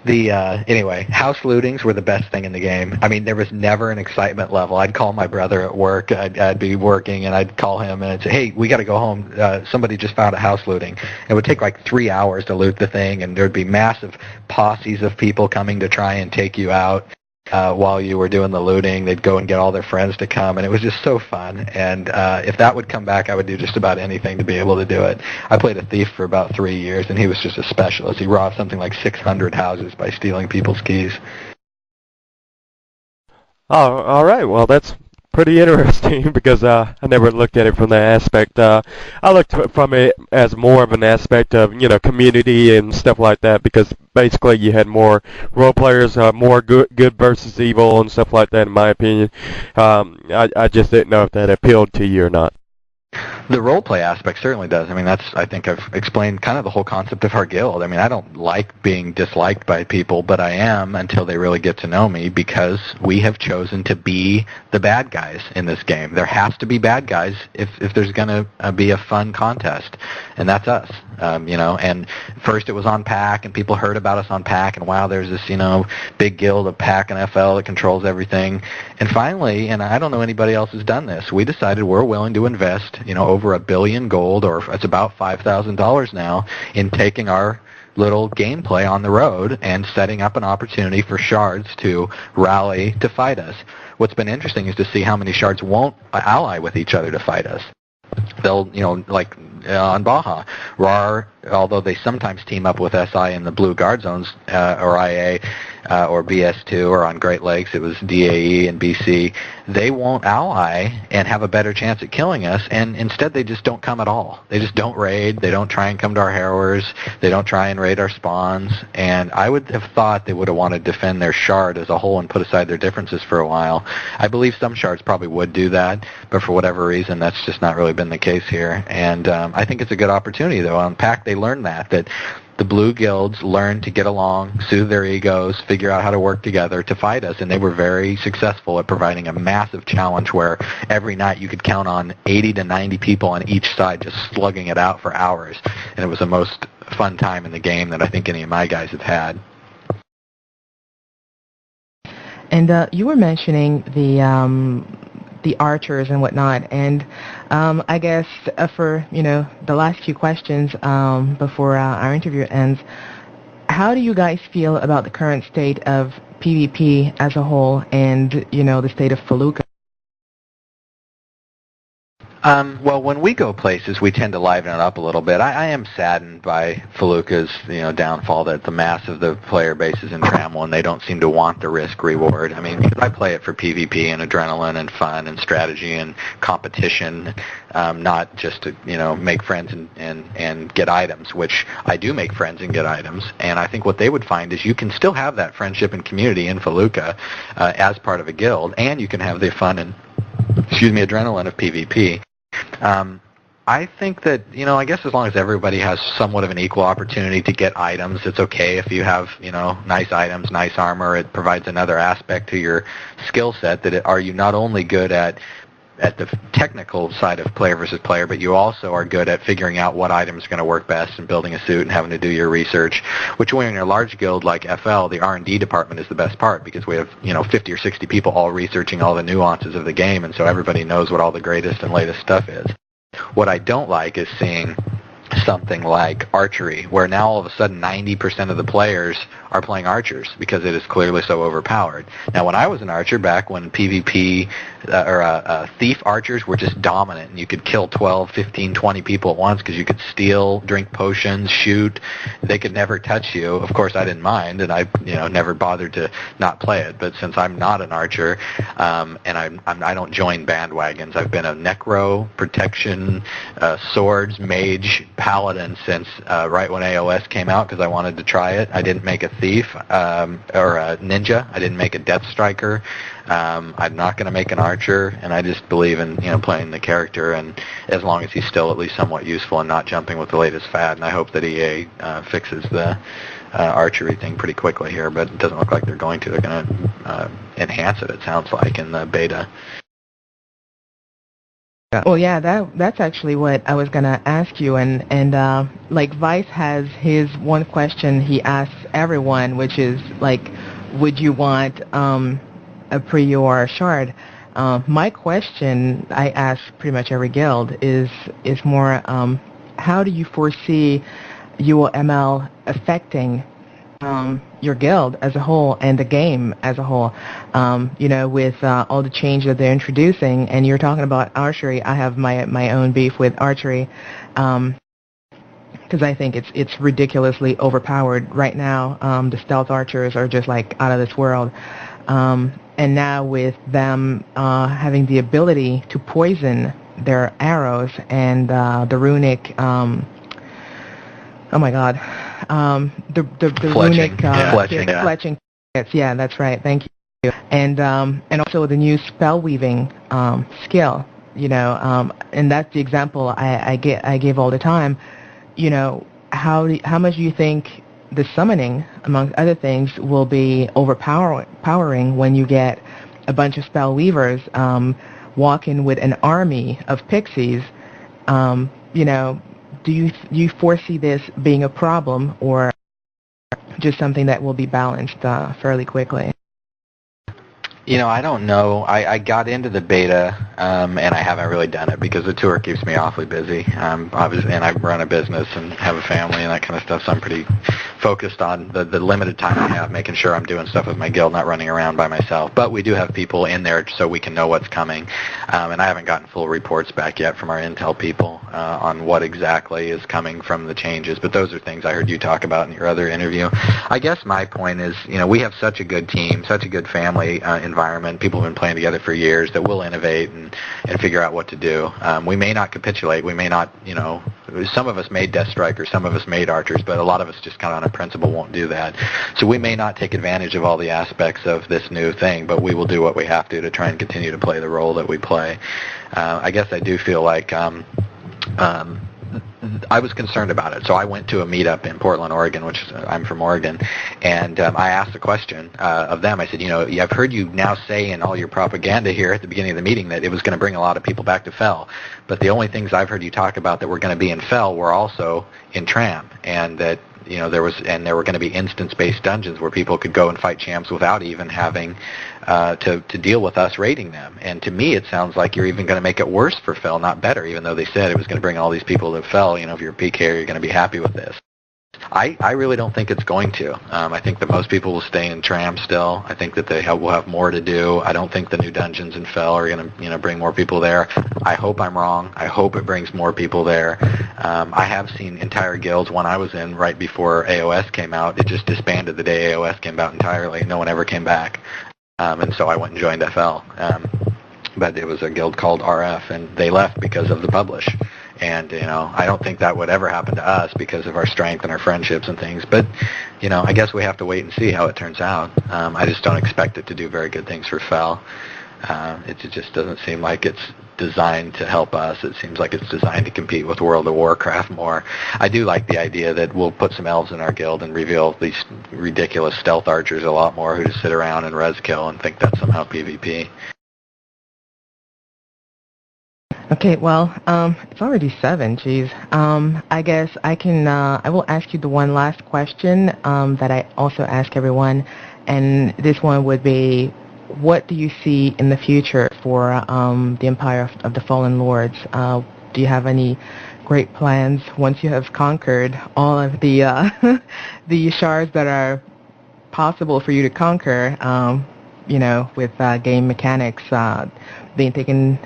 Anyway, house lootings were the best thing in the game. I mean, there was never an excitement level. I'd call my brother at work. I'd be working, and I'd call him, and I'd say, hey, we got to go home. Somebody just found a house looting. It would take like 3 hours to loot the thing, and there'd be massive posses of people coming to try and take you out. While you were doing the looting, they'd go and get all their friends to come, and it was just so fun. And if that would come back, I would do just about anything to be able to do it. I played a thief for about 3 years, and he was just a specialist. He robbed something like 600 houses by stealing people's keys. Oh, all right. Well, that's pretty interesting because I never looked at it from that aspect. I looked from it as more of an aspect of community and stuff like that because basically you had more role players, more good versus evil and stuff like that. In my opinion, I just didn't know if that appealed to you or not. The roleplay aspect certainly does. I mean, I think I've explained kind of the whole concept of our guild. I mean, I don't like being disliked by people, but I am until they really get to know me because we have chosen to be the bad guys in this game. There has to be bad guys if there's going to be a fun contest, and that's us. And first it was on PAC, and people heard about us on PAC, and wow, there's this, big guild of PAC and FL that controls everything. And finally, and I don't know anybody else has done this, we decided we're willing to invest, over $1 billion gold, or it's about $5,000 now, in taking our little gameplay on the road and setting up an opportunity for shards to rally to fight us. What's been interesting is to see how many shards won't ally with each other to fight us. They'll, like on Baja, RAR, although they sometimes team up with SI in the blue guard zones, or IA, or BS2, or on Great Lakes, it was DAE and BC, they won't ally and have a better chance at killing us, and instead they just don't come at all. They just don't raid, they don't try and come to our harrowers, they don't try and raid our spawns, and I would have thought they would have wanted to defend their shard as a whole and put aside their differences for a while. I believe some shards probably would do that, but for whatever reason, that's just not really been the case here, and I think it's a good opportunity, though. On PAC, they learned that the blue guilds learned to get along, soothe their egos, figure out how to work together to fight us, and they were very successful at providing a massive challenge where every night you could count on 80 to 90 people on each side just slugging it out for hours, and it was the most fun time in the game that I think any of my guys have had. And you were mentioning the archers and whatnot, and I guess for the last few questions before our interview ends, how do you guys feel about the current state of PvP as a whole and the state of Felucca? Well, when we go places, we tend to liven it up a little bit. I am saddened by Feluca's, downfall, that the mass of the player base is in Trammel, and they don't seem to want the risk-reward. I mean, because I play it for PvP and adrenaline and fun and strategy and competition, not just to, make friends and get items, which I do make friends and get items. And I think what they would find is you can still have that friendship and community in Feluca as part of a guild, and you can have the fun and, adrenaline of PvP. I think that, I guess as long as everybody has somewhat of an equal opportunity to get items, it's okay if you have, nice items, nice armor. It provides another aspect to your skill set are you not only good at the technical side of player versus player, but you also are good at figuring out what item is going to work best and building a suit and having to do your research, which when you're in a large guild like FL, the R&D department is the best part because we have, 50 or 60 people all researching all the nuances of the game, and so everybody knows what all the greatest and latest stuff is. What I don't like is seeing something like archery, where now all of a sudden 90% of the players are playing archers because it is clearly so overpowered. Now, when I was an archer back when PvP thief archers were just dominant, and you could kill 12, 15, 20 people at once because you could steal, drink potions, shoot. They could never touch you. Of course, I didn't mind, and I never bothered to not play it. But since I'm not an archer, and I don't join bandwagons, I've been a necro, protection, swords, mage, paladin since right when AOS came out because I wanted to try it. I didn't make a thief or a ninja. I didn't make a death striker. I'm not going to make an archer, and I just believe in playing the character, and as long as he's still at least somewhat useful and not jumping with the latest fad. And I hope that EA fixes the archery thing pretty quickly here, but it doesn't look like they're going to. They're going to enhance it sounds like, in the beta. Well, yeah, that's actually what I was going to ask you, and like Vice has his one question he asks everyone, which is like, would you want a pre-or shard? My question I ask pretty much every guild is more, how do you foresee UOML affecting your guild as a whole and the game as a whole, with all the change that they're introducing? And you're talking about archery. I have my own beef with archery because I think it's ridiculously overpowered right now. The stealth archers are just like out of this world. And now with them having the ability to poison their arrows and the runic, oh my God, the fletching, runic fletching. Yeah, that's right. Thank you. And also the new spell weaving skill. And that's the example I give all the time. How much do you think the summoning, among other things, will be overpowering when you get a bunch of spell weavers walking with an army of pixies? Do you foresee this being a problem, or just something that will be balanced fairly quickly? I don't know. I got into the beta, and I haven't really done it because the tour keeps me awfully busy. Obviously, and I run a business and have a family and that kind of stuff, so I'm pretty focused on the limited time I have, making sure I'm doing stuff with my guild, not running around by myself. But we do have people in there so we can know what's coming, and I haven't gotten full reports back yet from our intel people on what exactly is coming from the changes. But those are things I heard you talk about in your other interview. I guess my point is, we have such a good team, such a good family environment. People have been playing together for years that will innovate and figure out what to do. We may not capitulate. We may not, some of us made Death Strikers, some of us made Archers, but a lot of us just kind of on a principle won't do that. So we may not take advantage of all the aspects of this new thing, but we will do what we have to try and continue to play the role that we play. I guess I do feel like I was concerned about it, so I went to a meetup in Portland, Oregon, which I'm from Oregon, and I asked the question of them. I said, I've heard you now say in all your propaganda here at the beginning of the meeting that it was going to bring a lot of people back to Fel, but the only things I've heard you talk about that were going to be in Fel were also in Tram, and that there were going to be instance-based dungeons where people could go and fight champs without even having to deal with us raiding them. And to me, it sounds like you're even going to make it worse for Fel, not better, even though they said it was going to bring all these people to Fel. If you're a PK, you're going to be happy with this. I really don't think it's going to. I think that most people will stay in Tram still. I think that will have more to do. I don't think the new dungeons in Fell are going to bring more people there. I hope I'm wrong. I hope it brings more people there. I have seen entire guilds. One I was in right before AOS came out, it just disbanded the day AOS came out entirely. No one ever came back. And so I went and joined FL. But it was a guild called RF, and they left because of the publish. And, I don't think that would ever happen to us because of our strength and our friendships and things. But, I guess we have to wait and see how it turns out. I just don't expect it to do very good things for Fell. It just doesn't seem like it's designed to help us. It seems like it's designed to compete with World of Warcraft more. I do like the idea that we'll put some elves in our guild and reveal these ridiculous stealth archers a lot more who just sit around and res kill and think that's somehow PvP. Okay, well, it's already 7, geez. I guess I will ask you the one last question that I also ask everyone, and this one would be, what do you see in the future for the Empire of the Fallen Lords? Do you have any great plans once you have conquered all of the the shards that are possible for you to conquer, with game mechanics being taken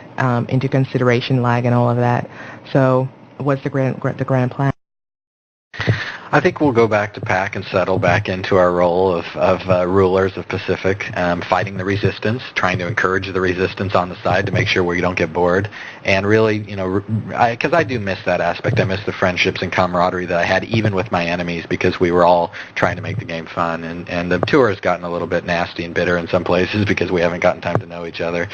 into consideration, lag and all of that. So what's the grand plan? I think we'll go back to Pac and settle back into our role of rulers of Pacific, fighting the resistance, trying to encourage the resistance on the side to make sure we don't get bored. And really, because I do miss that aspect. I miss the friendships and camaraderie that I had even with my enemies because we were all trying to make the game fun. And the tour has gotten a little bit nasty and bitter in some places because we haven't gotten time to know each other.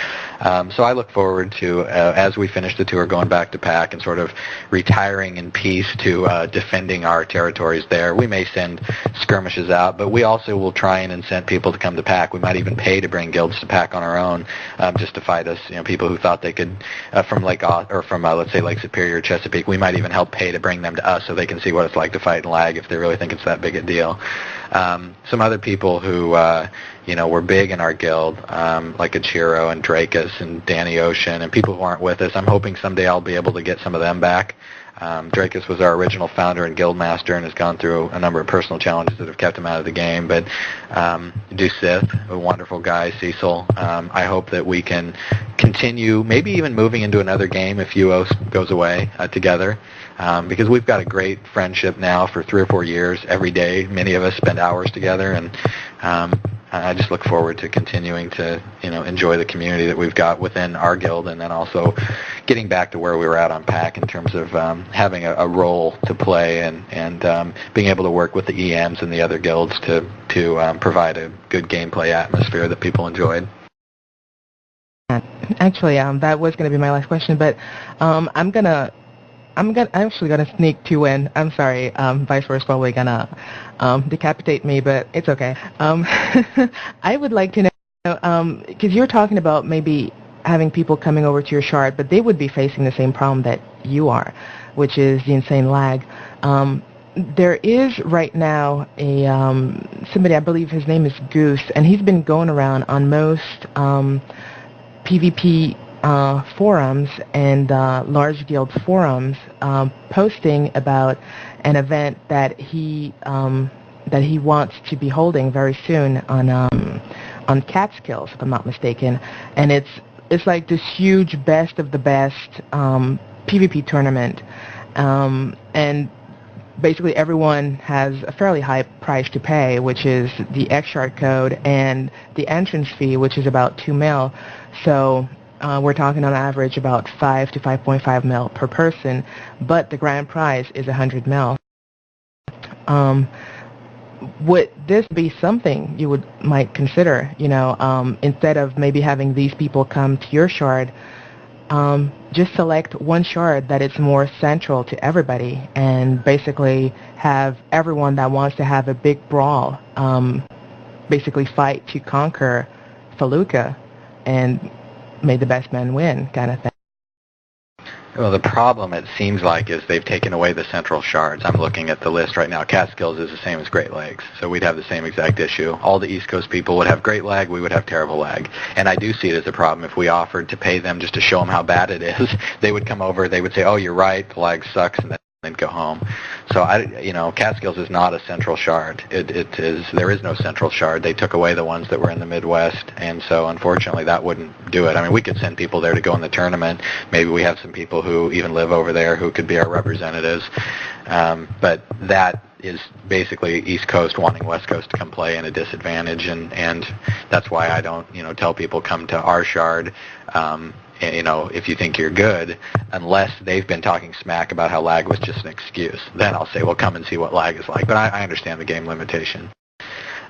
So I look forward to, as we finish the tour, going back to Pac and sort of retiring in peace to defending our territories there. We may send skirmishes out, but we also will try and incent people to come to Pac. We might even pay to bring guilds to Pac on our own, just to fight us. People who thought they could from Lake or from let's say Lake Superior, Chesapeake. We might even help pay to bring them to us so they can see what it's like to fight in lag if they really think it's that big a deal. Some other people who were big in our guild, like Achiro and Drakus and Danny Ocean, and people who aren't with us. I'm hoping someday I'll be able to get some of them back. Drakus was our original founder and guild master and has gone through a number of personal challenges that have kept him out of the game. But Dusith, a wonderful guy, Cecil, I hope that we can continue, maybe even moving into another game if UOS goes away together. Because we've got a great friendship now for 3 or 4 years. Every day, many of us spend hours together, and I just look forward to continuing to, enjoy the community that we've got within our guild, and then also getting back to where we were at on PAC in terms of having a role to play and being able to work with the EMs and the other guilds to provide a good gameplay atmosphere that people enjoyed. Actually, that was going to be my last question, but I'm actually gonna sneak 2 in. I'm sorry, Viceroy's probably gonna decapitate me, but it's okay. I would like to know, because you're talking about maybe having people coming over to your shard, but they would be facing the same problem that you are, which is the insane lag. There is right now a somebody, I believe his name is Goose, and he's been going around on most PvP forums and large guild forums, posting about an event that he wants to be holding very soon on Catskills, if I'm not mistaken, and it's like this huge best of the best PvP tournament, and basically everyone has a fairly high price to pay, which is the X-Shard code and the entrance fee, which is about 2 mil. So we're talking on average about 5 to 5.5 mil per person, but the grand prize is 100 mil. Would this be something you might consider, instead of maybe having these people come to your shard, just select one shard that is more central to everybody and basically have everyone that wants to have a big brawl basically fight to conquer Felucca and may the best man win kind of thing. Well, the problem, it seems like, is they've taken away the central shards. I'm looking at the list right now. Catskills is the same as Great Lakes, so we'd have the same exact issue. All the East Coast people would have great lag, we would have terrible lag. And I do see it as a problem. If we offered to pay them just to show them how bad it is, they would come over, they would say, oh, you're right, the lag sucks, and then they'd go home. So Catskills is not a central shard. There is no central shard. They took away the ones that were in the Midwest, and so unfortunately that wouldn't do it. I mean, we could send people there to go in the tournament. Maybe we have some people who even live over there who could be our representatives. But that is basically East Coast wanting West Coast to come play in a disadvantage, and that's why I don't tell people come to our shard. If you think you're good, unless they've been talking smack about how lag was just an excuse, then I'll say, well, come and see what lag is like. But I understand the game limitation.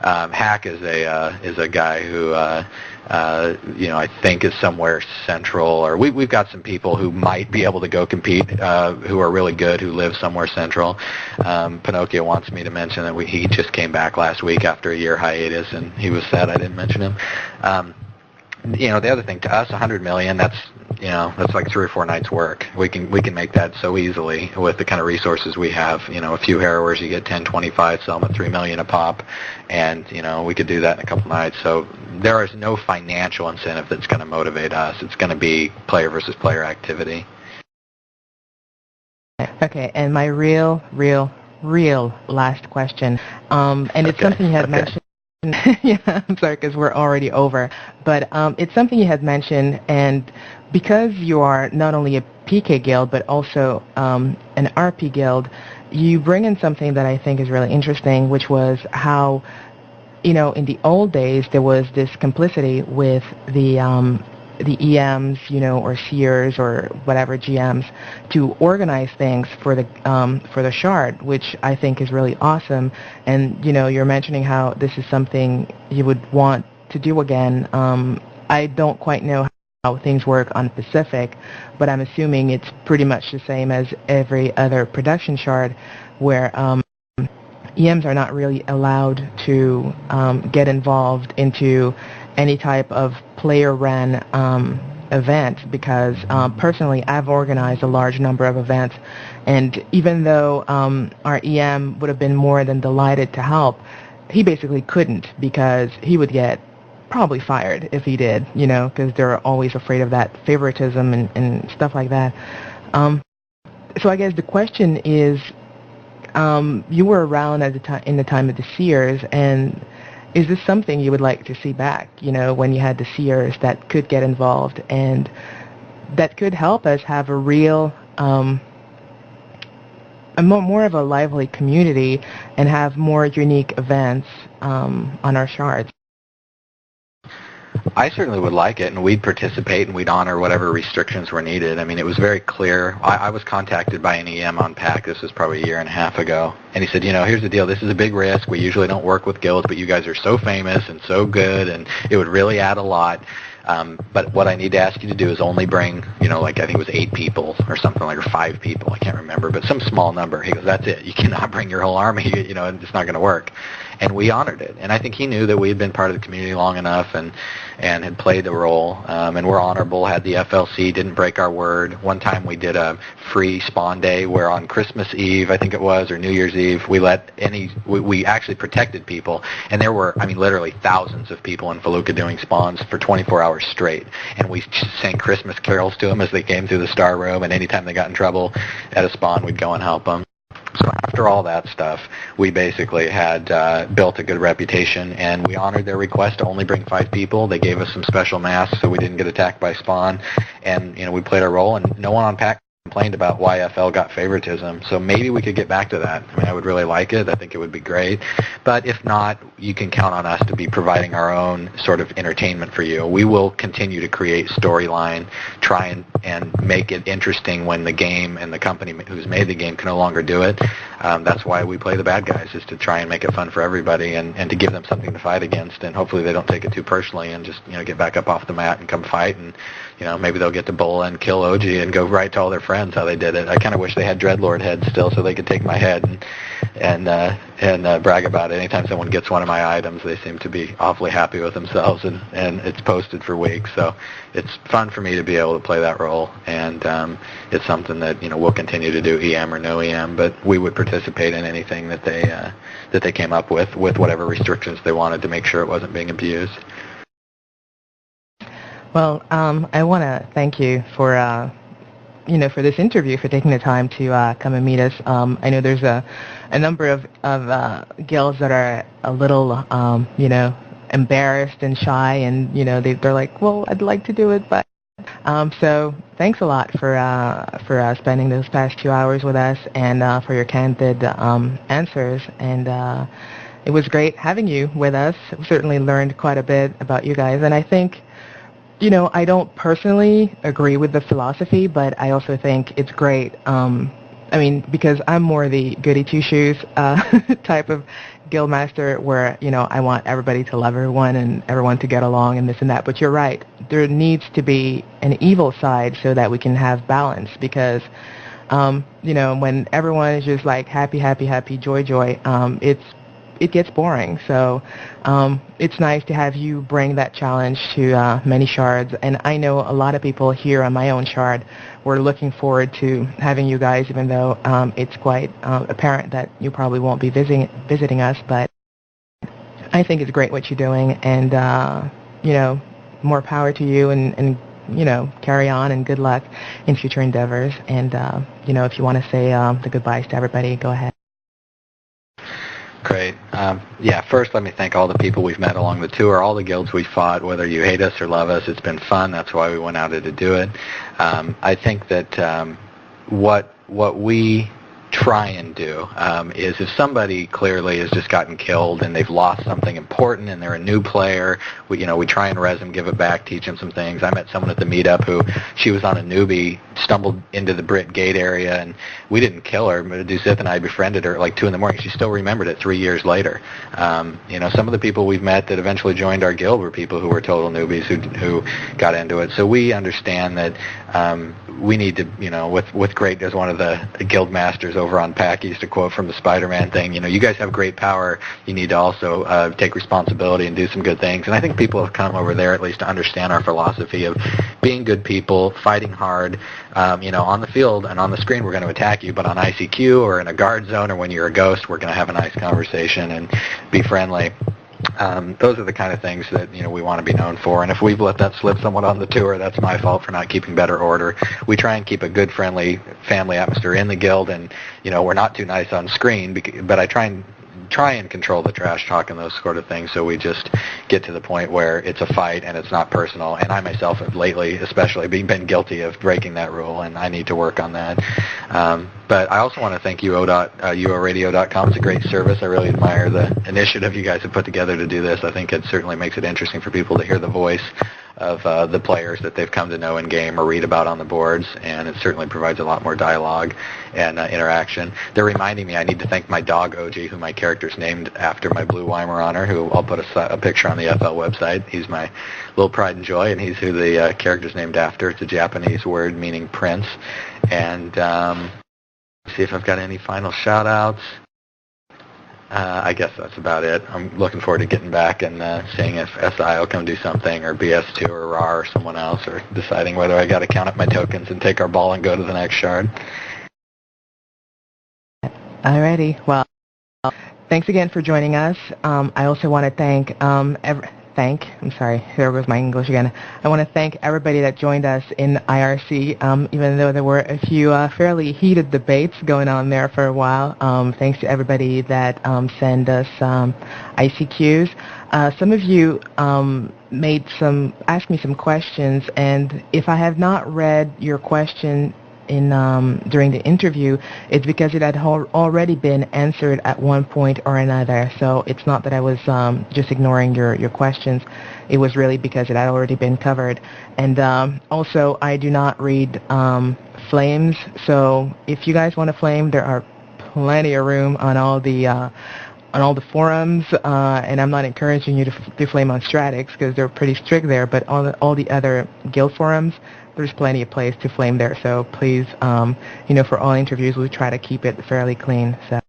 Hack is a guy who I think is somewhere central, or we've got some people who might be able to go compete who are really good, who live somewhere central. Pinocchio wants me to mention that he just came back last week after a year hiatus, and he was sad I didn't mention him. The other thing, to us, 100 million, that's like 3 or 4 nights' work. We can make that so easily with the kind of resources we have. A few harrowers, you get 10, 25, sell them at $3 million a pop, and we could do that in a couple nights. So there is no financial incentive that's going to motivate us. It's going to be player versus player activity. Okay, and my real last question, and it's something you had mentioned. Yeah, I'm sorry, because we're already over. But it's something you had mentioned, and because you are not only a PK guild, but also an RP guild, you bring in something that I think is really interesting, which was how, in the old days, there was this complicity with the EMs, or seers or whatever GMs to organize things for the shard, which I think is really awesome. And you're mentioning how this is something you would want to do again. I don't quite know how things work on Pacific, but I'm assuming it's pretty much the same as every other production shard, where EMs are not really allowed to get involved into any type of player-ran event, because personally I've organized a large number of events, and even though our EM would have been more than delighted to help, he basically couldn't, because he would get probably fired if he did, because they're always afraid of that favoritism and stuff like that. So I guess the question is, you were around at in the time of the Seers, and is this something you would like to see back, when you had the Seers that could get involved and that could help us have a real, more of a lively community and have more unique events on our shards? I certainly would like it, and we'd participate, and we'd honor whatever restrictions were needed. I mean, it was very clear. I was contacted by an EM on PAC. This was probably a year and a half ago, and he said, here's the deal. This is a big risk. We usually don't work with guilds, but you guys are so famous and so good, and it would really add a lot. But what I need to ask you to do is only bring, I think it was 8 people or something, or 5 people. I can't remember, but some small number. He goes, that's it. You cannot bring your whole army. It's not going to work. And we honored it. And I think he knew that we had been part of the community long enough and had played the role. And we're honorable, had the FLC, didn't break our word. One time we did a free spawn day where on Christmas Eve, I think it was, or New Year's Eve, we actually protected people. And there were, literally thousands of people in Felucca doing spawns for 24 hours straight. And we sang Christmas carols to them as they came through the Star Room. And anytime they got in trouble at a spawn, we'd go and help them. So after all that stuff, we basically had built a good reputation, and we honored their request to only bring 5 people. They gave us some special masks so we didn't get attacked by spawn, and we played our role, and no one on PAC complained about why FL got favoritism. So maybe we could get back to that. I would really like it. I think it would be great. But if not, you can count on us to be providing our own sort of entertainment for you. We will continue to create storyline, try and make it interesting when the game and the company who's made the game can no longer do it. That's why we play the bad guys, is to try and make it fun for everybody and to give them something to fight against. And hopefully they don't take it too personally and just get back up off the mat and come fight. And maybe they'll get to bowl and kill OG and go right to all their friends how they did it. I kind of wish they had Dreadlord heads still so they could take my head and brag about it. Anytime someone gets one of my items, they seem to be awfully happy with themselves, and it's posted for weeks. So it's fun for me to be able to play that role, and it's something that we'll continue to do, EM or no EM. But we would participate in anything that they came up with whatever restrictions they wanted to make sure it wasn't being abused. Well, I want to thank you for for this interview, for taking the time to come and meet us. I know there's a number of guilds that are a little, embarrassed and shy, and they're like, well, I'd like to do it, but so thanks a lot for spending those past 2 hours with us, and for your candid answers. And it was great having you with us. We certainly learned quite a bit about you guys, and I think, I don't personally agree with the philosophy, but I also think it's great. Because I'm more the goody two-shoes type of guildmaster, where I want everybody to love everyone and everyone to get along and this and that. But you're right, there needs to be an evil side so that we can have balance. Because when everyone is just like happy, happy, happy, joy, joy, it gets boring. So it's nice to have you bring that challenge to many shards. And I know a lot of people here on my own shard were looking forward to having you guys, even though it's quite apparent that you probably won't be visiting us. But I think it's great what you're doing, and more power to you, and carry on, and good luck in future endeavors. And if you want to say the goodbyes to everybody, go ahead. Great. First let me thank all the people we've met along the tour, all the guilds we fought, whether you hate us or love us. It's been fun. That's why we went out to do it. I think that what we try and do is, if somebody clearly has just gotten killed and they've lost something important and they're a new player, we try and res them, give it back, teach them some things. I met someone at the meetup who, she was on a newbie, stumbled into the Brit Gate area, and we didn't kill her. Dusith and I befriended her at like 2 in the morning. She still remembered it 3 years later. Some of the people we've met that eventually joined our guild were people who were total newbies who got into it. So we understand that we need to, with great, as one of the guild masters over on PAC used to quote from the Spider-Man thing, you guys have great power. You need to also take responsibility and do some good things. And I think people have come over there at least to understand our philosophy of being good people, fighting hard. On the field and on the screen, we're going to attack you, but on ICQ or in a guard zone or when you're a ghost, we're going to have a nice conversation and be friendly. Those are the kind of things that we want to be known for, and if we've let that slip somewhat on the tour, that's my fault for not keeping better order. We try and keep a good, friendly family atmosphere in the guild, and we're not too nice on screen, but I try and control the trash talk and those sort of things, so we just get to the point where it's a fight and it's not personal. And I myself have lately especially been guilty of breaking that rule, and I need to work on that. But I also want to thank UORadio.com. It's a great service. I really admire the initiative you guys have put together to do this. I think it certainly makes it interesting for people to hear the voice of the players that they've come to know in game or read about on the boards, and it certainly provides a lot more dialogue and interaction. They're reminding me I need to thank my dog OG, who my character's named after, my blue Weimaraner, who I'll put a picture on the EFL website. He's my little pride and joy, and he's who the character's named after. It's a Japanese word meaning prince. And see if I've got any final shout-outs. I guess that's about it. I'm looking forward to getting back and seeing if SI will come do something, or BS2 or RAR or someone else, or deciding whether I got to count up my tokens and take our ball and go to the next shard. Alrighty. Well, thanks again for joining us. I also want to thank I'm sorry, there goes my English again. I want to thank everybody that joined us in IRC, even though there were a few fairly heated debates going on there for a while. Thanks to everybody that sent us ICQs. Some of you asked me some questions, and if I have not read your question during the interview, it's because it had already been answered at one point or another. So it's not that I was just ignoring your questions. It was really because it had already been covered. And also, I do not read flames. So if you guys want to flame, there are plenty of room on all the forums, and I'm not encouraging you to flame on Stratix because they're pretty strict there. But on all the other guild forums, there's plenty of place to flame there. So please, for all interviews, we try to keep it fairly clean. So,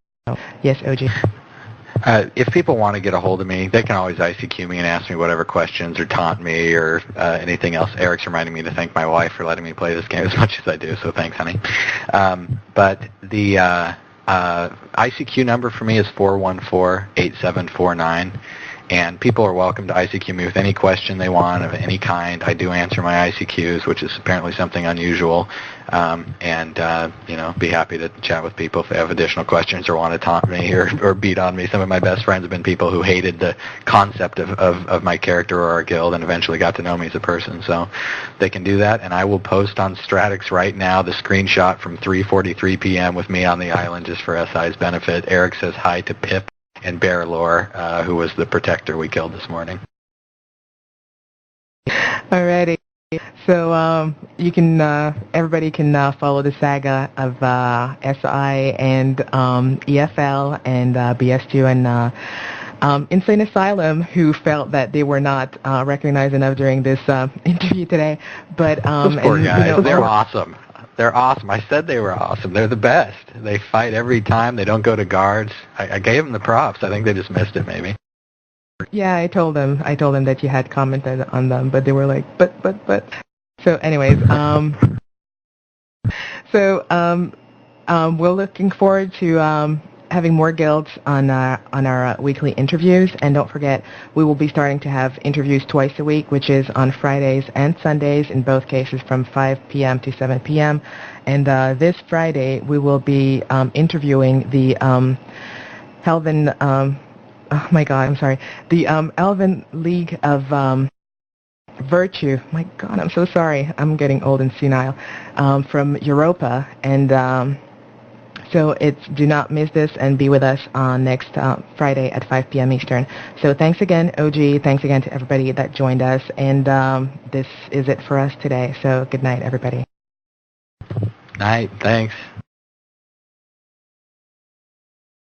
yes, OG. If people want to get a hold of me, they can always ICQ me and ask me whatever questions or taunt me or anything else. Eric's reminding me to thank my wife for letting me play this game as much as I do, so thanks, honey. But the ICQ number for me is 414-8749. And people are welcome to ICQ me with any question they want of any kind. I do answer my ICQs, which is apparently something unusual. Be happy to chat with people if they have additional questions or want to taunt me or beat on me. Some of my best friends have been people who hated the concept of my character or our guild and eventually got to know me as a person. So they can do that. And I will post on Stratix right now the screenshot from 3:43 p.m. with me on the island just for SI's benefit. Eric says hi to Pip and Bear Lore, who was the protector we killed this morning. Alrighty. So you can, everybody can follow the saga of SI and EFL and BSU and Insane Asylum, who felt that they were not recognized enough during this interview today. But those poor guys, they're awesome. They're awesome. I said they were awesome. They're the best. They fight every time. They don't go to guards. I gave them the props. I think they just missed it, maybe. Yeah, I told them that you had commented on them, but they were like, but. So, anyways, we're looking forward to having more guilds on our weekly interviews, and don't forget, we will be starting to have interviews twice a week, which is on Fridays and Sundays, in both cases from 5 p.m. to 7 p.m. And this Friday, we will be interviewing the Elven. Oh my God, I'm sorry. The Elven League of Virtue. My God, I'm so sorry. I'm getting old and senile. From Europa, and so do not miss this and be with us on next Friday at 5 p.m. Eastern. So thanks again, OG. Thanks again to everybody that joined us, and this is it for us today. So good night, everybody. Night. Thanks.